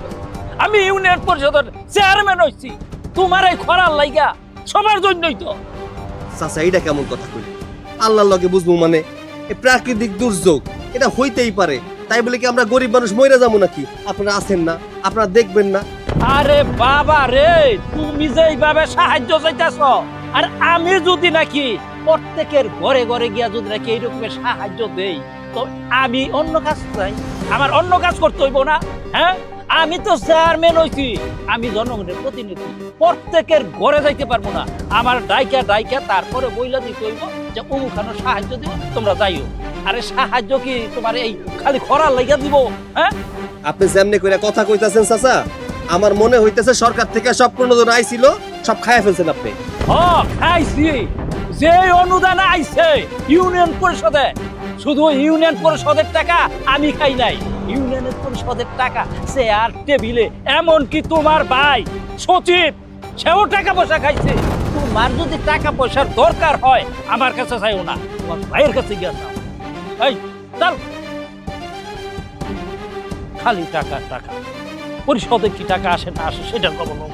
আমি ইউনিয়ন পরিষদের চেয়ারম্যান হইছি, তোমার এই খরার লাইগা সবার জন্যই তো। চাচা, এটা কেমন কথা কইল? আল্লাহর লগে বুঝবো মানে? এই প্রাকৃতিক দুর্যোগ এটা হইতেই পারে, তাই বলে কি আমরা গরিব মানুষ মরে যাবো নাকি? আপনারা আছেন না, আপনারা দেখবেন না? আরে বাবা রে, তুমি যে এইভাবে সাহায্য চাইতেছ, আর আমি যদি নাকি প্রত্যেকের ঘরে ঘরে গিয়া যদি নাকি এইরকমের সাহায্য দেই, তো আমি অন্য কাজ চাই, আমার অন্য কাজ করতে হইব না? হ্যাঁ, আমি তো চেয়ারম্যান হইছি, আমি জনগণের প্রতিনিধি, প্রত্যেকের ঘরে যাইতে পারবো না। আমার ডাইকা তারপরে বইলা দিতে হইব যে অমুখানো সাহায্য দিব, তোমরা যাইও। আরে সাহায্য কি তোমার এই খালি খরার লাইগা দিব? হ্যাঁ, আপনি যেমনি করে কথা কইতাছেন চাচা, আমার মনে হইতেছে সরকার থেকে সব প্রণোদন আইছিল, সব খাইয়া ফেলছেন আপনি। খাইছি, যে অনুদান আইছে ইউনিয়ন পরিষদে, শুধু ইউনিয়ন পরিষদের টাকা আমি খাই নাই, ইউনিয়নের পরিষদের টাকা চেয়ার টেবিলে, এমনকি তোমার ভাই সচিব সেও টাকা পয়সা খাইছে। তোমার যদি টাকা পয়সার দরকার হয় আমার কাছে চাইও না, তোমার ভাইয়ের কাছে গিয়ে যাও। এই চল, খালি টাকা টাকা, পরিষদে কি টাকা আসে না আসে সেটার খবর নেই।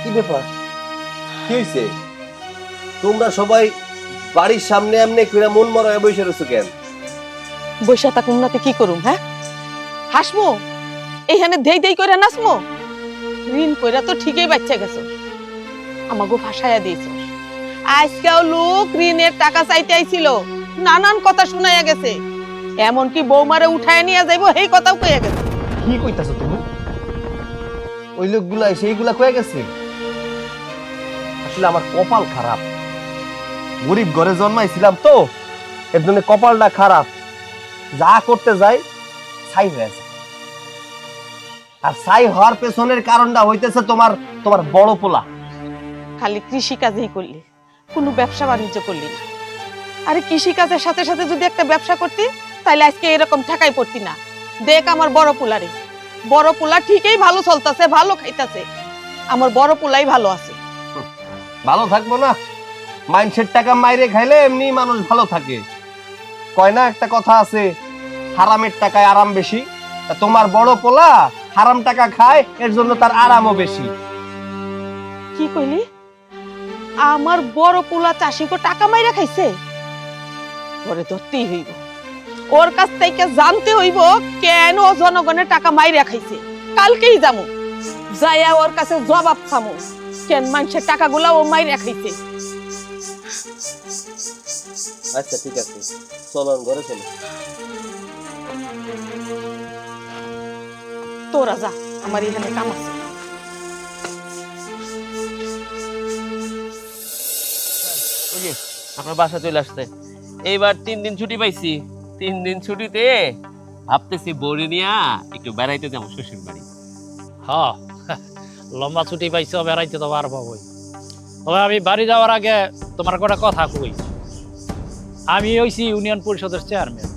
কি ব্যাপার, কি হইছে? তোমরা সবাই বাড়ির সামনে এমনি করে মন মরা হয়ে বসে রয়েছো কেন? বৈশা থাকুন নাতে কি করুম? হ্যাঁ, হাসমো এইখানে দেই দেই করে নাচমো? ঋণ কইরা তো ঠিকই বাচ্চা গেছো, আমাগো ভাসায়া দিয়েছ। আজকেও লোক ঋণের টাকা চাইতে আইছিল, নানান কথা শোনাইয়া গেছে, এমনকি বৌমারে উঠায় নিয়ে যাইবো এই কথাও কইয়া গেছে। কি কইতাছো তুমি? ওই লোকগুলা সেইগুলা কয়ে গেছে? আসলে আমার কপাল খারাপ, গরিব ঘরে জন্মাইছিলাম তো, এর জন্য কপালটা খারাপ। যা করতে যাই ছাই হয়ে যায়, আর ছাই হওয়ার পেছনের কারণটা হইতেছে তোমার বড় পোলা। খালি কৃষিকাজই করলি, কোনো ব্যবসা বাণিজ্য করলি না। আরে কৃষিকাজের সাথে সাথে যদি একটা ব্যবসা করতি তাহলে আজকে এরকম ঠেকাই পড়তি না। দেখ আমার বড় পোলারে, বড় পোলা ঠিকই ভালো চলতেছে, ভালো খাইতেছে, আমার বড় পোলাই ভালো আছে। ভালো থাকবো না? মাইন্ডসেট টাকা মাইরে খাইলে এমনি মানুষ ভালো থাকে। কয় না একটা কথা আছে, হারামের টাকায় আরাম বেশি। তা তোমার বড় পোলা হারাম টাকা খায়, এর জন্য তার আরামও বেশি। কি কইলি? আমার বড় পোলা চাষিকে টাকা মাইরা খাইছে? পরে ধরতেই হইব, ওর কাছ থেকে জানতে হইব কেন ও জনগণের টাকা মাইরা খাইছে। কালকেই যাবো, যাইয়া ওর কাছে জবাব চামু কেন মানুষের টাকাগুলা ও মাইরা খাইছে। আচ্ছা ঠিক আছে, চলো ঘরে চলো। তোরা যা, আমার এখানে কাম আছে। ওই যে আপনার বাসা চলে আসছে, এইবার 3 দিন ছুটি পাইছি। 3 দিন ছুটিতে ভাবতেছি বড়ি নিয়া একটু বেড়াইতে যাবো শ্বশুর বাড়ি। হ্যাঁ, লম্বা ছুটি পাইছো, বেড়াইতে তো পারবো। তবে আমি বাড়ি যাওয়ার আগে তোমার একটা কথা কই। আমি হইছি ইউনিয়ন পরিষদের চেয়ারম্যান,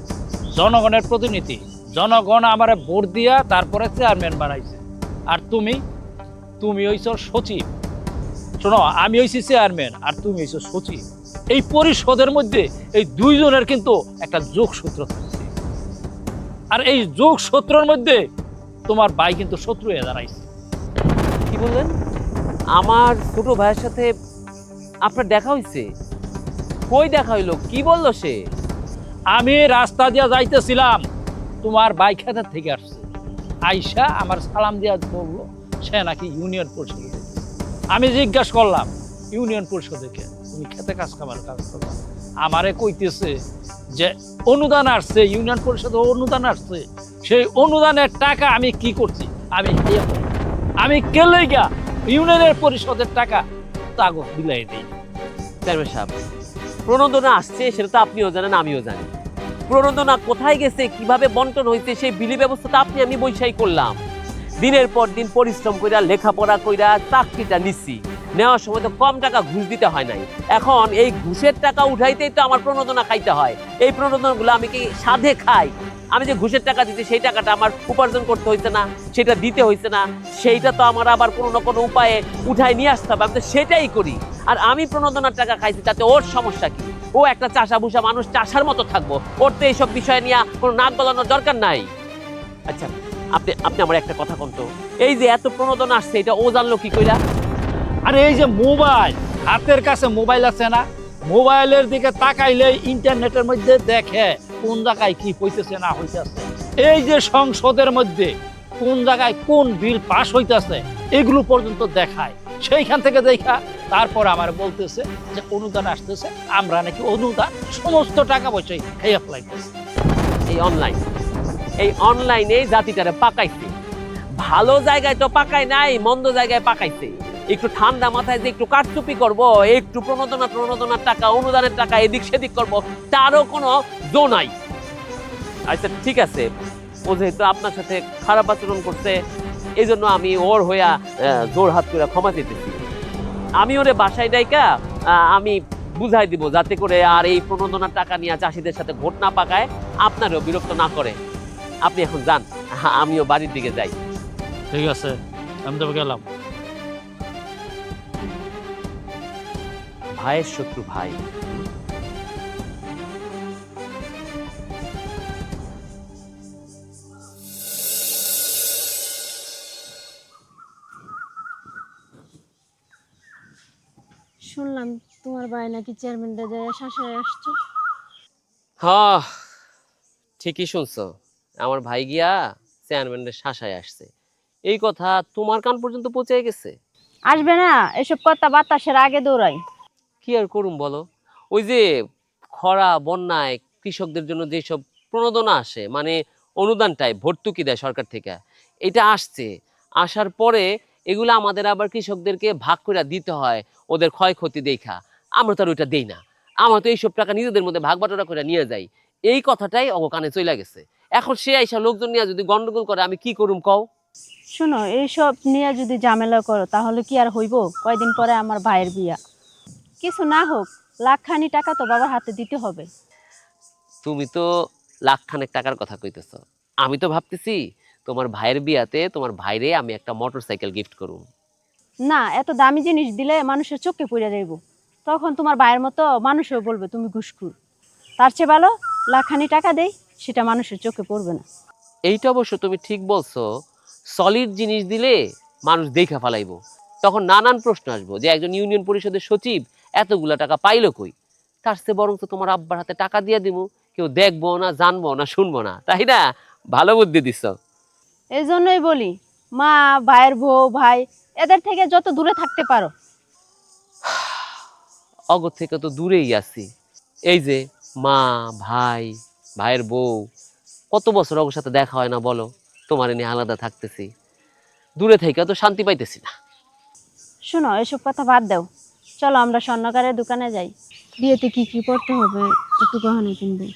জনগণের প্রতিনিধি। জনগণ আমারে ভোট দিয়া তারপরে চেয়ারম্যান বানাইছে। আর তুমি হইছ সচিব। শোনো, আমি হইছি চেয়ারম্যান আর তুমি হইছ সচিব। এই পরিষদের মধ্যে এই দুইজনের কিন্তু একটা যোগসূত্র থাকছে, আর এই যোগসূত্রের মধ্যে তোমার ভাই কিন্তু শত্রু হয়ে দাঁড়াইছে। কি বললেন? আমার ছোট ভাইয়ের সাথে আপনার দেখা হইছে? কই দেখা হইলো? কি বললো সে? আমি রাস্তা দিয়া যাইতেছিলাম, তোমার ভাই খেতের থেকে আসছে, আইসা আমার সালাম দিয়া বললো সে নাকি ইউনিয়ন পরিষদে। আমি জিজ্ঞাসা করলাম ইউনিয়ন পরিষদে কে? তুমি খেতে কাজ কামার কাজ করলাম। আমারে কইতেছে যে অনুদান আসছে, ইউনিয়ন পরিষদে অনুদান আসছে, সেই অনুদানের টাকা আমি কি করছি? আমি কেলে গা ইউনিয়নের পরিষদের টাকা তাগো বিলাই দিই। চেয়ারম্যান সাহেব, প্রণোদনা আসছে সেটা তো আপনিও জানেন, আমিও জানি। প্রণোদনা কোথায় গেছে, কিভাবে বন্টন হয়েছে, সেই বিলি ব্যবস্থাটা আমি বৈশাই করলাম। দিনের পর দিন পরিশ্রম কইরা, লেখাপড়া কইরা চাকরিটা নিচ্ছি। নেওয়ার সময় তো কম টাকা ঘুষ দিতে হয় নাই। এখন এই ঘুষের টাকা উঠাইতেই তো আমার প্রণোদনা খাইতে হয়। এই প্রণোদনাগুলো আমি কি সাধে খাই? আমি যে ঘুষের টাকা দিচ্ছি সেই টাকাটা আমার উপার্জন করতে হইছে না, সেটা দিতে হইছে না, সেইটা তো আমার আবার কোনো না কোনো উপায়ে উঠাই নিয়ে আসতে হবে। আমি তো সেটাই করি। আর আমি প্রণোদনার টাকা খাইছি, তাতে ওর সমস্যা কি? ও একটা চাষা ভুষা মানুষ, চাষার মতো থাকবো। ওর তো এইসব বিষয় নিয়ে কোনো নাক গলানোর দরকার নাই। আচ্ছা, আপনি আমার একটা কথা কোন তো, এই যে এত প্রণোদনা আসছে এটা ও জানলো কি কইরা? আরে এই যে মোবাইল, হাতের কাছে মোবাইল আছে না, মোবাইলের দিকে তাকাইলে ইন্টারনেটের মধ্যে দেখে কোন জায়গায় কি হইতেছে না হইতেছে। এই যে সংসদের মধ্যে কোন জায়গায় কোন বিল পাস হইতেছে এগুলো পর্যন্ত দেখায়। সেইখান থেকে দেখা তারপর আমার বলতেছে যে অনুদান আসতেছে, আমরা নাকি অনুদান সমস্ত টাকা পয়সা খেয়ে ফেলাইতেছে। এই অনলাইনে জাতিটারে পাকাইছে। ভালো জায়গায় তো পাকায় নাই, মন্দ জায়গায় পাকাইছে। একটু ঠান্ডা মাথায় যে একটু কারচুপি করবো, একটু প্রণোদনার টাকা, অনুদানের টাকা এদিক সেদিক করবো, তারও কোনো জো নাই। আচ্ছা ঠিক আছে, ও যেহেতু আপনার সাথে খারাপ আচরণ করছে, এই জন্য আমি ওর হইয়া জোর হাত করে ক্ষমা চাইতেছি। আমি ওরে বাসায় ডাইকা আমি বুঝাই দিব, যাতে করে আর এই প্রণোদনার টাকা নিয়ে চাষিদের সাথে ভোট না পাকায়, আপনারও বিরক্ত না করে। আপনি এখন যান, আমিও বাড়ির দিকে যাই। ঠিক আছে, আমি তবে গেলাম। ভাইয়ের শত্রু ভাই। শুনলাম তোমার ভাই নাকি চেয়ারম্যানটা যায় শাসায় আসছে। হ্যাঁ, ঠিকই শুনছো, আমার ভাই গিয়া চেয়ারম্যানের শাসায় আসছে। এই কথা তোমার কান পর্যন্ত পৌঁছে গেছে? আসবে না, এসব কথা বাতাসের আগে দৌড়াই। কি আর করুম বলো, ওই যে খরা বন্যায় কৃষকদের জন্য যেসব প্রণোদনা আসে, মানে অনুদানটাই ভর্তুকি দেয় সরকার থেকে, এটা আসছে। আসার পরে এগুলো আমাদের আবার কৃষকদেরকে ভাগ করে দিতে হয় ওদের ক্ষয়ক্ষতি দেখা। আমরা তো আর ওইটা দেই না, আমরা তো এইসব টাকা নিজেদের মধ্যে ভাগ বাটোয়ারা করে নিয়ে যাই। এই কথাটাই অবকানে চলে গেছে। এখন সে আইসা লোকজন নিয়ে যদি গন্ডগোল করে, আমি কি করুম কও? শোনো, এইসব নিয়ে যদি ঝামেলা করো তাহলে কি আর হইব? কয়দিন পরে আমার ভাইয়ের বিয়া, কিছু না হোক লাখখানি টাকা তো বাবার হাতে দিতে হবে। তুমি তো লাখখানেক টাকার কথা কইতেছো, আমি তো ভাবতেছি তোমার ভাইয়ের বিয়াতে তোমার ভাইরে আমি একটা মোটরসাইকেল গিফট করব। না, এত দামি জিনিস দিলে মানুষের চোখে পড়ে যাইব, তখন তোমার ভাইয়ের মতো মানুষও বলবে তুমি ঘুষখোর। তার চেয়ে ভালো লাখখানি টাকা দেই, সেটা মানুষের চোখে পড়বে না। এইটা অবশ্য তুমি ঠিক বলছো, সলিড জিনিস দিলে মানুষ দেখা ফেলাইবো, তখন নানান প্রশ্ন আসবো যে একজন ইউনিয়ন পরিষদের সচিব এতগুলা টাকা পাইলো কই। তার চেয়ে বরং তো তোমার আব্বার হাতে টাকা দিয়ে দিমু, কেউ দেখবো না, জানবো না, শুনবো না, তাই না? ভালো বুদ্ধি দিচ্ছ। এই জন্যই বলি, মা, ভাইয়ের বউ, ভাই এদের থেকে যত দূরে থাকতে পারো। অগর থেকে তো দূরেই আছি। এই যে মা, ভাই, ভাইয়ের বউ, কত বছর অগর সাথে দেখা হয় না বলো? তোমার নিয়ে আলাদা থাকতেছি, দূরে থেকে তো শান্তি পাইতেছি না। শোনো, এসব কথা বাদ দাও, চলো আমরা স্বর্ণকারের দোকানে যাই, বিয়েতে কি কি করতে হবে একটু গহনা কিনবে।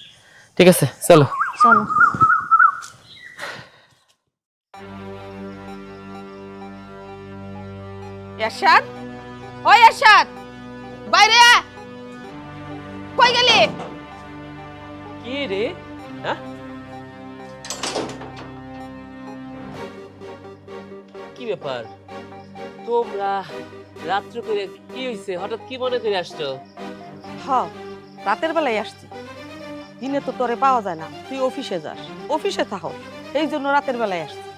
ঠিক আছে, চলো। চলো। এরশাদ, ওই এরশাদ, বাইরে আয়। কই গেলি? কি রে? হ্যাঁ, কি ব্যাপার? তোমরা রাত্রে করে কি হইছে? হঠাৎ কি মনে করে আসছো? হ্যাঁ, রাতের বেলায় আসছি, দিনে তো তোরে পাওয়া যায় না, তুই অফিসে যাস, অফিসে থাকো, এই জন্য রাতের বেলায় আসছি।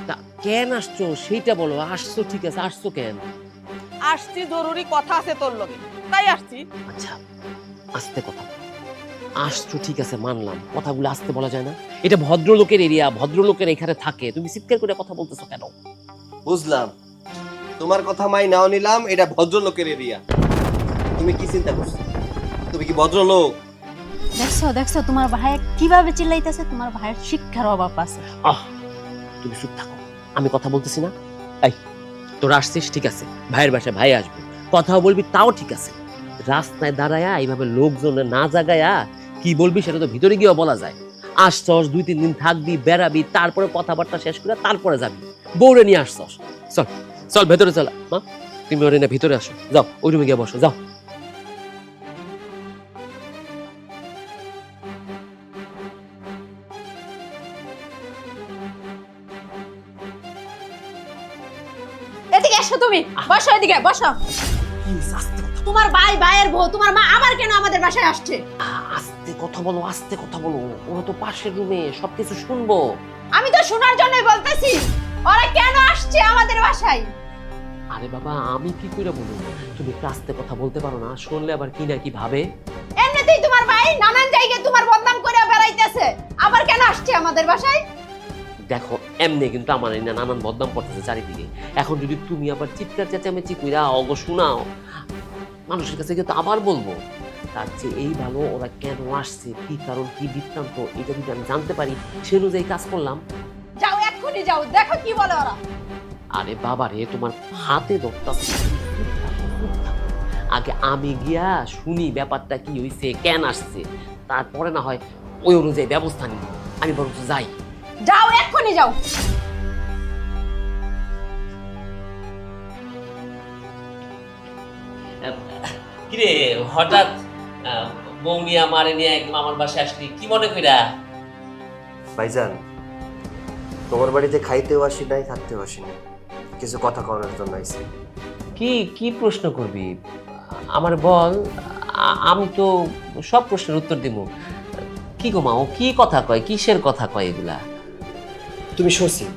তা কেন আসছো সেইটা বলো। আসছো ঠিক আছে, আসছো কেন? আসছি জরুরি কথা আছে তোর লগে, তাই আসছি। আচ্ছা, আস্তে কথা বলো। আসছো ঠিক আছে, মানলাম, কথাগুলো আস্তে বলা যায় না? এটা ভদ্রলোকের এরিয়া, ভদ্রলোকের এখানে থাকে, তুমি চিৎকার করে কথা বলতেছো কেন? বুঝলাম, তোমার কথা মাই নাও নিলাম, এটা ভদ্রলোকের এরিয়া। তুমি কি চিন্তা করছো? তুমি কি ভদ্রলোক? দেখছো দেখছো তোমার ভাই কিভাবে চিল্লাইতেছে, তোমার ভাইয়ের শিক্ষার অভাব আছে। তুমি চুপ থাকো, আমি কথা বলতেছি না? এই, তোরা আসছিস ঠিক আছে, ভাইয়ের বাসায় ভাই আসবে, কথাও বলবি তাও ঠিক আছে। রাস্তায় দাঁড়ায়া এইভাবে লোকজনের না জাগায়া কি বলবি সেটা তো ভিতরে গিয়েও বলা যায়। আসছস, 2-3 দিন থাকবি, বেড়াবি, তারপরে কথাবার্তা শেষ করে তারপরে যাবি। বউরে নিয়ে আসছস, চল চল ভেতরে চল। মা, তুমি ওরে না ভিতরে আসো, যাও ওই রুমে গিয়ে বসো, যাও। এদিকে এসো, তুমি বসো, এদিকে বসো। তোমার ভাই, ভাইয়ের বউ, তোমার মা আবার কেন আমাদের বাসায় আসছে? আস্তে কথা বলো, আস্তে কথা বলো, ওরা তো পাশের রুমে, সবকিছু শুনবো। আমি তো শোনার জন্যই বলতেছি, ওরা কেন আসছে আমাদের বাসায়? আরে বাবা, আমি কি করে বলবো? তুমি একটু আস্তে কথা বলতে পারো না? শুনলে আবার কি না কি ভাবে। এমনিতেই তোমার ভাই নানান জায়গায় তোমার বদনাম করে বেড়াইতেছে, আবার কেন আসছে আমাদের বাসায়? দেখো, এমনি কিন্তু আমার এই না নানান বদনাম করতেছে চারিদিকে। এখন যদি তুমি আবার চিৎকার চেঁচামেচি কইরা অগ শোনাও, মানুষের কাছে কিন্তু আবার বলবো। তার চেয়ে এই ভালো ওরা কেন আসছে, কি কারণ, কি বৃত্তান্ত, এটা যদি আমি জানতে পারি সে অনুযায়ী কাজ করলাম। যাও, এক্ষুনি যাও, দেখো কি বলে ওরা। আরে বাবা রে, তোমার হাতে ধরতাছি, আগে আমি গিয়া শুনি ব্যাপারটা কি হইছে, কেন আসছে, তারপরে না হয় ওই অনুযায়ী ব্যবস্থা নিব। আমি বরং যাই। যাও, এক্ষুনি যাও। কিরে, হঠাৎ বউ নিয়ে আমারে নিয়ে একদম আমার বাসায় আসলি, কি মনে কইরা? ভাইজান, তোমার বাড়িতে খাইতেও আসি নাই, থাকতেও আসি নাই, কিছু কথা করার জন্য আইছি। কি কি প্রশ্ন করবি আমার বল, আমি তো সব প্রশ্নের উত্তর দিব। কি গো মা, ও কি কথা কয়, কিসের কথা কয় এগুলা? তুমি সচিব,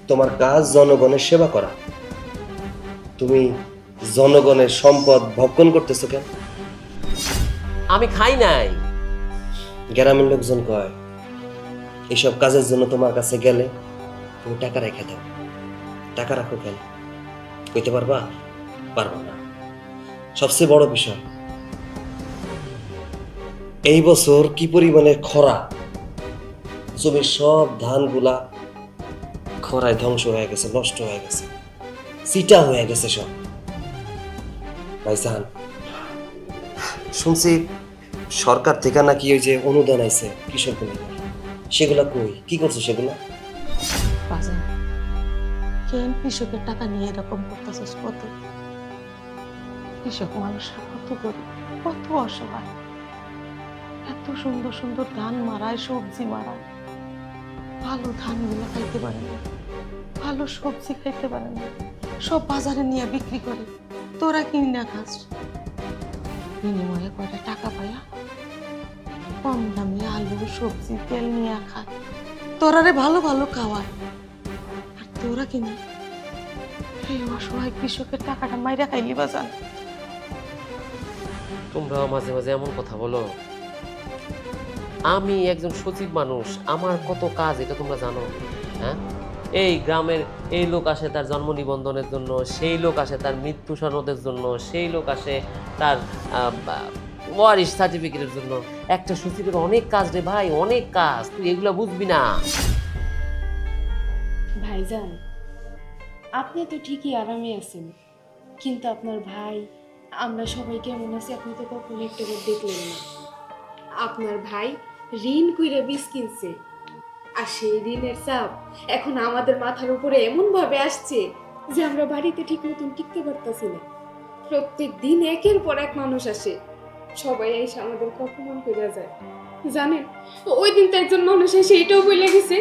তোমার কাজ জনগণের সেবা করা, তুমি জনগণের সম্পদ ভক্ষণ করতেছো কেন? আমি খাই নাই। গ্রামের লোকজন কয় এইসব কাজের জন্য তোমার কাছে গেলে তুমি টাকা রেখে দাও। টাকা রাখো কেন? কইতে পারবা? পারবা না। সবচেয়ে বড় বিষয়, এই বছর কি পরিমাণের খরা, জমির সব ধানগুলা খরায় ধ্বংস হয়ে গেছে, নষ্ট হয়ে গেছে, চিটা হয়ে গেছে সব। ভাইজান, শুনছি সরকার থেকে নাকি ওই যে অনুদান আইছে কৃষক বন্ধু, সেগুলা কই, কি করছে সেগুলা? কেন কৃষকের টাকা নিয়ে এরকম করতেছিস? কত কৃষক মানুষরা কত গরিব, কত অসহায়। এত সুন্দর সুন্দর ধান মারায়, সবজি মারায়, ভালো ধানগুলো খাইতে পারে না, ভালো সবজি খাইতে পারে না, সব বাজারে নিয়ে বিক্রি করে, তোরা কিনে না খাস। বিনিময়ে কয়টা টাকা পাইয়া কম দামে আলু, সবজি, তেল নিয়ে খায়, তোরারে ভালো ভালো খাওয়ায়, আর তোরা কিনে এই অসহায় কৃষকের টাকাটা মাইরা খাইলি বাজান। তোমরা মাঝে মাঝে এমন কথা বলো। আমি একজন সচিব মানুষ, আমার কত কাজ এটা তোমরা জানো? হ্যাঁ, এই গ্রামের এই লোক আসে তার জন্ম নিবন্ধনের জন্য, সেই লোক আসে তার মৃত্যু সনদের জন্য, সেই লোক আসে তার ওয়ারিশ সার্টিফিকেটের জন্য। একটা সচিবের অনেক কাজ রে ভাই, অনেক কাজ, তুই এগুলো বুঝবি না। ভাইজান, আপনি তো ঠিকই আরামে আছেন, কিন্তু আপনার ভাই, আমরা সবাই কেমন আছি আপনি তো কখনো একটা করে দেখলেন না। আপনার ভাই ঋণ কইরা বীজ কিনছে, আর সেই ঋণের চাপ এখন আমাদের মাথার উপরে এমন ভাবে আসছে যে আমরা বাড়িতে ঠিক মতন টিকতে পারতাছি না। প্রত্যেক দিন একের পর এক মানুষ আসে, সবাই এসে আমাদের অপমান করে যায়। জানেন, ওই দিন তো একজন মানুষ এসে এটাও বলে গেছে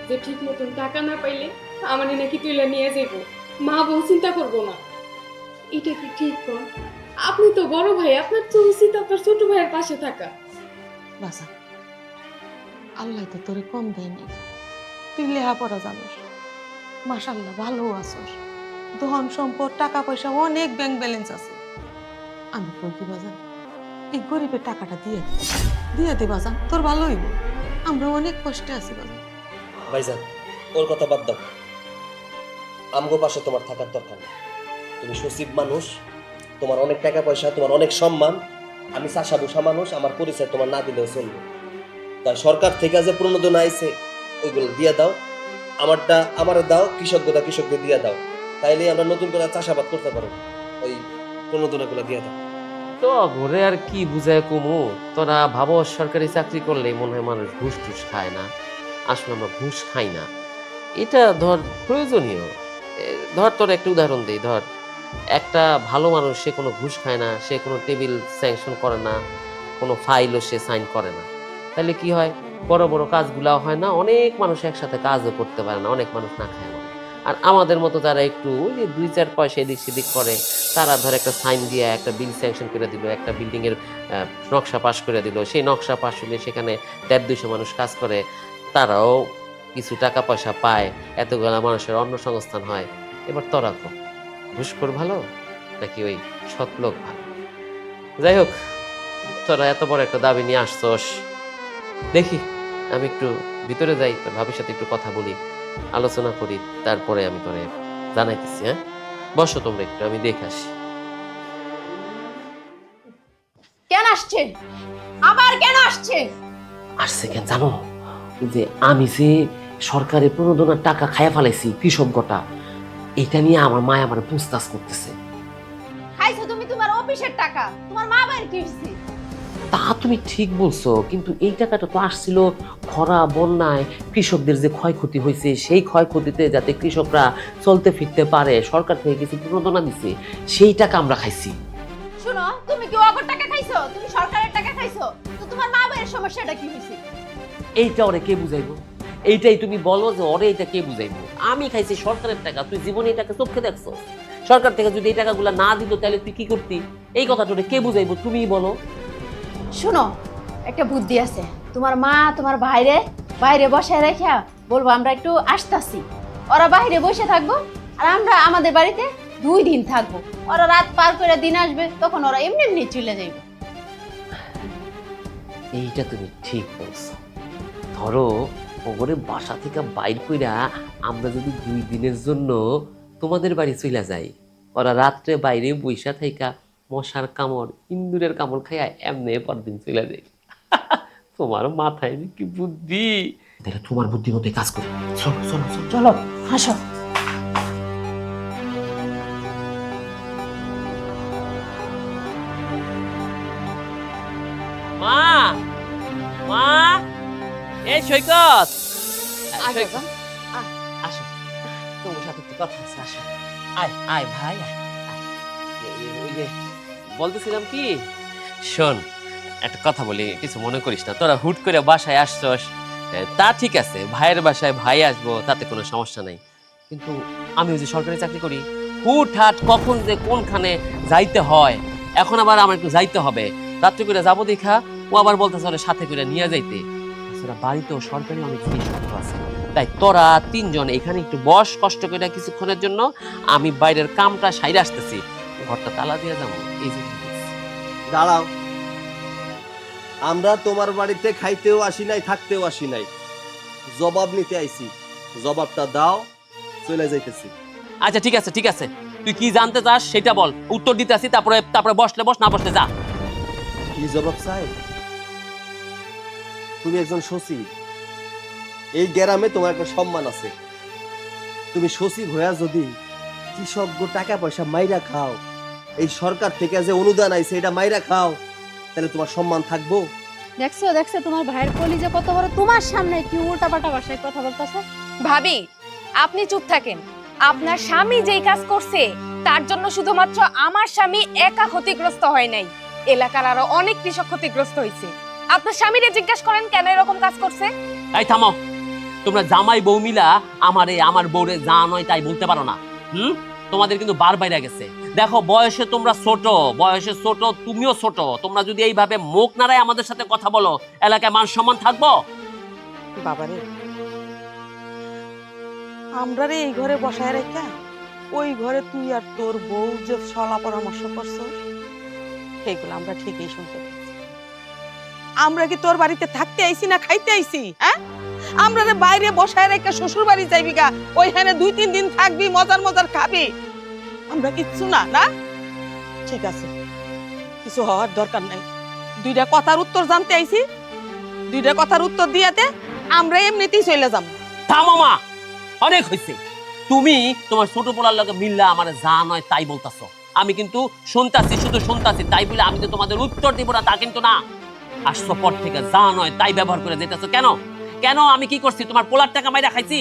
যে ঠিক মতন টাকা না পাইলে আমাদের নাকি তুলে নিয়ে যাবো, মা বউ চিন্তা করবো না। এটা কি ঠিক কর? আপনি তো বড় ভাই, আপনার তো উচিত আপনার ছোট ভাইয়ের পাশে থাকা। বাসা, আল্লাহ তো তোরে কম দেয়নি, তুই লেখাপড়া জানোস, মাশাআল্লাহ ভালো আছোস, ধন সম্পদ, টাকা পয়সা, অনেক ব্যাংক ব্যালেন্স আছে। আমি কই কি বাজান, এই গরিবের টাকাটা দিয়ে দে বাজান, তোর ভালো হইব। আমরা অনেক কষ্টে আছি বাজান। ভাইজান, ওর কথা বাদ দাও, আমগো পাশে তোমার থাকার দরকার নেই। তুমি সচিব মানুষ, তোমার অনেক টাকা পয়সা, তোমার অনেক সম্মান। আমি চাষা বুসা মানুষ, আমার পরিচয় তোমার না দিলেও চলবে। তাই সরকার থেকে যে প্রণোদনা আইছে ওইগুলো দিয়ে দাও, আমারটা আমারে দাও, কৃষকদের দিয়ে দাও, তাইলে আমরা নতুন করে চাষাবাদ করতে পারবো। ওই প্রণোদনাগুলো দিয়ে দাও। তো ঘরে আর কি বুঝায় কুমু, তোরা ভাবো সরকারি চাকরি করলে মনে হয় মানুষ ঘুষ টুস খায় না। আসলে আমরা ঘুষ খাই না, এটা ধর প্রয়োজনীয়। ধর তোর একটা উদাহরণ দিই, ধর একটা ভালো মানুষ, সে কোনো ঘুষ খায় না, সে কোনো টেবিল স্যাংশন করে না, কোনো ফাইলও সে সাইন করে না। তাহলে কি হয়, বড় বড় কাজগুলাও হয় না, অনেক মানুষ একসাথে কাজও করতে পারে না, অনেক মানুষ না খায় না। আর আমাদের মতো যারা একটু ওই যে 2-4 পয়সা এদিক সেদিক করে, তারা ধর একটা সাইন দিয়ে একটা বিল স্যাংশন করে দিল, একটা বিল্ডিংয়ের নকশা পাস করে দিল, সেই নকশা পাস হলে সেখানে 150-200 মানুষ কাজ করে, তারাও কিছু টাকা পয়সা পায়, এতগুলা মানুষের অন্নসংস্থান হয়। এবার তোরা তো ঘুষখোর ভালো নাকি ওই সৎ লোক ভালো? যাই হোক, তোরা এত বড় একটা দাবি নিয়ে আসছস, দেখি আমি একটু ভিতরে যাই, তোর ভাবির সাথে একটু কথা বলি, আলোচনা করি, তারপরে আমি তোরে জানাইতেছি। হ্যাঁ, বসো তোমরা একটু, আমি দেখে আসি। কেন আসছে? আবার কেন আসছে? আসছে কেন জানো? যে আমি যে সরকারের প্রণোদনার টাকা খায়া ফেলাইছি কৃষক গোটা, এটা নিয়ে আমার মা আমার পুছতাছ করতেছে। খাইছো তুমি তোমার অফিসের টাকা, তোমার মা বাইরে কি হইছে? তা তুমি ঠিক বলছো, কিন্তু এই টাকাটা তো আসছিল খরা বন্যায় কৃষকদের যে ক্ষয়ক্ষতি হয়েছে, সেই ক্ষয়ক্ষতিতে যাতে কৃষকরা চলতে ফিরতে পারে সরকার থেকে কিছু প্রণোদনা দিছে, সেই টাকা আমরা খাইছি। শুনো, তুমি কি অগর টাকা খাইছো? তুমি সরকারের টাকা খাইছো? তো তোমার মা বাইরের সমস্যাটা কি হইছে? এইটা ওরে কে বুঝাইবো? এইটাই তুমি বলো যে ওরে এটা কে বুঝাইবো? আমি খাইছি সরকারের টাকা, তুই জীবনে এই টাকা চোখে দেখছো? সরকার থেকে যদি এই টাকাগুলো না দিত তাহলে তুই কি করতি? এই কথাটা ওরে কে বুঝাইবো, তুমিই বলো। শুনো, একটা বুদ্ধি আছে, তোমার মা তোমার বাইরে বসায় রেখা বলবো আমরা একটু আসতাছি, ওরা বাইরে বসে থাকবো, আর আমরা আমাদের বাড়িতে 2 দিন থাকবো, ওরা রাত পার করে দিন আসবে, তখন ওরা এমনি এমনি চলে যাইবে। এইটা তুমি ঠিক বলছো। ধরো ওগরে বাসা থেকে বাইর কইরা আমরা যদি 2 দিনের জন্য তোমাদের বাড়ি চলে যাই, ওরা রাত্রে বাইরে বইসা থাইকা মশার কামড়, ইন্দুরের কামড় খাইয়া এমনি পরদিন চলে যায়। তোমার মাথায় কি বুদ্ধি! তাহলে তোমার বুদ্ধি মতো কাজ করি। চলো চলো চলো চলো, আসো। মা, মা, এই সৈকত, আসো, তোমার কথা আছে, আসো। আয় আয় ভাই আয়, আয়। ওই যে বলতেছিলাম কি, শোন একটা কথা বলি, কিছু মনে করিস না। তোরা হুট করে বাসায় আসছস, তা ঠিক আছে, ভাইয়ের বাসায় ভাই আসবো, তাতে কোনো সমস্যা নাই। কিন্তু আমি ওই যে সরকারি চাকরি করি, হুটহাট কখন যে কোনখানে যাইতে হয়, এখন আবার আমার একটু যাইতে হবে, রাত্রি করে যাবো দেখা, ও আবার বলতেছে ওরে সাথে করে নিয়ে যাইতে। তাছাড়া বাড়িতেও সরকারি অনেক জিনিসপত্র আছে, তাই তোরা তিনজন এখানে একটু বস, কষ্ট করে কিছুক্ষণের জন্য, আমি বাইরের কামটা সাইরে আসতেছি, ঘরটা তালা দিয়ে যাবো এই জন্য। দাঁড়াও, আমরা তোমার বাড়িতে খাইতেও আসি নাই, থাকতেও আসি নাই, জবাব নিতে আইছি। জবাবটা দাও, চলে যাইতেছি। আচ্ছা ঠিক আছে ঠিক আছে, তুই কি জানতে চাস সেটা বল, উত্তর দিতে আসি, তারপরে তারপরে বসলে বস, না বসলে যা। কি জবাব চাই? তুমি একজন সচিব, এই গ্রামে তোমার একটা সম্মান আছে। তুমি সচিব হইয়া যদি কৃষক টাকা পয়সা মাইরা খাও, এই সরকার থেকে যে অনুদান আইছে এটা মাইরা খাও, তাহলে তোমার সম্মান থাকবো? দেখছো দেখছো তোমার ভাইয়ের কলিজা কত বড়, তোমার সামনে কি উল্টাপাল্টা ভাষায় কথা বলতেছে। ভাবি আপনি চুপ থাকেন। আপনার স্বামী যেই কাজ করছে তার জন্য শুধুমাত্র আমার স্বামী একা ক্ষতিগ্রস্ত হয় নাই, এলাকার আরো অনেক কৃষক ক্ষতিগ্রস্ত হয়েছে। আপনার স্বামীরে জিজ্ঞাসা করেন কেন এরকম কাজ করছে। এই থামো, তোমরা জামাই বউ মিলা আমারে আমার বউরে যা নয় তাই বলতে পারো না। তোমাদের কিন্তু বার বাইরে গেছে। দেখো বয়সে তোমরা ছোট, বয়সে ছোট, তুমিও ছোট, তোমরা যদি এইভাবে মুখ নাড়ায় আমাদের সাথে কথা বলো, এলাকায় মান সম্মান থাকবো? বাবারে, আমরা রে এই ঘরে বসায় রেখা ওই ঘরে তুই আর তোর বউ যে সলা পরামর্শ করছো, সেগুলো আমরা ঠিকই শুনতে পাচ্ছি। আমরা কি তোর বাড়িতে থাকতে আইছি না খাইতে আইছি? হ্যাঁ, আমরা রে বাইরে বসায় রেখে শ্বশুর বাড়ি যাইবি গা, ওইখানে 2-3 দিন থাকবি, মজার মজার খাবি, আমরা কিচ্ছু না। না ঠিক আছে, কিছু হওয়ার দরকার নাই। 2টা কথার উত্তর জানতে আইছি, 2টা কথার উত্তর দিয়াতে আমরা এমনিতেই চলে যাব। থামো মা, অনেক হয়েছে। তুমি তোমার ছোট পোলার লগে মিল্লা আমার যা নয় তাই বলতাছো। আমি কিন্তু শুনতাছি, শুধু শুনতাছি, তাই বলে আমি তো তোমাদের উত্তর দিব না তা কিন্তু না। আসছো পর থেকে যা নয় তাই ব্যবহার করে যেতেছো কেন? কেন আমি কি করছি? তোমার পোলার টাকা মাইরা খাইছি?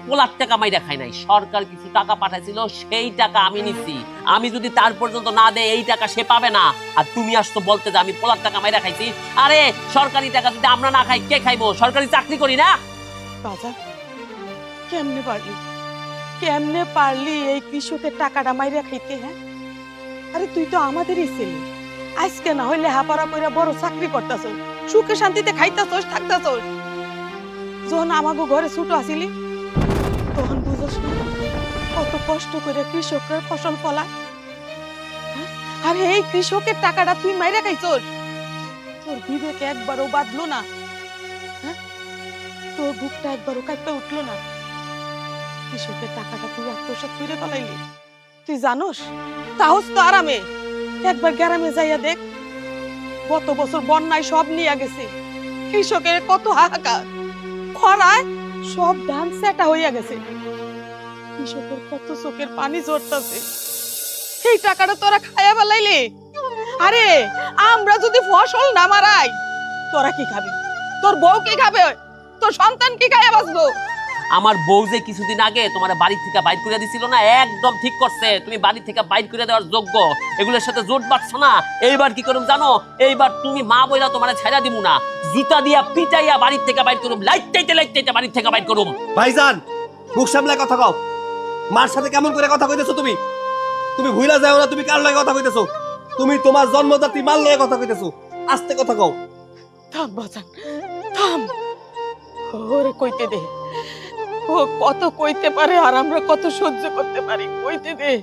পোলার টাকা মাইরা খাই নাই, সরকার কিছু টাকা পাঠাইছিল, সেই টাকা আমি নিছি। আমি যদি তার পর্যন্ত না দেয় এই টাকা সে পাবে না। আর তুমি আসতো বলতে যে আমি পোলার টাকা মাইরা খাইছি। আরে সরকারি টাকা যদি আমরা না খাই কে খাইবো? সরকারি চাকরি করি না। বাজার কেমনে পারলি, কেমনে পারলি এই কৃষকের টাকাটা মাইরা খাইতে? হ্যাঁ, আরে তুই তো আমাদেরই ছেলে, আজকে না হইলে হাপারা কইরা বড় চাকরি করতাছ, সুখে শান্তিতে খাইতাছস, থাকতাছস। যখন আমাগো ঘরে ছোট আসিলি তখন বুঝছ না কত কষ্ট করে কৃষকরা ফসল ফলায়। আর এই কৃষকের টাকাটা তুই মাইরা খাইছস, তোর বিবেক একবারও বাঁধলো না? হ্যাঁ, তোর বুকটা একবারও কাঁপতে উঠলো না? কৃষকের টাকাটা তুই আত্মসাৎ করে ফেলাইলি। তুই জানোস তাহস তো আরামে একবার গ্রামে যাইয়া দেখ, গত বছর বন্যায় সব নিয়ে গেছে, কৃষকের কত হাহাকার, খরায় সব ধান সেটা হইয়া গেছে, কৃষকের কত চোখের পানি ঝরতাছে। সেই টাকাটা তোরা খাইয়া ফেলাইলি। আরে আমরা যদি ফসল না মারাই তোরা কি খাবি? তোর বউ কি খাবে? তোর সন্তান কি খাইয়া বাঁচবো? আমার বউ যে কিছুদিন আগে তোমার বাড়ি থেকে বাইর করে দিছিল না, একদম ঠিক করছে। তুমি বাড়ি থেকে বাইর করে দেওয়ার যোগ্য, এগুলোর সাথে জোট বাড়ছো না। এইবার কি করুম জানো? এইবার তুমি মা বইলা তোমার ছাইড়া দিব না, জুতা দিয়া পিটাইয়া বাড়ি থেকে বাইর করুম, লাইটাইতে লাইটাইতে বাড়ি থেকে বাইর করুম। ভাইজান, মুখ সামলায় কথা কও। মার সাথে কেমন করে কথা কইতেছো তুমি? তুমি ভুইলা যাও না তুমি কার লগে কথা কইতেছো। তুমি তোমার জন্মদাত্রী মার লগে কথা কইতেছো, আস্তে কথা কও। থাম বাজান, থাম। ওরে কইতে দে, ও কত কইতে পারে আর আমরা কত সহ্য করতে পারি, কইতে দে।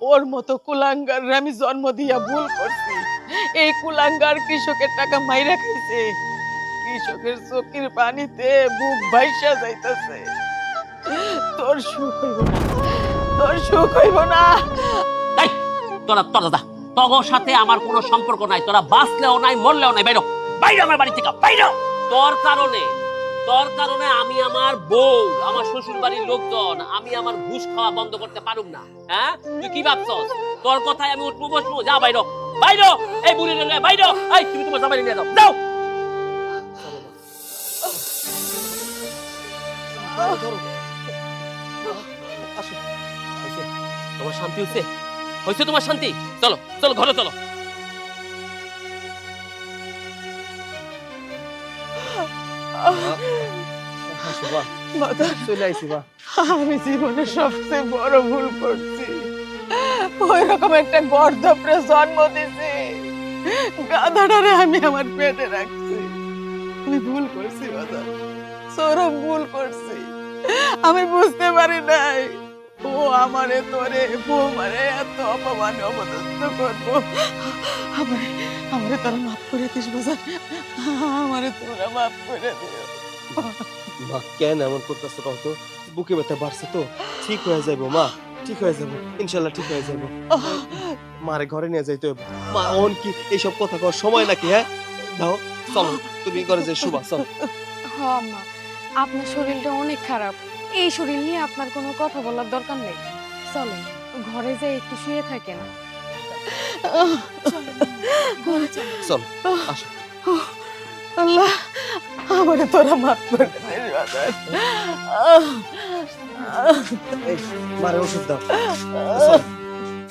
ওর মতো কুলাঙ্গার আমি জন্ম দিয়া ভুল করছি। এই কুলাঙ্গার কৃষকের টাকা মাইরা খাইছে, কৃষকের চোখের পানিতে বুক ভাইসা যাইতাছে। তোর সুখ হইব না, তোর সুখ হইব না। এই তোরা তোরা দা, তগর সাথে আমার কোনো সম্পর্ক নাই। তোরা বাঁচলেও নাই মরলেও নাই, বাইরো বাইরে আমার বাড়ি থেকে বাইরো। তোর কারণে আমি আমার বউ, আমার শ্বশুর বাড়ির লোকজন, আমি আমার ঘুষ খাওয়া বন্ধ করতে পারুম না। হ্যাঁ, তুই কি ভাবছস? তোর কথায় আমি উঠবো বসবো? যা বাইরো বাইরো, এই বুড়ি নিয়ে বাইরো। এই তুমি তোমার জামাই নিয়ে যাও, যাও। আসো। তোমার শান্তি হয়েছে? হয়েছে তোমার শান্তি? চলো চলো ঘরে চলো। চলে আইছি বা। আমি জীবনে সবচেয়ে বড় ভুল করছি, ওই রকম একটা গর্ধপরে জন্ম দিছি, গাধাটারে আমি আমার পেটে রাখছি। আমি ভুল করছি বাজার, চরম ভুল করছি। আমি বুঝতে পারি নাই ও আমারে তোরে বৌমারে এত অপমান অপদস্থ করবো। আমারে তোরা মাফ করে দিস বাজার, আমারে তোরা মাফ করে দিও। মা কেন এমন করতেছো কত? বুকে ব্যথা বাড়ছে তো, ঠিক হয়ে যাবো মা, ঠিক হয়ে যাবো, ইনশাল্লাহ ঠিক হয়ে যাবো। মারে ঘরে নিয়ে যাইতে হবে। মা অন কি এইসব কথা কর সময় নাকি? হ্যাঁ দাও, চলো তুমি ঘরে যাই। শুভা চলো। হ্যাঁ মা, আপনার শরীরটা অনেক খারাপ, এই শরীর নিয়ে আপনার কোনো কথা বলার দরকার নেই। চলো ঘরে যাই একটু শুয়ে থাকেন। চলো আসো। আল্লাহ আমারে তোরা মাফ করে দিস বাজার। এই মারে ওষুধ দাও। চলো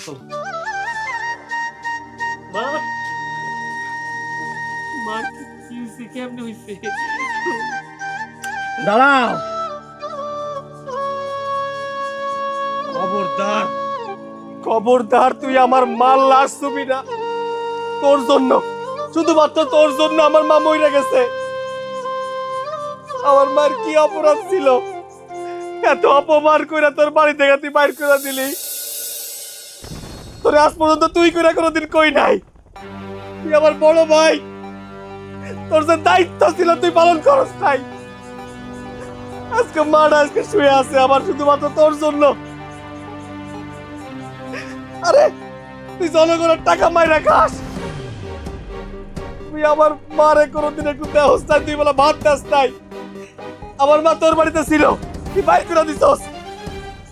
চলো। মা মা কি হয়েছে? কেমনে হয়েছে? দাঁড়াও, খবরদার খবরদার, তুই আমার মাল লাশ ছবি না। তোর জন্য, শুধুমাত্র তোর জন্য আমার মা মরে গেছে। আমার মার কি অপরাধ ছিল? এত অপমান করে তোর বাড়ি থেকে তুই বাইর করে দিলি। তোর আজ পর্যন্ত তুই করে কোনোদিন কই নাই। তুই আমার বড় ভাই, তোর যে দায়িত্ব ছিল তুই পালন করস নাই। আজকে মাটা আজকে শুয়ে আছে আমার শুধুমাত্র তোর জন্য। আরে তুই জনগণের টাকা মাইরা খাস, তুই আমার মারে কোনোদিন একটু দেহস নাই, তুই বলে ভাত দাস নাই। আমার মা তোর বাড়িতে ছিল, তুই বাইর করে দিছস,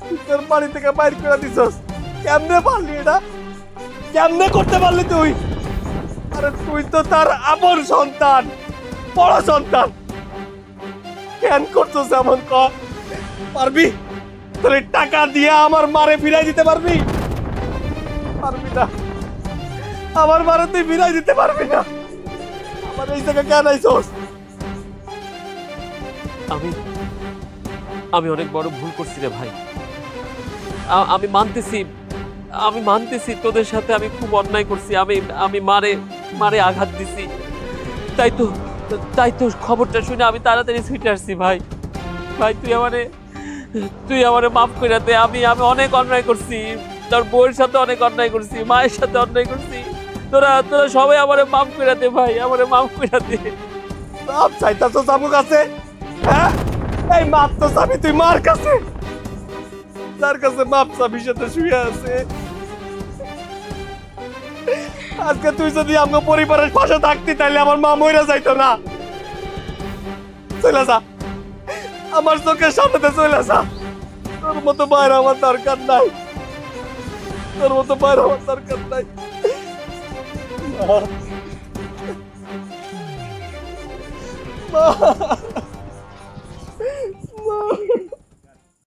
তুই তোর বাড়ি থেকে বাইর করে দিছস। কেমনে পারলি এটা? কেমনে করতে পারলি তুই? আরে তুই তো তার আপন সন্তান, বড় সন্তান, কেন করছস এমন? ক পারবি? তোর এই টাকা দিয়ে আমার মারে ফিরাই দিতে পারবি? পারবি না। আমার মারে তুই ফিরাই দিতে পারবি না। আমার এই জায়গা কেন আইছস? আমি অনেক বড় ভুল করছি রে ভাই। আমি মানতেছি তোদের সাথে আমি খুব অন্যায় করছি। আমি মারে আঘাত দিছি। তাই তো খবরটা শুনে আমি তাড়াতাড়ি ছুটে আসছি ভাই। ভাই তুই আমারে মাফ করে দে। আমি অনেক অন্যায় করছি, তোর বউয়ের সাথে অনেক অন্যায় করছি, মায়ের সাথে অন্যায় করছি। তোরা সবাই আমারে মাফ করে দে ভাই, আমারে মাফ করে দে। মাপ চাইতাছস আমার কাছে? হ্যাঁ, এই মাপ তো চাবি তুই মার কাছে, যার কাছে মাপ চাবির সাথে শুয়ে আছে। আজকে তুই যদি আমার পরিবারের পাশে থাকতি তাহলে আমার মা মইরা যাইতো না। চলে যা, আমার চোখের সামনে চলে যা। তোর মতো বাইরে আমার দরকার নাই, তোর মতো বাইরে আমার দরকার নাই। মা